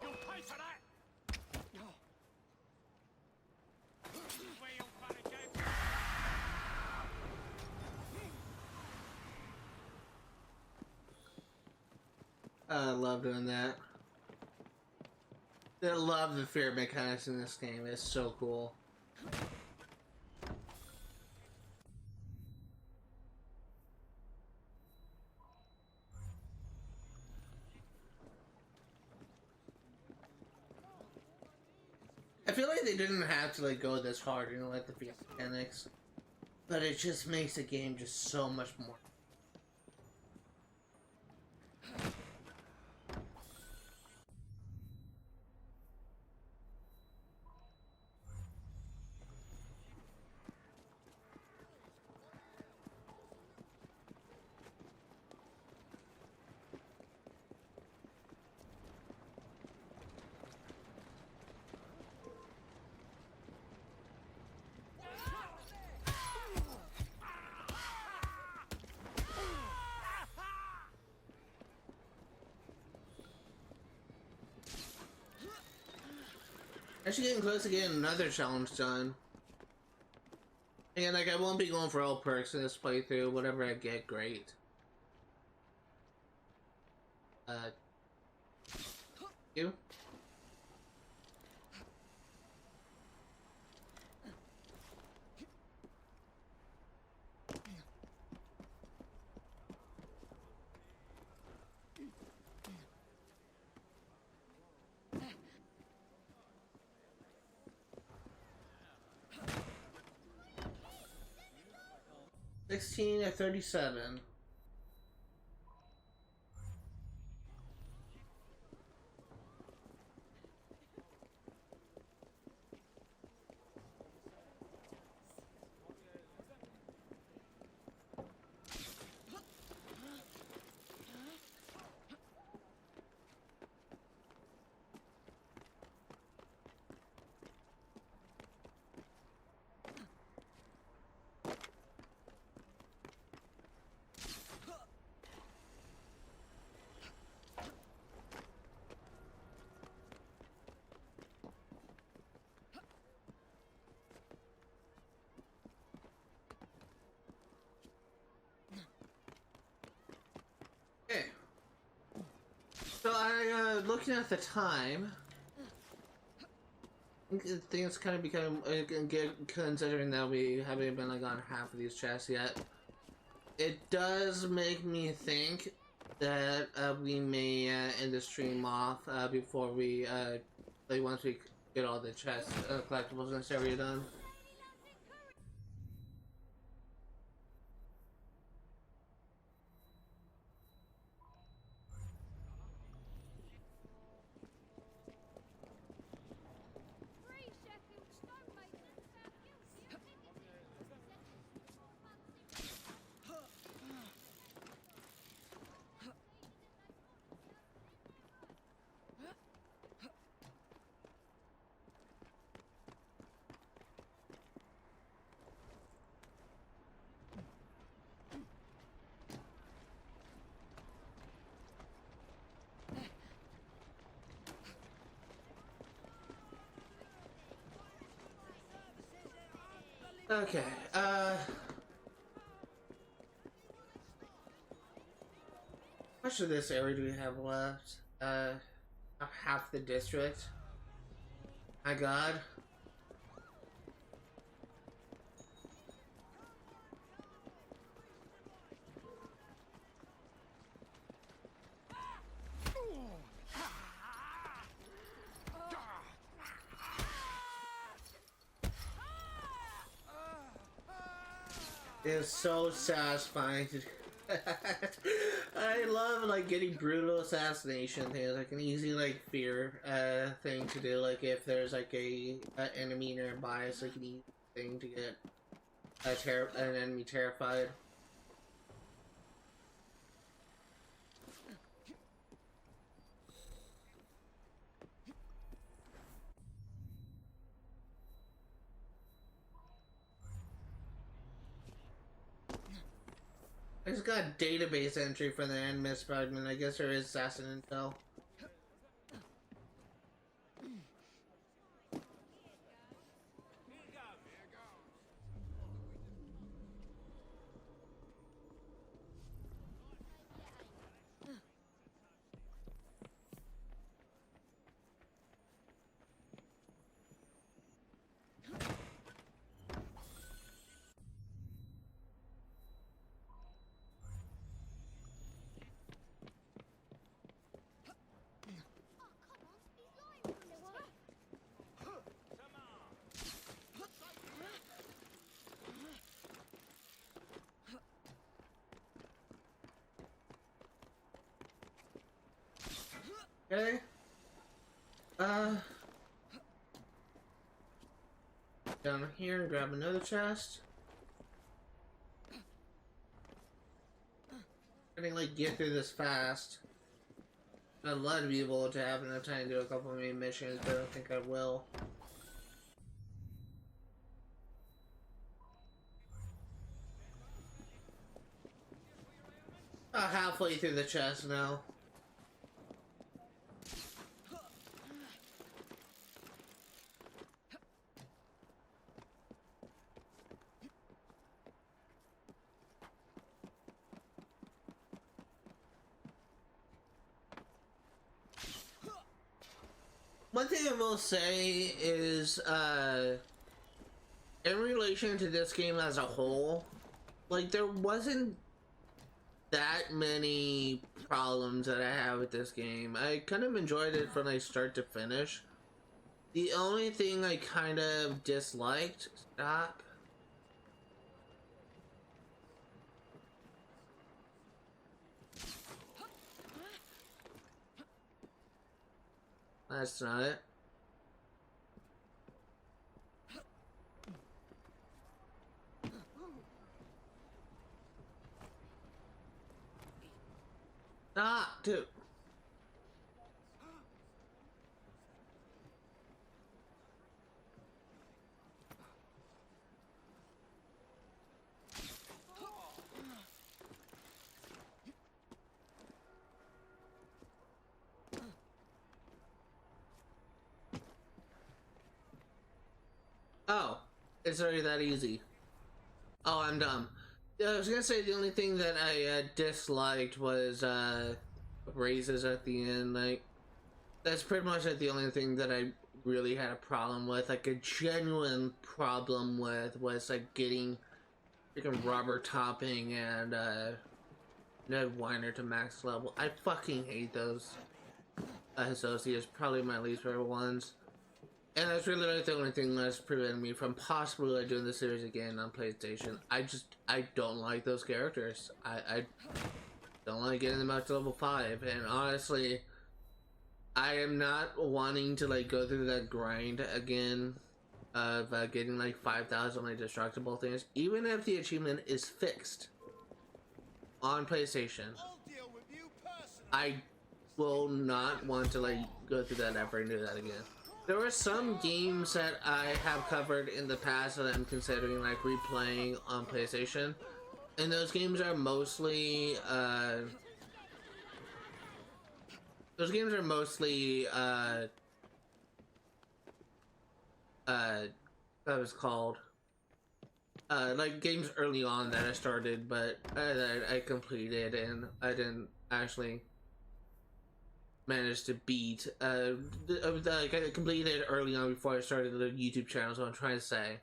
You'll pay for that! Where you'll fun again? I love doing that. I love the fear mechanics in this game. It's so cool. I feel like they didn't have to like go this hard, you know, like the fear mechanics, but it just makes the game just so much more. Actually getting close to getting another challenge done. And like, I won't be going for all perks in this playthrough. Whatever I get, great. You? $16 at 37. Okay. So I looking at the time, I think it's kind of become good considering that we haven't been like on half of these chests yet. It does make me think that we may end the stream off before we like once we get all the chest collectibles in this area done. Okay, how much of this area do we have left? Half the district. My god. It's so satisfying to do that. I love like getting brutal assassination things, like an easy like fear thing to do, like if there's like a enemy nearby, it's like an easy thing to get an enemy terrified. I just got database entry for the Emmings fragment. I guess there is assassin intel. Okay. Down here and grab another chest. I think like get through this fast. I'd love to be able to have enough time to do a couple of main missions, but I don't think I will. Halfway through the chest now. One thing I will say is, in relation to this game as a whole, like, there wasn't that many problems that I have with this game. I kind of enjoyed it from like start to finish. The only thing I kind of disliked, stop. That's not it. Ah, dude. Oh, it's already that easy. Oh, I'm dumb. I was gonna say the only thing that I disliked was raises at the end. Like, that's pretty much like the only thing that I really had a problem with. Like a genuine problem with was like getting freaking Robert Topping and Ned Weiner to max level. I fucking hate those associates. Probably my least favorite ones. And that's really like the only thing that's preventing me from possibly like, doing the series again on PlayStation. I don't like those characters. I don't like getting them up to level 5. And honestly, I am not wanting to like go through that grind again of getting like 5,000 like destructible things. Even if the achievement is fixed on PlayStation, I will not want to like go through that effort and do that again. There were some games that I have covered in the past that I'm considering like replaying on PlayStation, and those games are mostly what was called like games early on that I started, but that I completed and I didn't actually manage to beat. Like I completed it early on before I started the YouTube channel, so I'm trying to say.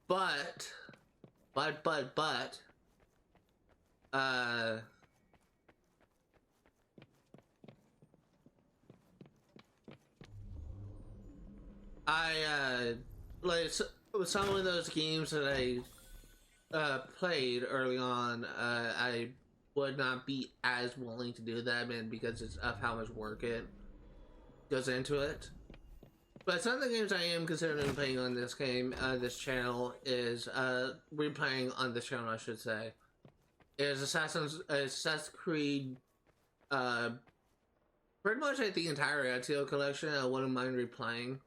But, like some of those games that I played early on, I would not be as willing to do that, man, because it's of how much work it goes into it. But some of the games I am considering playing on this this channel is replaying on this channel, I should say, is Assassin's Creed. Pretty much like the entire Ezio collection. I wouldn't mind replaying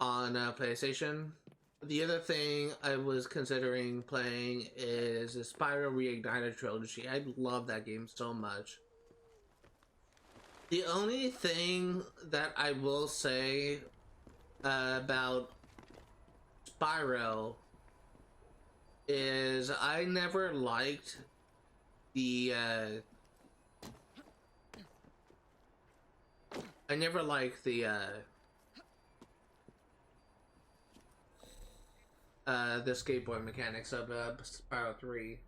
on PlayStation. The other thing I was considering playing is the Spyro Reignited trilogy. I love that game so much. The only thing that I will say about Spyro is I never liked the the skateboard mechanics of Spyro 3.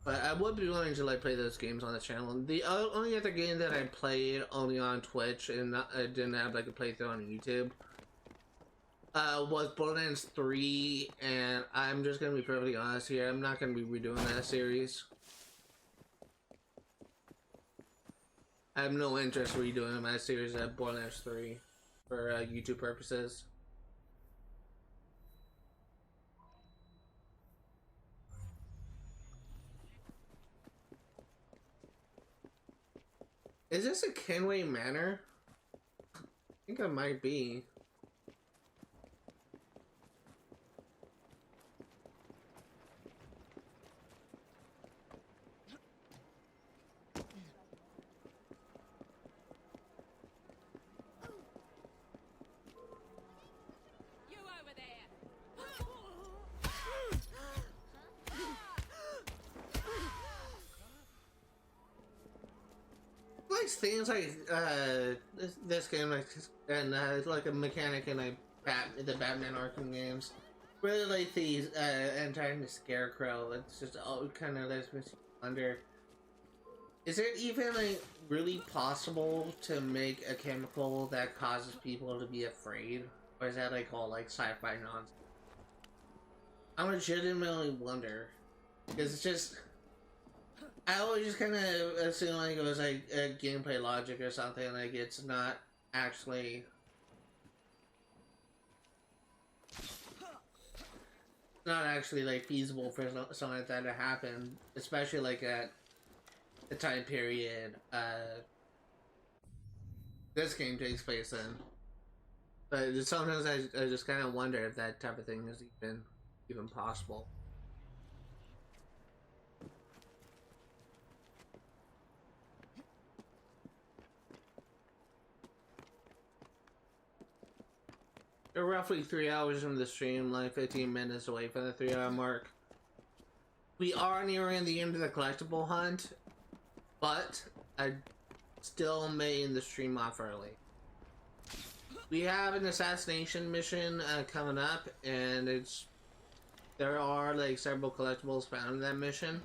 But I would be willing to like play those games on the channel. The only other game that I played only on Twitch and I didn't have like a playthrough on YouTube was Borderlands 3, and I'm just gonna be perfectly honest here, I'm not gonna be redoing that series. I have no interest in redoing my series of Borderlands 3 for YouTube purposes. Is this a Kenway Manor? I think it might be. You over there! Like things like this game, like and it's like a mechanic in like the Batman Arkham games. Really like these antagonist Scarecrow. It's just all kind of lets me wonder: is it even like really possible to make a chemical that causes people to be afraid, or is that like all like sci-fi nonsense? I legitimately wonder because it's just. I always just kind of assume like it was like a gameplay logic or something, like it's not actually like feasible for something like that to happen, especially like at the time period this game takes place in. But sometimes I just kind of wonder if that type of thing is even possible. We're roughly 3 hours from the stream, like 15 minutes away from the 3 hour mark. We are nearing the end of the collectible hunt, but I still may end the stream off early. We have an assassination mission coming up, and there are like several collectibles found in that mission.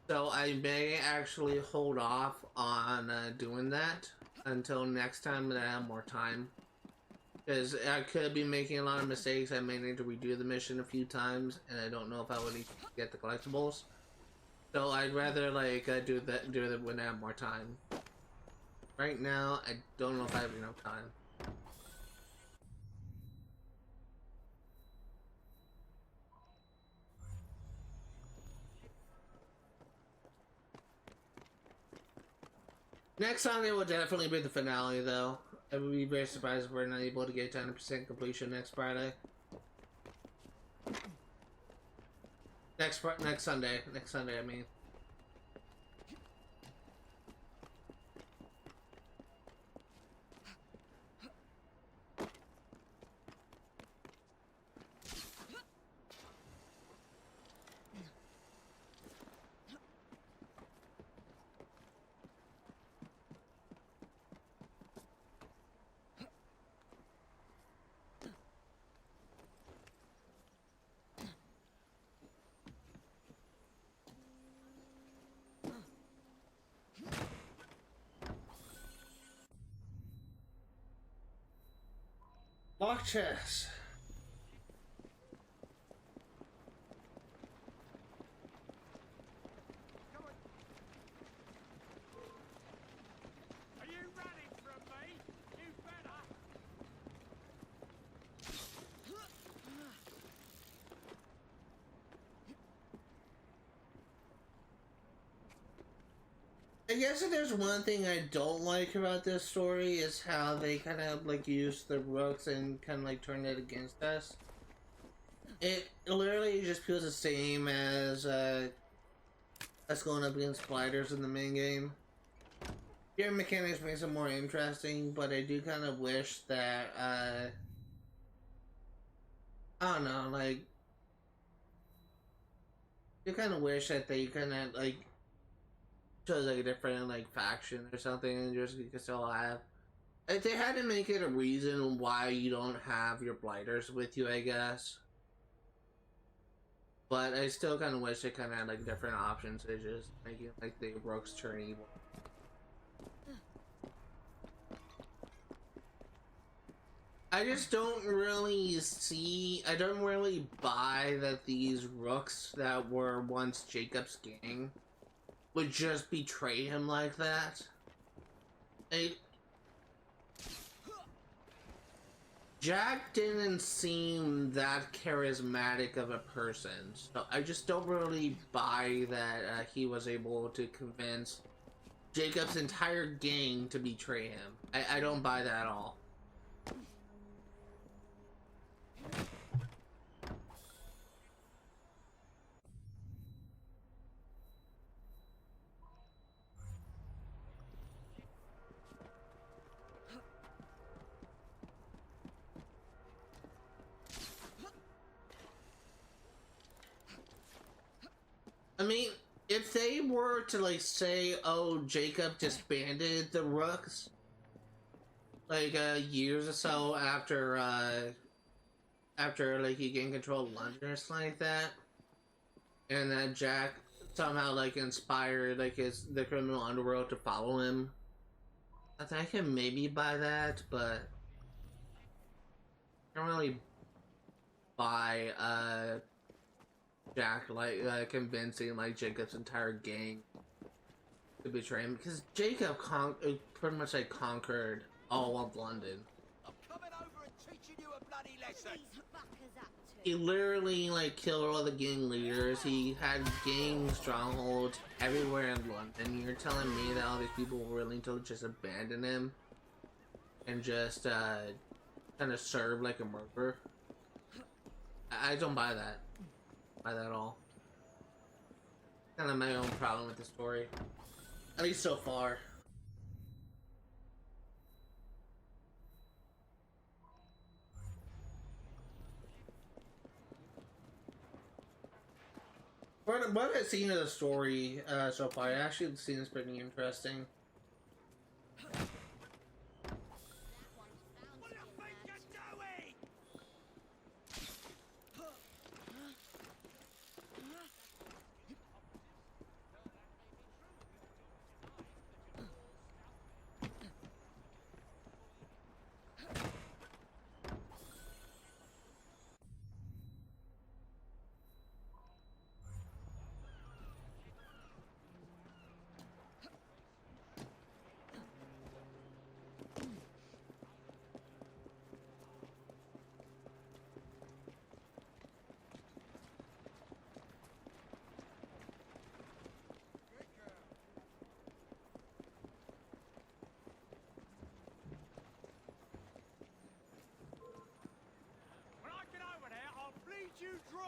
So I may actually hold off on doing that until next time that I have more time. Because I could be making a lot of mistakes. I may need to redo the mission a few times, and I don't know if I would need to get the collectibles. So I'd rather like do it when I have more time. Right now, I don't know if I have enough time. Next Sunday will definitely be the finale, though. I would be very surprised if we're not able to get 100% completion next Friday. Next Sunday. Next Sunday, I mean. Lock chest. Are you running from me? You better. I guess if there's one thing I don't like about this story is how they kind of like use the rooks and kind of like turn it against us. It literally just feels the same as us going up against spiders in the main game. Your mechanics makes it more interesting, but I do kind of wish that I don't know, like you kind of wish that they kind of like chose like a different like faction or something, and just you could still have. If they had to make it a reason why you don't have your blighters with you, I guess. But I still kind of wish they kind of had like different options to just making like the rooks turn evil. I just don't really I don't really buy that these rooks that were once Jacob's gang would just betray him like that. Jack didn't seem that charismatic of a person, so I just don't really buy that he was able to convince Jacob's entire gang to betray him. I don't buy that at all. I mean, if they were to like say, oh, Jacob disbanded the Rooks like years or so after like he gained control of London or something like that, and that Jack somehow like inspired like the criminal underworld to follow him, I think I can maybe buy that, but I don't really buy Jack like convincing like Jacob's entire gang to betray him, because Jacob pretty much like conquered all of London. I'm coming over and teaching you a bloody lesson. These fuckers up to? He literally like killed all the gang leaders. He had gang strongholds everywhere in London. You're telling me that all these people were willing to just abandon him and just kind of serve like a murderer? I don't buy that. Buy that at all. Kind of my own problem with the story, at least so far. What I've seen of the story so far, it actually seems pretty interesting. What do you think you're doing? When I get over there, I'll bleed you dry.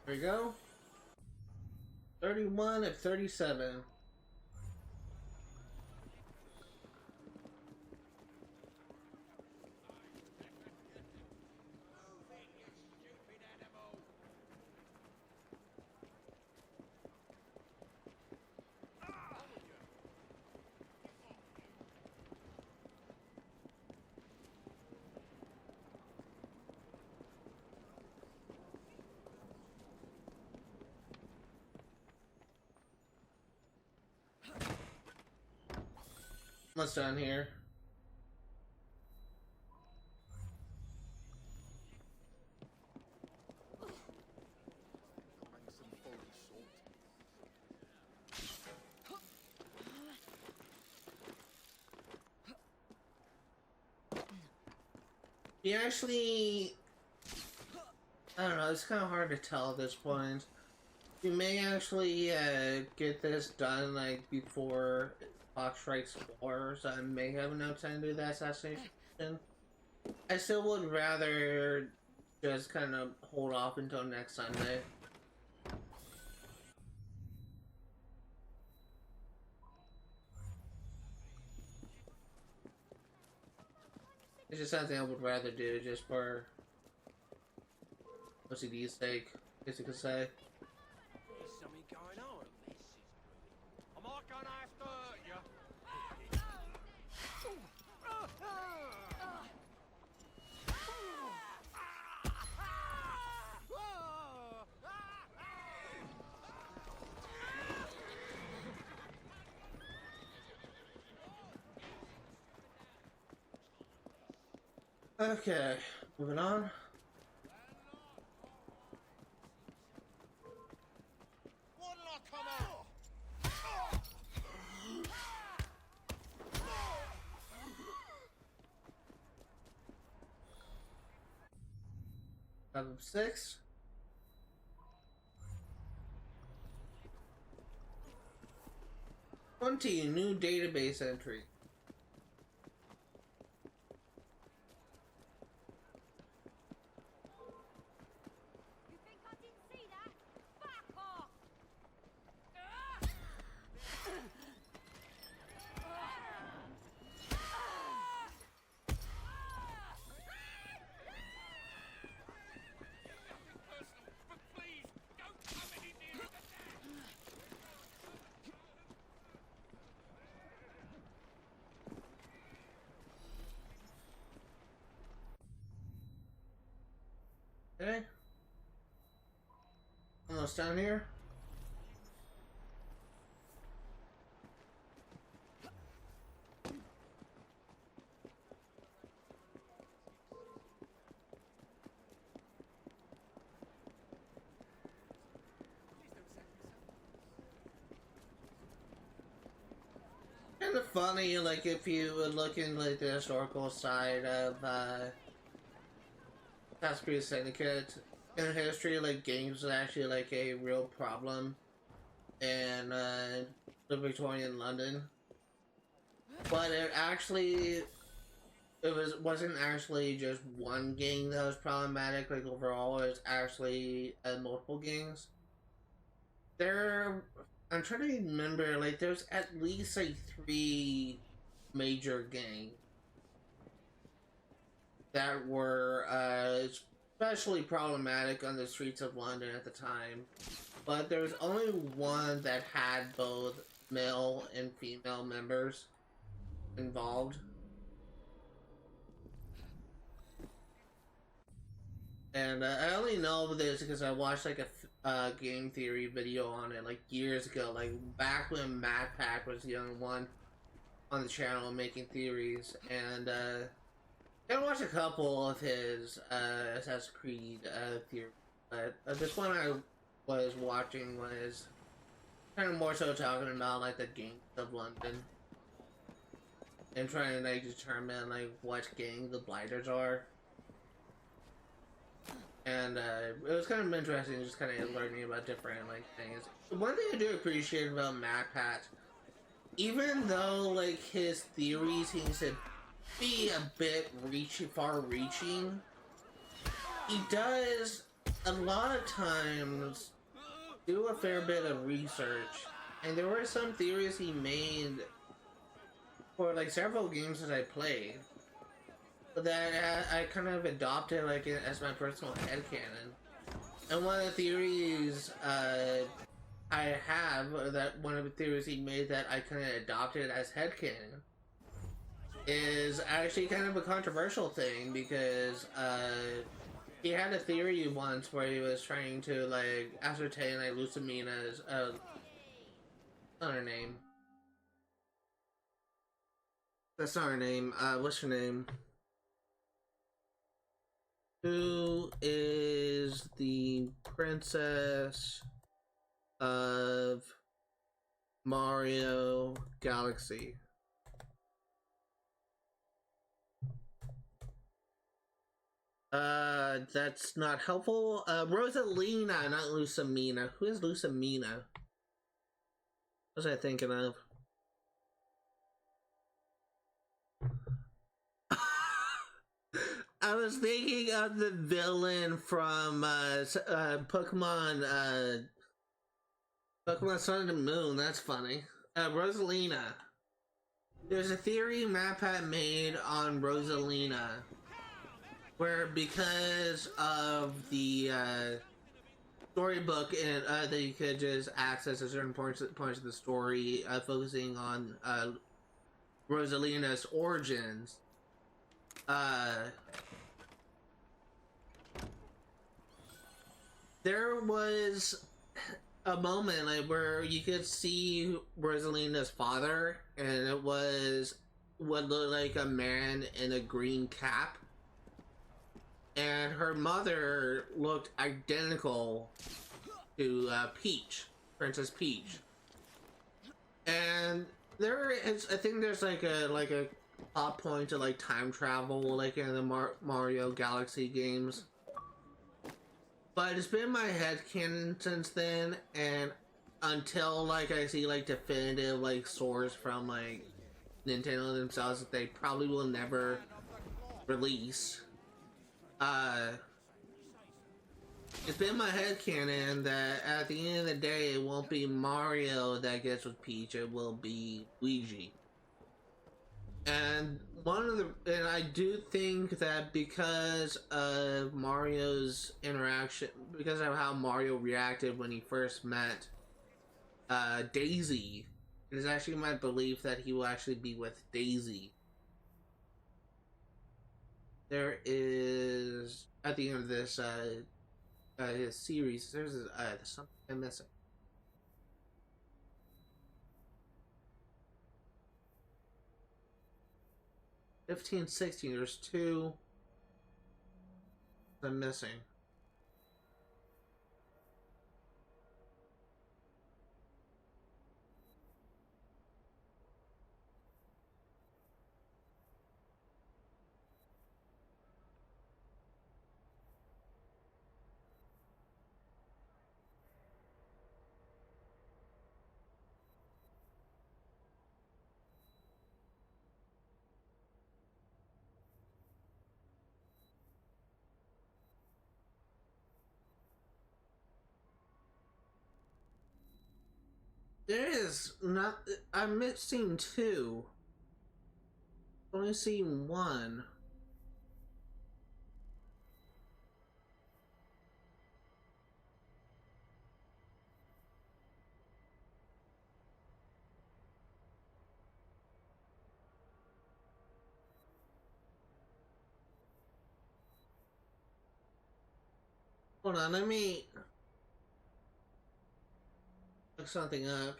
There we go. 31 of 37. What's down here? You actually, I don't know, it's kind of hard to tell at this point. You may actually get this done like before clock strikes 4, so I may have enough time to do that assassination. I still would rather just kind of hold off until next Sunday. It's just something I would rather do just for OCD's sake, I guess you could say. There's something going on. Am I gonna have to hurt you? Okay, moving on. What'll I come out? Level 6. New database entry. You think I didn't see that? Back off! But please, don't come any nearer than that. Okay. Almost down here. Kind of funny, like if you would look in like the historical side of Syndicate in history, like games was actually like a real problem in the Victorian London, but wasn't actually just one gang that was problematic. Like overall, it was actually multiple gangs. I'm trying to remember, like there's at least like 3 major gangs that were especially problematic on the streets of London at the time, but there was only one that had both male and female members involved. And I only know this because I watched like a game theory video on it like years ago, like back when MacPack was the only one on the channel making theories, and I watched a couple of his Assassin's Creed theories, but this one I was watching was kind of more so talking about like the gangs of London and trying to like determine like what gang the Blighters are. And it was kind of interesting just kind of learning about different like things. One thing I do appreciate about MacPack, even though like his theory seems to be a bit far-reaching, he does a lot of times do a fair bit of research, and there were some theories he made for like several games that I played that I kind of adopted like as my personal headcanon. And one of the theories I have, that one of the theories he made that I kind of adopted as headcanon, is actually kind of a controversial thing, because he had a theory once where he was trying to like ascertain like Lucimina's not her name. That's not her name. What's her name? Who is the princess of Mario Galaxy? That's not helpful. Rosalina, not Lusamina. Who is Lusamina? What was I thinking of? I was thinking of the villain from Pokemon Pokemon Sun and Moon. That's funny. Rosalina. There's a theory MatPat made on Rosalina, where because of the storybook and that you could just access a certain points of the story, focusing on Rosalina's origins. There was a moment like where you could see Rosalina's father, and it was what looked like a man in a green cap, and her mother looked identical to Peach, Princess Peach. And there is, I think there's like a plot point to like time travel, like in the Mario Galaxy games. But it's been in my head canon since then, and until like I see like definitive like source from like Nintendo themselves that they probably will never release. It's been in my head canon that at the end of the day it won't be Mario that gets with Peach, it will be Luigi. And I do think that because of Mario's interaction, because of how Mario reacted when he first met Daisy, it is actually my belief that he will actually be with Daisy. There is, at the end of this his series, there's something I'm missing. $15, $16, there's 2 I'm missing. There is not. I'm missing 2. Only seeing 1. Hold on, let me look something up.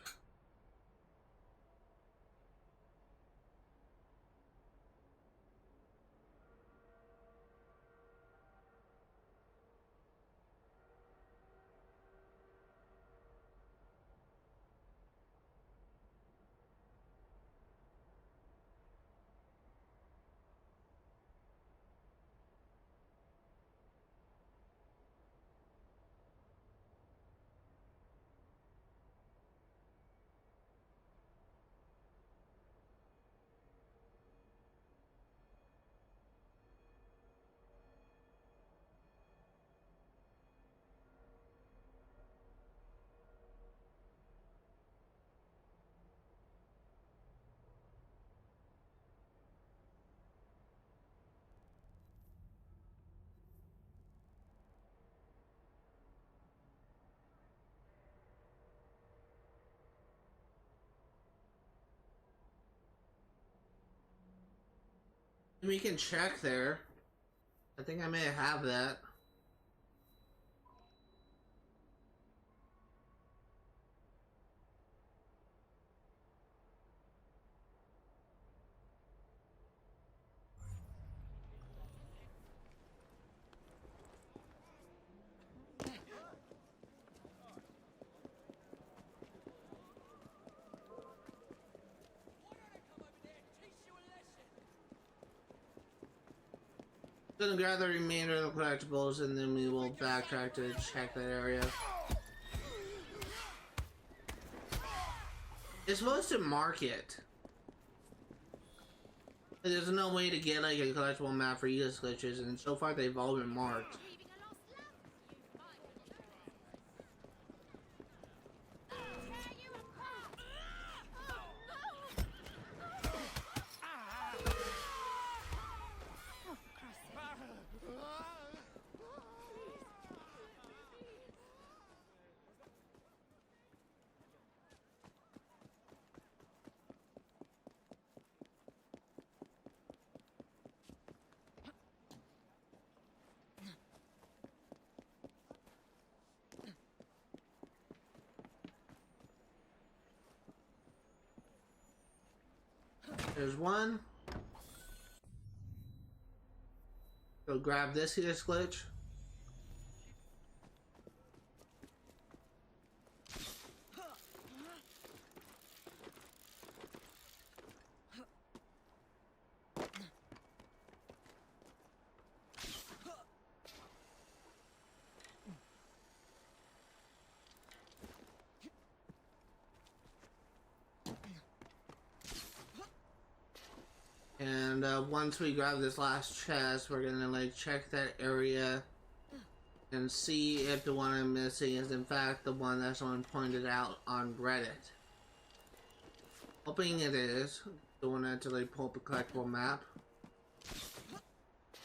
We can check there. I think I may have that. Gonna grab the remainder of the collectibles and then we will backtrack to check that area. It's supposed to mark it. There's no way to get like a collectible map for Eos glitches, and so far they've all been marked. There's one. Go grab this here glitch. And once we grab this last chest, we're gonna like check that area and see if the one I'm missing is in fact the one that someone pointed out on Reddit. Hoping it is. The one that to like pull up a collectible map.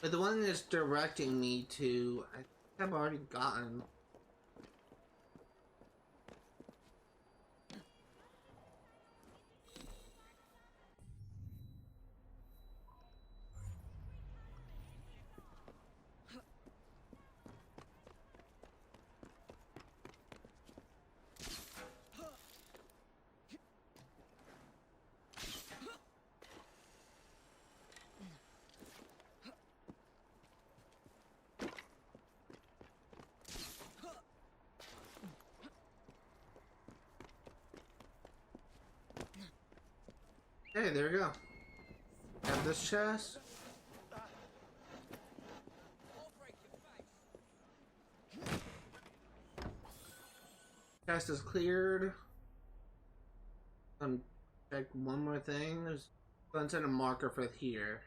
But the one that's directing me to, I think I've already gotten. Hey, there we go. Have this chest. Chest is cleared. Check one more thing. There's a marker for here.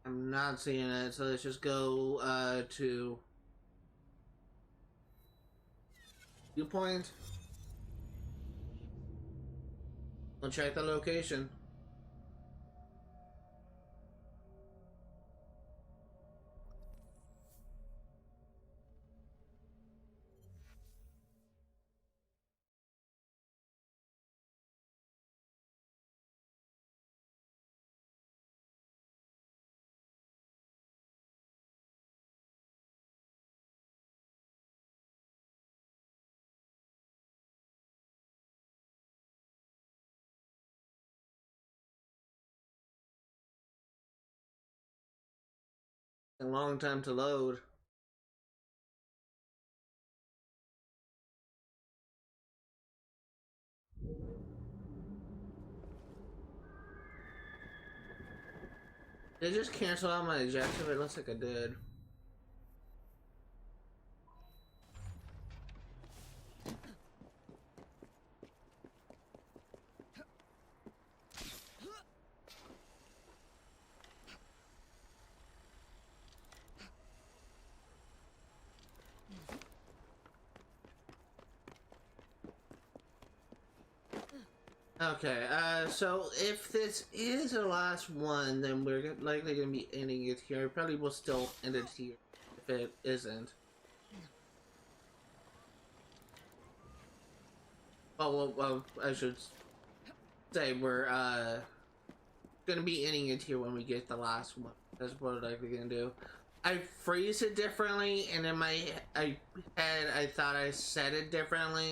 I'm not seeing it, so let's just go to viewpoint. We'll check the location. A long time to load. Did I just cancel out my objective? It looks like I did. Okay, so if this is the last one, then we're likely going to be ending it here. Probably will still end it here if it isn't. Well, I should say we're going to be ending it here when we get the last one. That's what we're likely going to do. I phrased it differently, and in my head, I thought I said it differently.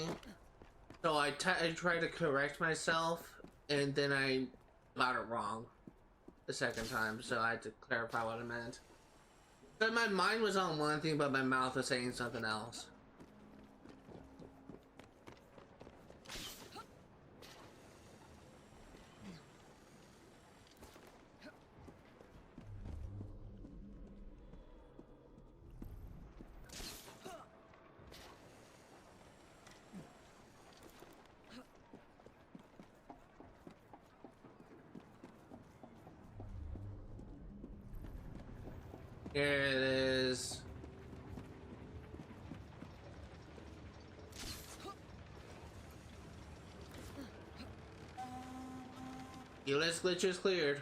So I tried to correct myself, and then I got it wrong the second time, so I had to clarify what I meant. But my mind was on one thing, but my mouth was saying something else. Here it is. Ulysses glitch is cleared.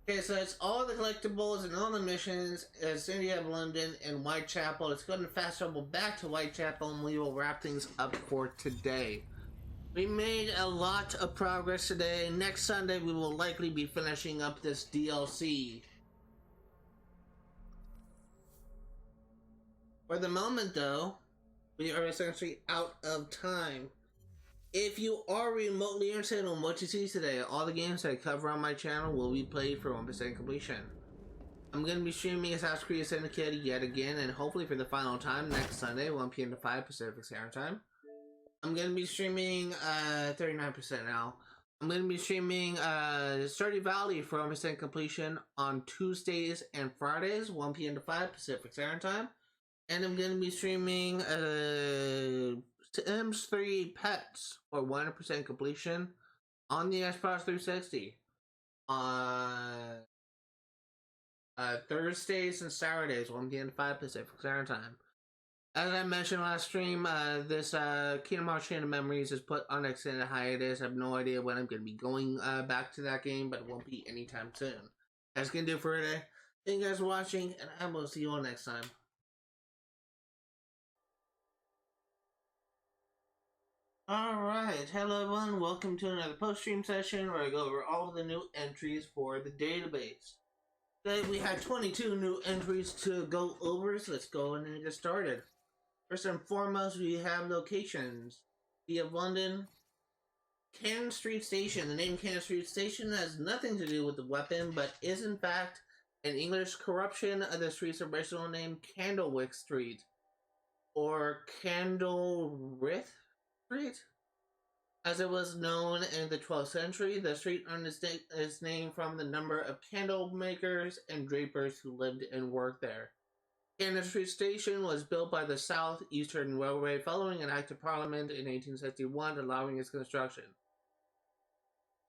Okay, so it's all the collectibles and all the missions at Syndicate of London and Whitechapel. Let's go and fast travel back to Whitechapel and we will wrap things up for today. We made a lot of progress today. Next Sunday we will likely be finishing up this DLC. For the moment though, we are essentially out of time. If you are remotely interested in what you see today, all the games that I cover on my channel will be played for 100% completion. I'm going to be streaming Assassin's Creed Syndicate yet again, and hopefully for the final time next Sunday, 1 p.m. to 5 Pacific Standard Time. I'm going to be streaming 39% now. I'm going to be streaming Stardew Valley for 100% completion on Tuesdays and Fridays, 1 p.m. to 5 Pacific Standard Time. And I'm going to be streaming Sims 3 Pets for 100% completion on the Xbox 360 on Thursdays and Saturdays, 1 p.m. to 5 Pacific Standard Time. As I mentioned last stream, this Kingdom Hearts Chain of Memories is put on extended hiatus. I have no idea when I'm going to be going back to that game, but it won't be anytime soon. That's going to do it for today. Thank you guys for watching, and I will see you all next time. Alright, hello everyone, welcome to another post-stream session where I go over all of the new entries for the database. Today we had 22 new entries to go over, so let's go and get started. First and foremost, we have locations. We have London, Cannon Street Station. The name Cannon Street Station has nothing to do with the weapon, but is in fact an English corruption of the street's original name, Candlewick Street, or Candlerith Street, as it was known in the 12th century. The street earned its name from the number of candle makers and drapers who lived and worked there. Cannon Street Station was built by the South Eastern Railway following an act of Parliament in 1861 allowing its construction.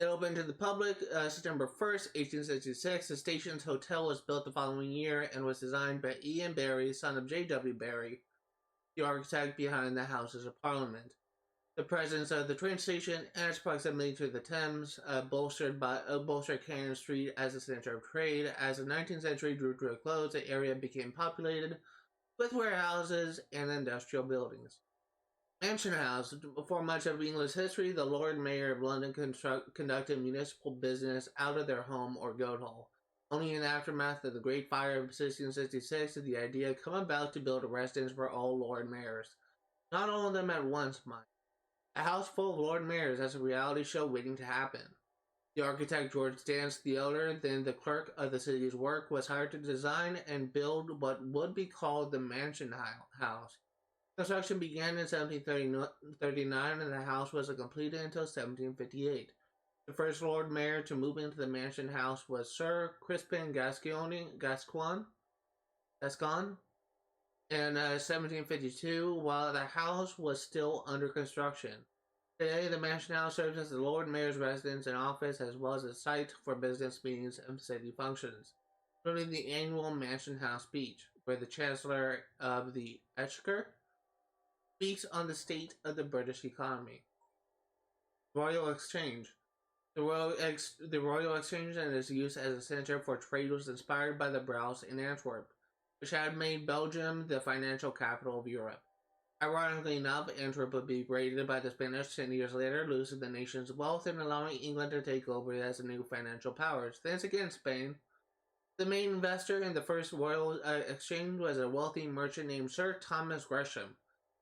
It opened to the public September 1st, 1866. The station's hotel was built the following year and was designed by Ian Barry, son of J.W. Barry, the architect behind the Houses of Parliament. The presence of the train station and its proximity to the Thames bolstered Cannon Street as a center of trade. As the 19th century drew to a close, the area became populated with warehouses and industrial buildings. Mansion House. For much of English history, the Lord Mayor of London conducted municipal business out of their home or goat hole. Only in the aftermath of the Great Fire of 1666 did the idea come about to build a residence for all Lord Mayors. Not all of them at once, mind. A house full of Lord Mayors as a reality show waiting to happen. The architect George Dance the Elder, then the clerk of the city's work, was hired to design and build what would be called the Mansion House. Construction began in 1739 and the house wasn't completed until 1758. The first Lord Mayor to move into the Mansion House was Sir Crispin Gascoigne in 1752, while the house was still under construction. Today, the Mansion House serves as the Lord Mayor's residence and office, as well as a site for business meetings and city functions, including the annual Mansion House speech, where the Chancellor of the Exchequer speaks on the state of the British economy. Royal Exchange. The Royal Exchange and its use as a center for trade was inspired by the Brows in Antwerp, which had made Belgium the financial capital of Europe. Ironically enough, Antwerp would be raided by the Spanish 10 years later, losing the nation's wealth and allowing England to take over as a new financial power. Thanks again, Spain. The main investor in the first Royal Exchange was a wealthy merchant named Sir Thomas Gresham.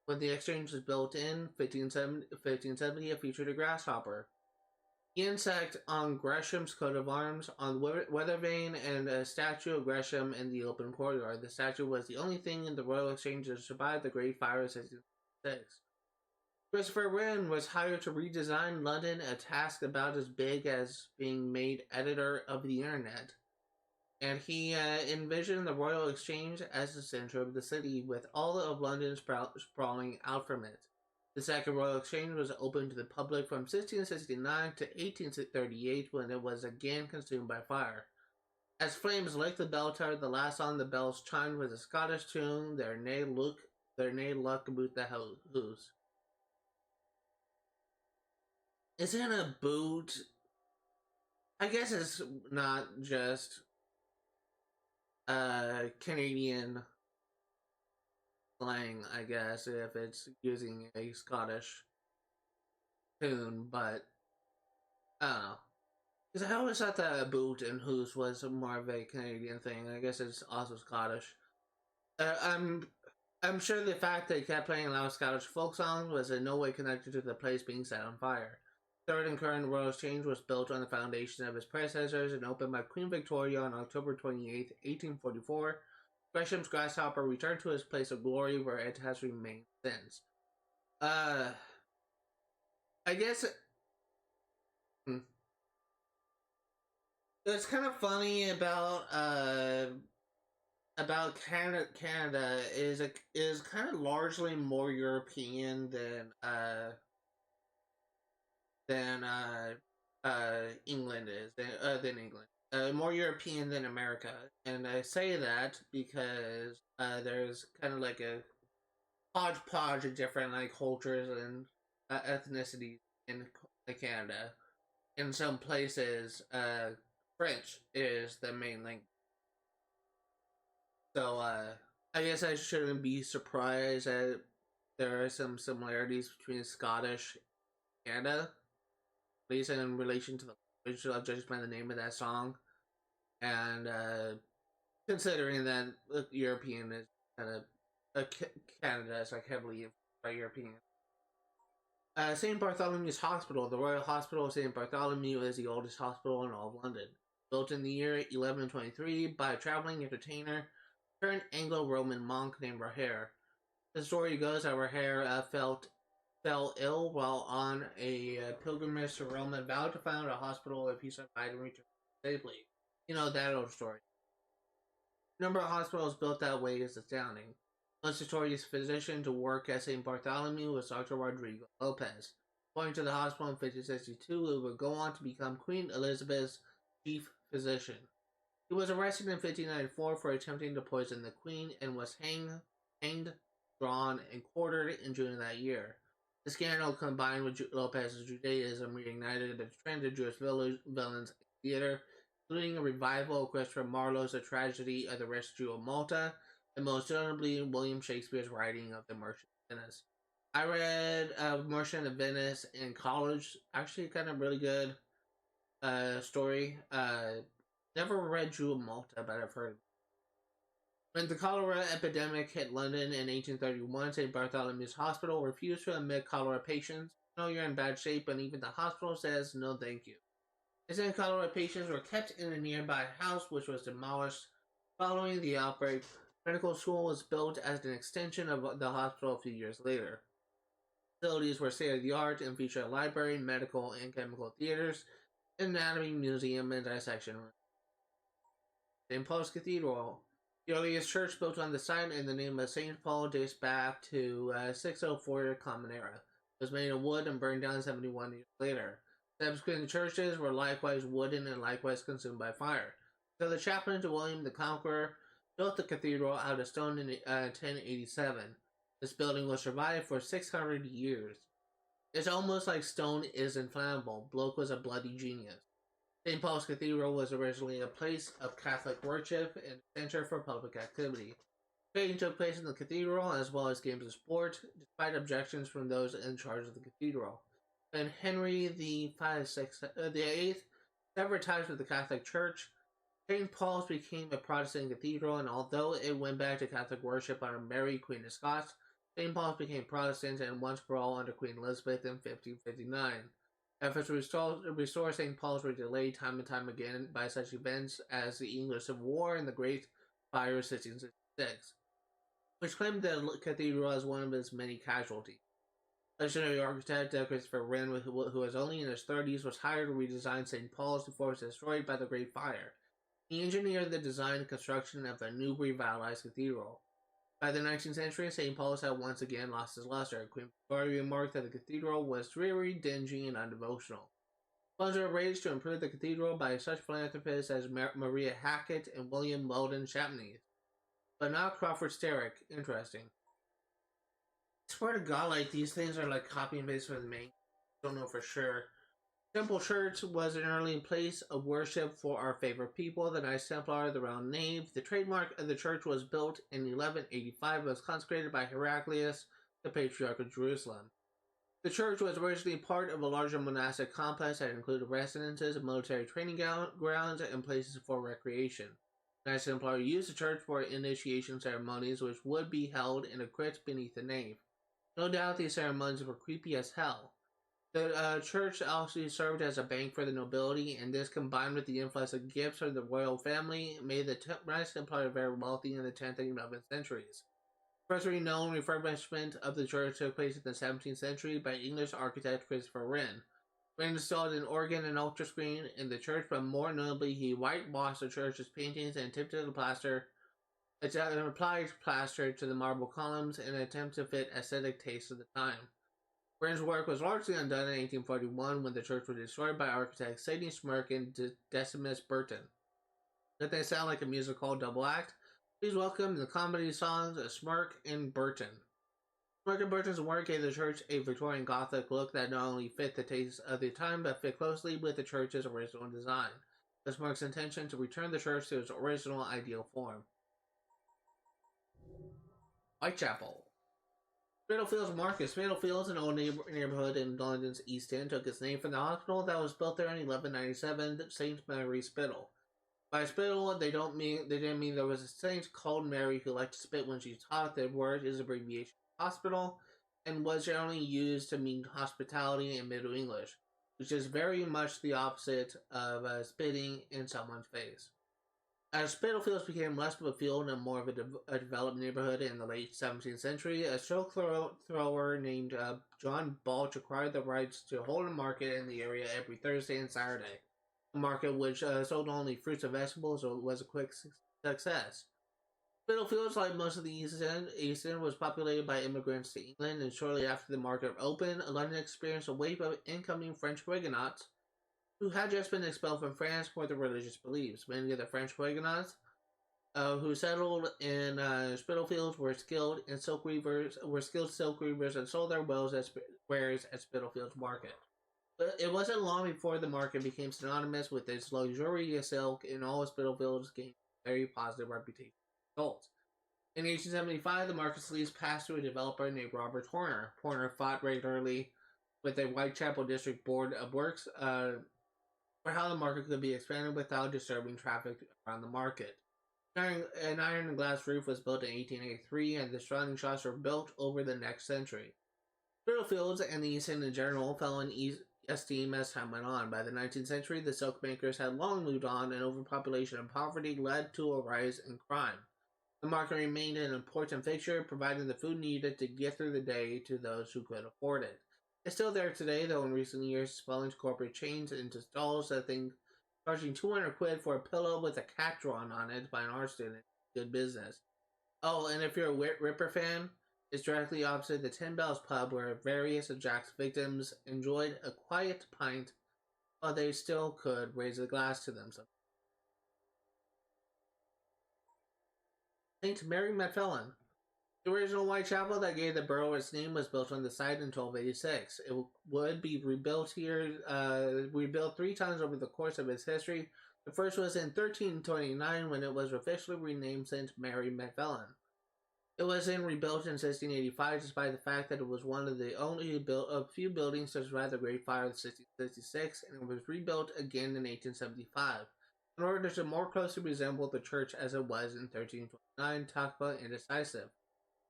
When the exchange was built in 1570, it featured a grasshopper. The insect on Gresham's coat of arms, on the weather vane, and a statue of Gresham in the open courtyard. The statue was the only thing in the Royal Exchange to survive the Great Fire of 1666. Christopher Wren was hired to redesign London, a task about as big as being made editor of the internet. And he envisioned the Royal Exchange as the center of the city, with all of London sprawling out from it. The Second Royal Exchange was opened to the public from 1669 to 1838 when it was again consumed by fire. As flames licked the bell tower, the last song the bells chimed was a Scottish tune, Their nae luck aboot the hoose. Isn't a boot... I guess it's not just Canadian slang, I guess, if it's using a Scottish tune, but I don't know. Because I always thought that boot and hoose was more of a Canadian thing. I guess it's also Scottish. I'm sure the fact that he kept playing loud Scottish folk songs was in no way connected to the place being set on fire. Third and current Royal Exchange was built on the foundation of its predecessors and opened by Queen Victoria on October 28, 1844. Gresham's Grasshopper returned to its place of glory where it has remained since. I guess... It's kind of funny about Canada is kind of largely more European than England is than England. More European than America, and I say that because there's kind of like a hodgepodge of different like cultures and ethnicities in Canada. In some places, French is the main language. So, I guess I shouldn't be surprised that there are some similarities between Scottish and Canada, at least in relation to the language, judged by the name of that song. And, considering that European is kind of, Canada is like heavily influenced by European. St. Bartholomew's Hospital. The Royal Hospital of St. Bartholomew is the oldest hospital in all of London. Built in the year 1123 by a traveling entertainer turned Anglo-Roman monk named Rahare. The story goes that Rahare fell ill while on a pilgrimage to Rome and vowed to found a hospital if he survived and returned safely. You know, that old story. The number of hospitals built that way is astounding. Most notorious physician to work at St. Bartholomew was Dr. Rodrigo Lopez. According to the hospital in 1562, it would go on to become Queen Elizabeth's chief physician. He was arrested in 1594 for attempting to poison the Queen and was hanged, drawn, and quartered in June of that year. The scandal, combined with Lopez's Judaism, reignited a trend of Jewish villains in theater, including a revival of Christopher Marlowe's The Tragedy of the Rich Jew of Malta, and most notably William Shakespeare's writing of The Merchant of Venice. I read Merchant of Venice in college. Actually, kind of really good story. Never read Jew of Malta, but I've heard. When the cholera epidemic hit London in 1831, St. Bartholomew's Hospital refused to admit cholera patients. No, you're in bad shape, and even the hospital says no thank you. Instead, cholera patients were kept in a nearby house, which was demolished following the outbreak. Medical school was built as an extension of the hospital a few years later. Facilities were state-of-the-art and featured a library, medical, and chemical theaters, anatomy museum, and dissection room. St. Paul's Cathedral. The earliest church built on the site in the name of St. Paul dates back to 604 Common Era. It was made of wood and burned down 71 years later. Subsequent churches were likewise wooden and likewise consumed by fire. So the chaplain to William the Conqueror built the cathedral out of stone in 1087. This building was survived for 600 years. It's almost like stone is inflammable. Bloke was a bloody genius. St. Paul's Cathedral was originally a place of Catholic worship and a center for public activity. Trading took place in the cathedral as well as games of sport, despite objections from those in charge of the cathedral. When Henry VIII severed ties with the Catholic Church, St. Paul's became a Protestant cathedral, and although it went back to Catholic worship under Mary, Queen of Scots, St. Paul's became Protestant and once for all under Queen Elizabeth in 1559. Efforts to restore St. Paul's were delayed time and time again by such events as the English Civil War and the Great Fire of 1666, which claimed the cathedral as one of its many casualties. Legendary architect Christopher Wren, who was only in his 30s, was hired to redesign St. Paul's before it was destroyed by the Great Fire. He engineered the design and construction of a new revitalized cathedral. By the 19th century, St. Paul's had once again lost its luster. Queen Victoria remarked that the cathedral was dreary, dingy, and undevotional. Funds were raised to improve the cathedral by such philanthropists as Maria Hackett and William Weldon Chapney, but not Crawford Sterrick. Interesting. I swear to God, like, these things are like copy and paste from the main. Don't know for sure. Temple Church was an early place of worship for our favorite people, the Knights Templar, the round nave. The trademark of the church was built in 1185 and was consecrated by Heraclius, the Patriarch of Jerusalem. The church was originally part of a larger monastic complex that included residences, military training grounds, and places for recreation. The Knights Templar used the church for initiation ceremonies, which would be held in a crypt beneath the nave. No doubt these ceremonies were creepy as hell. The church also served as a bank for the nobility, and this, combined with the influx of gifts from the royal family, made the Knights Templar very wealthy in the 10th and 11th centuries. The first renowned refurbishment of the church took place in the 17th century by English architect Christopher Wren. Wren installed an organ and altar screen in the church, but more notably, he whitewashed the church's paintings and attempted to applied plaster to the marble columns in an attempt to fit aesthetic tastes of the time. Wren's work was largely undone in 1841 when the church was destroyed by architects Sidney Smirk and Decimus Burton. Doesn't they sound like a musical double act? Please welcome the comedy songs of Smirk and Burton. Smirk and Burton's work gave the church a Victorian Gothic look that not only fit the tastes of the time but fit closely with the church's original design. It was Smirk's intention to return the church to its original ideal form. Whitechapel. Spitalfields Market. Spitalfields, an old neighborhood in London's East End, took its name from the hospital that was built there in 1197, St. Mary Spital. By spittle, they didn't mean there was a saint called Mary who liked to spit when she taught. The word is abbreviation hospital and was generally used to mean hospitality in Middle English, which is very much the opposite of spitting in someone's face. As Spitalfields became less of a field and more of a developed neighborhood in the late 17th century, a stroke thrower named John Balch acquired the rights to hold a market in the area every Thursday and Saturday. A market which sold only fruits and vegetables was a quick success. Spitalfields, like most of the East End, was populated by immigrants to England, and shortly after the market opened, London experienced a wave of incoming French Huguenots who had just been expelled from France for their religious beliefs. Many of the French Huguenots who settled in Spitalfields were skilled silk weavers and sold their wares at Spitalfields Market. But it wasn't long before the market became synonymous with its luxurious silk, and all of Spitalfields gained a very positive reputation. Results. In 1875, the market's lease passed to a developer named Robert Horner. Horner fought regularly with the Whitechapel District Board of Works for how the market could be expanded without disturbing traffic around the market. An iron and glass roof was built in 1883, and the surrounding shops were built over the next century. Spitalfields and the East End in general fell in esteem as time went on. By the 19th century, the silk makers had long moved on, and overpopulation and poverty led to a rise in crime. The market remained an important fixture, providing the food needed to get through the day to those who could afford it. It's still there today, though in recent years it's fallen to corporate chains into stalls that think charging 200 quid for a pillow with a cat drawn on it by an art student. Good business. Oh, and if you're a Ripper fan, it's directly opposite the 10 Bells pub where various of Jack's victims enjoyed a quiet pint while they still could raise a glass to themselves. St. Mary Magdalene. The original Whitechapel that gave the borough its name was built on the site in 1286. It would be rebuilt 3 times over the course of its history. The first was in 1329 when it was officially renamed St. Mary Magdalene. It was then rebuilt in 1685 despite the fact that it was one of the only few buildings to survive the Great Fire of 1666, and it was rebuilt again in 1875. In order to more closely resemble the church as it was in 1329, talk about indecisive.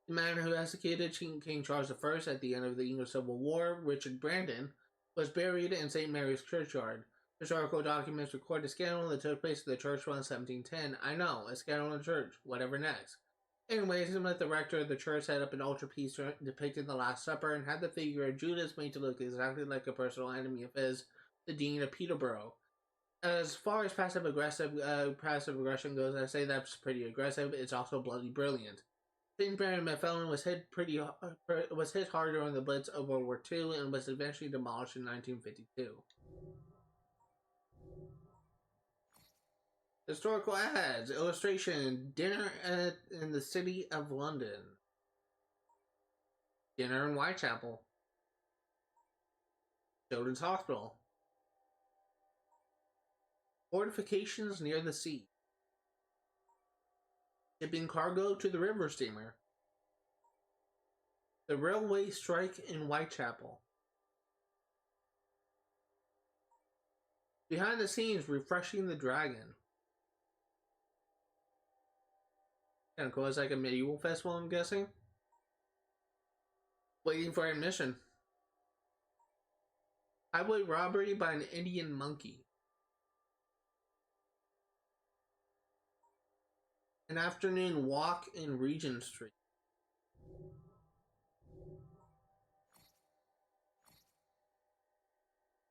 The man who executed King Charles I at the end of the English Civil War, Richard Brandon, was buried in St. Mary's Churchyard. Historical documents record a scandal that took place at the church around 1710. I know, a scandal in the church. Whatever next. Anyway, it seemed like the rector of the church set up an altarpiece depicting the Last Supper and had the figure of Judas made to look exactly like a personal enemy of his, the Dean of Peterborough. As far as passive aggression goes, I say that's pretty aggressive. It's also bloody brilliant. Sainsbury McFarlane was hit hard during the Blitz of World War II and was eventually demolished in 1952. Historical ads, illustration, dinner in the city of London. Dinner in Whitechapel. Children's Hospital. Fortifications near the sea. Shipping cargo to the river steamer. The railway strike in Whitechapel. Behind the scenes, refreshing the dragon. Kind of cool. It's like a medieval festival, I'm guessing. Waiting for admission. Highway robbery by an Indian monkey. An afternoon walk in Regent Street.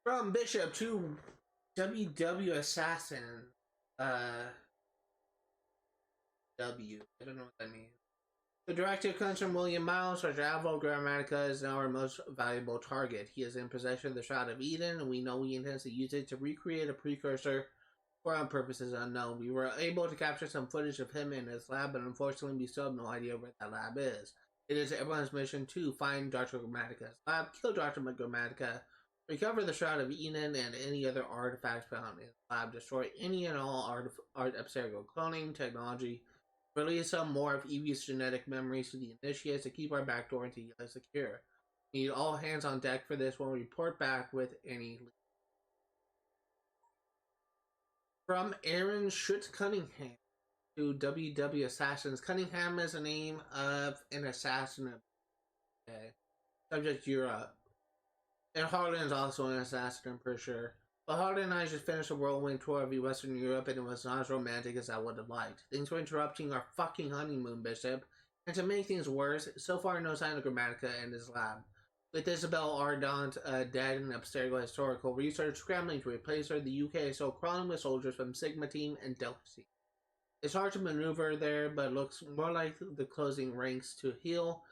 From Bishop to WW Assassin. W. I don't know what that means. The directive comes from William Miles. Our Avo Grammatica is now our most valuable target. He is in possession of the Shroud of Eden, and we know he intends to use it to recreate a precursor for our purposes unknown. We were able to capture some footage of him in his lab, but unfortunately we still have no idea where that lab is. It is everyone's mission to find Dr. Grammatica's lab, kill Dr. Grammatica, recover the Shroud of Eden and any other artifacts found in the lab, destroy any and all art abstergo cloning technology, release some more of Evie's genetic memories to the initiates to keep our backdoor into Hela secure. We need all hands on deck for this. We'll report back with any leads. From Aaron Schutz Cunningham to WW Assassins. Cunningham is the name of an assassin. Okay. Subject Europe. And Harlan is also an assassin, I'm pretty sure. But Harlan and I just finished a whirlwind tour of Western Europe, and it was not as romantic as I would have liked. Things were interrupting our fucking honeymoon, Bishop. And to make things worse, so far no sign of Grammatica in his lab. With Isabel Ardant dead and Abstergo historical research scrambling to replace her, the UK is still crawling with soldiers from Sigma Team and Delta Team. It's hard to maneuver there, but looks more like the closing ranks to heal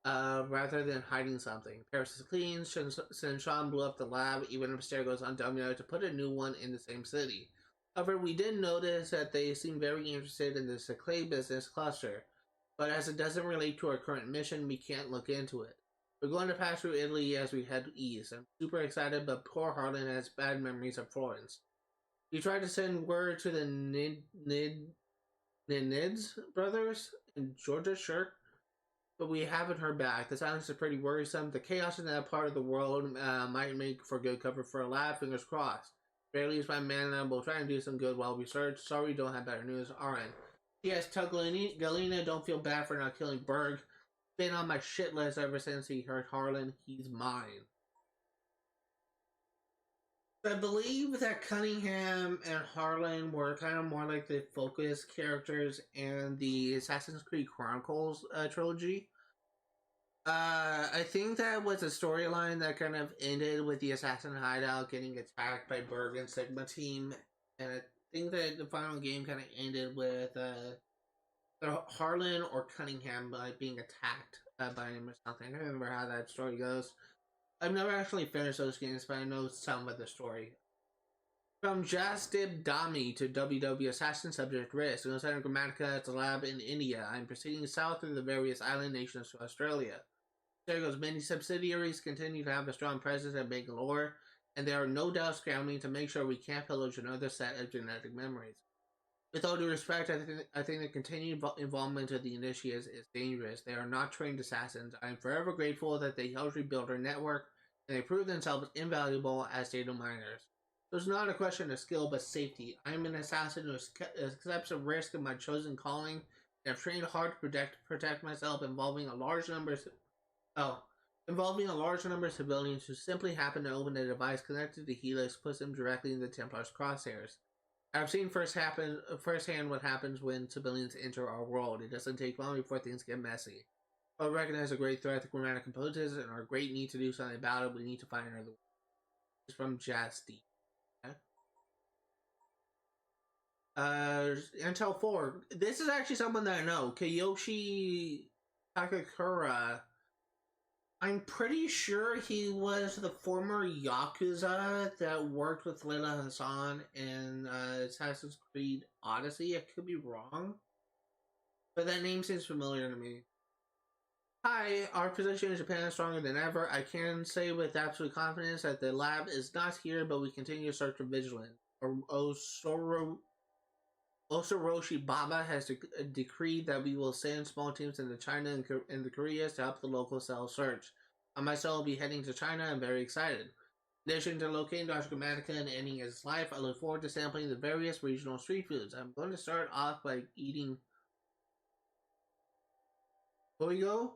rather than hiding something. Paris is clean, since Sean blew up the lab, even Abstergo's on Domino to put a new one in the same city. However, we did notice that they seem very interested in the Seclay business cluster, but as it doesn't relate to our current mission, we can't look into it. We're going to pass through Italy as we head east. I'm super excited, but poor Harlan has bad memories of Florence. We tried to send word to the Nids brothers in Georgia, sure, but we haven't heard back. The silence is pretty worrisome. The chaos in that part of the world might make for good cover for a lab. Fingers crossed. Barely is my man, and we'll try and do some good while we search. Sorry we don't have better news. RN. Yes, Galina, don't feel bad for not killing Berg. Been on my shit list ever since he heard Harlan. He's mine. I believe that Cunningham and Harlan were kind of more like the focus characters in the Assassin's Creed Chronicles trilogy. I think that was a storyline that kind of ended with the Assassin Hideout getting attacked by Berg and Sigma Team. And I think that the final game kind of ended with Harlan or Cunningham being attacked by him or something. I don't remember how that story goes. I've never actually finished those games, but I know some of the story. From Jasdib Dami to WW Assassin Subject Risk. In Center Grammatica at the lab in India. I'm proceeding south through the various island nations to Australia. Sergo's many subsidiaries continue to have a strong presence at Bangalore, and they are no doubt scrambling to make sure we can't pillage another set of genetic memories. With all due respect, I think the continued involvement of the initiates is dangerous. They are not trained assassins. I am forever grateful that they helped rebuild our network, and they proved themselves invaluable as data miners. So it's not a question of skill, but safety. I am an assassin who accepts a risk in my chosen calling, and I've trained hard to protect myself, involving a large number of civilians who simply happen to open a device connected to Helix, puts them directly in the Templar's crosshairs. I've seen firsthand what happens when civilians enter our world. It doesn't take long before things get messy. I recognize a great threat the Grammatica poses and our great need to do something about it. We need to find another way. It's from Jasty. Okay? Intel 4. This is actually someone that I know. Kiyoshi Takakura. I'm pretty sure he was the former Yakuza that worked with Layla Hassan in Assassin's Creed Odyssey. I could be wrong, but that name seems familiar to me. Hi, our position in Japan is stronger than ever. I can say with absolute confidence that the lab is not here, but we continue to search for vigilance. Osoroshi Baba has decreed that we will send small teams into China and the Koreas to help the local cell search. I myself will be heading to China. I'm very excited. In addition to locating Dr. Grammatica and ending his life, I look forward to sampling the various regional street foods. I'm going to start off by eating Hogo,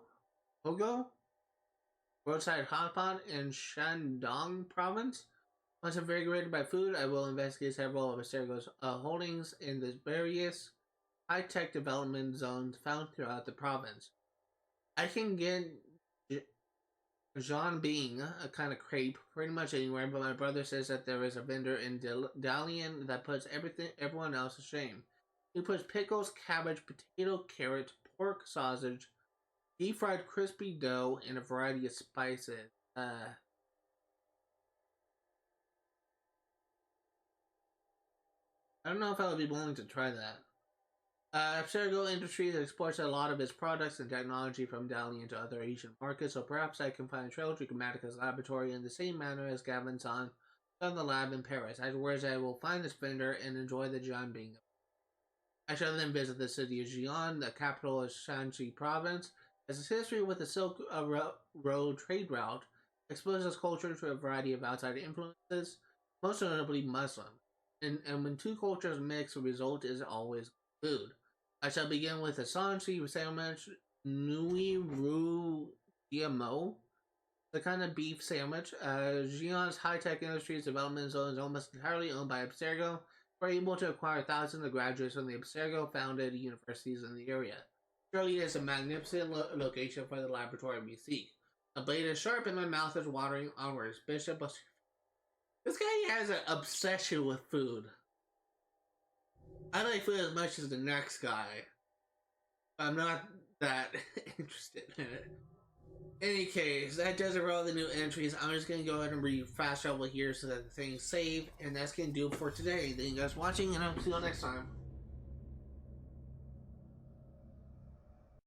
roadside hot pot in Shandong province. Once invigorated by food, I will investigate several of Abstergo's holdings in the various high-tech development zones found throughout the province. I can get Jean Bing, a kind of crepe, pretty much anywhere, but my brother says that there is a vendor in Dalian that puts everyone else to shame. He puts pickles, cabbage, potato, carrot, pork, sausage, deep-fried crispy dough, and a variety of spices. I don't know if I would be willing to try that. Abstergo Industries exports a lot of its products and technology from Dalian to other Asian markets, so perhaps I can find a trail to Grammatica's laboratory in the same manner as Gavin-san found the lab in Paris. Afterwards, I will find this vendor and enjoy the Jianbing. I shall then visit the city of Xi'an, the capital of Shanxi province, as its history with the Silk Road trade route exposes culture to a variety of outside influences, most notably Muslim. And when two cultures mix, the result is always food. I shall begin with a Shanxi sandwich, Nui Ru GMO, the kind of beef sandwich. Xi'an's high-tech industries development zone is almost entirely owned by Abstergo. We're able to acquire thousands of graduates from the Abstergo-founded universities in the area. Surely it is a magnificent location for the laboratory we seek. A blade is sharp and my mouth is watering onwards. Bishop, this guy has an obsession with food. I like food as much as the next guy. I'm not that interested in it. In any case, that does it for all the new entries. I'm just going to go ahead and read fast travel here so that the things save. And that's going to do it for today. Thank you guys for watching, and I'll see you all next time.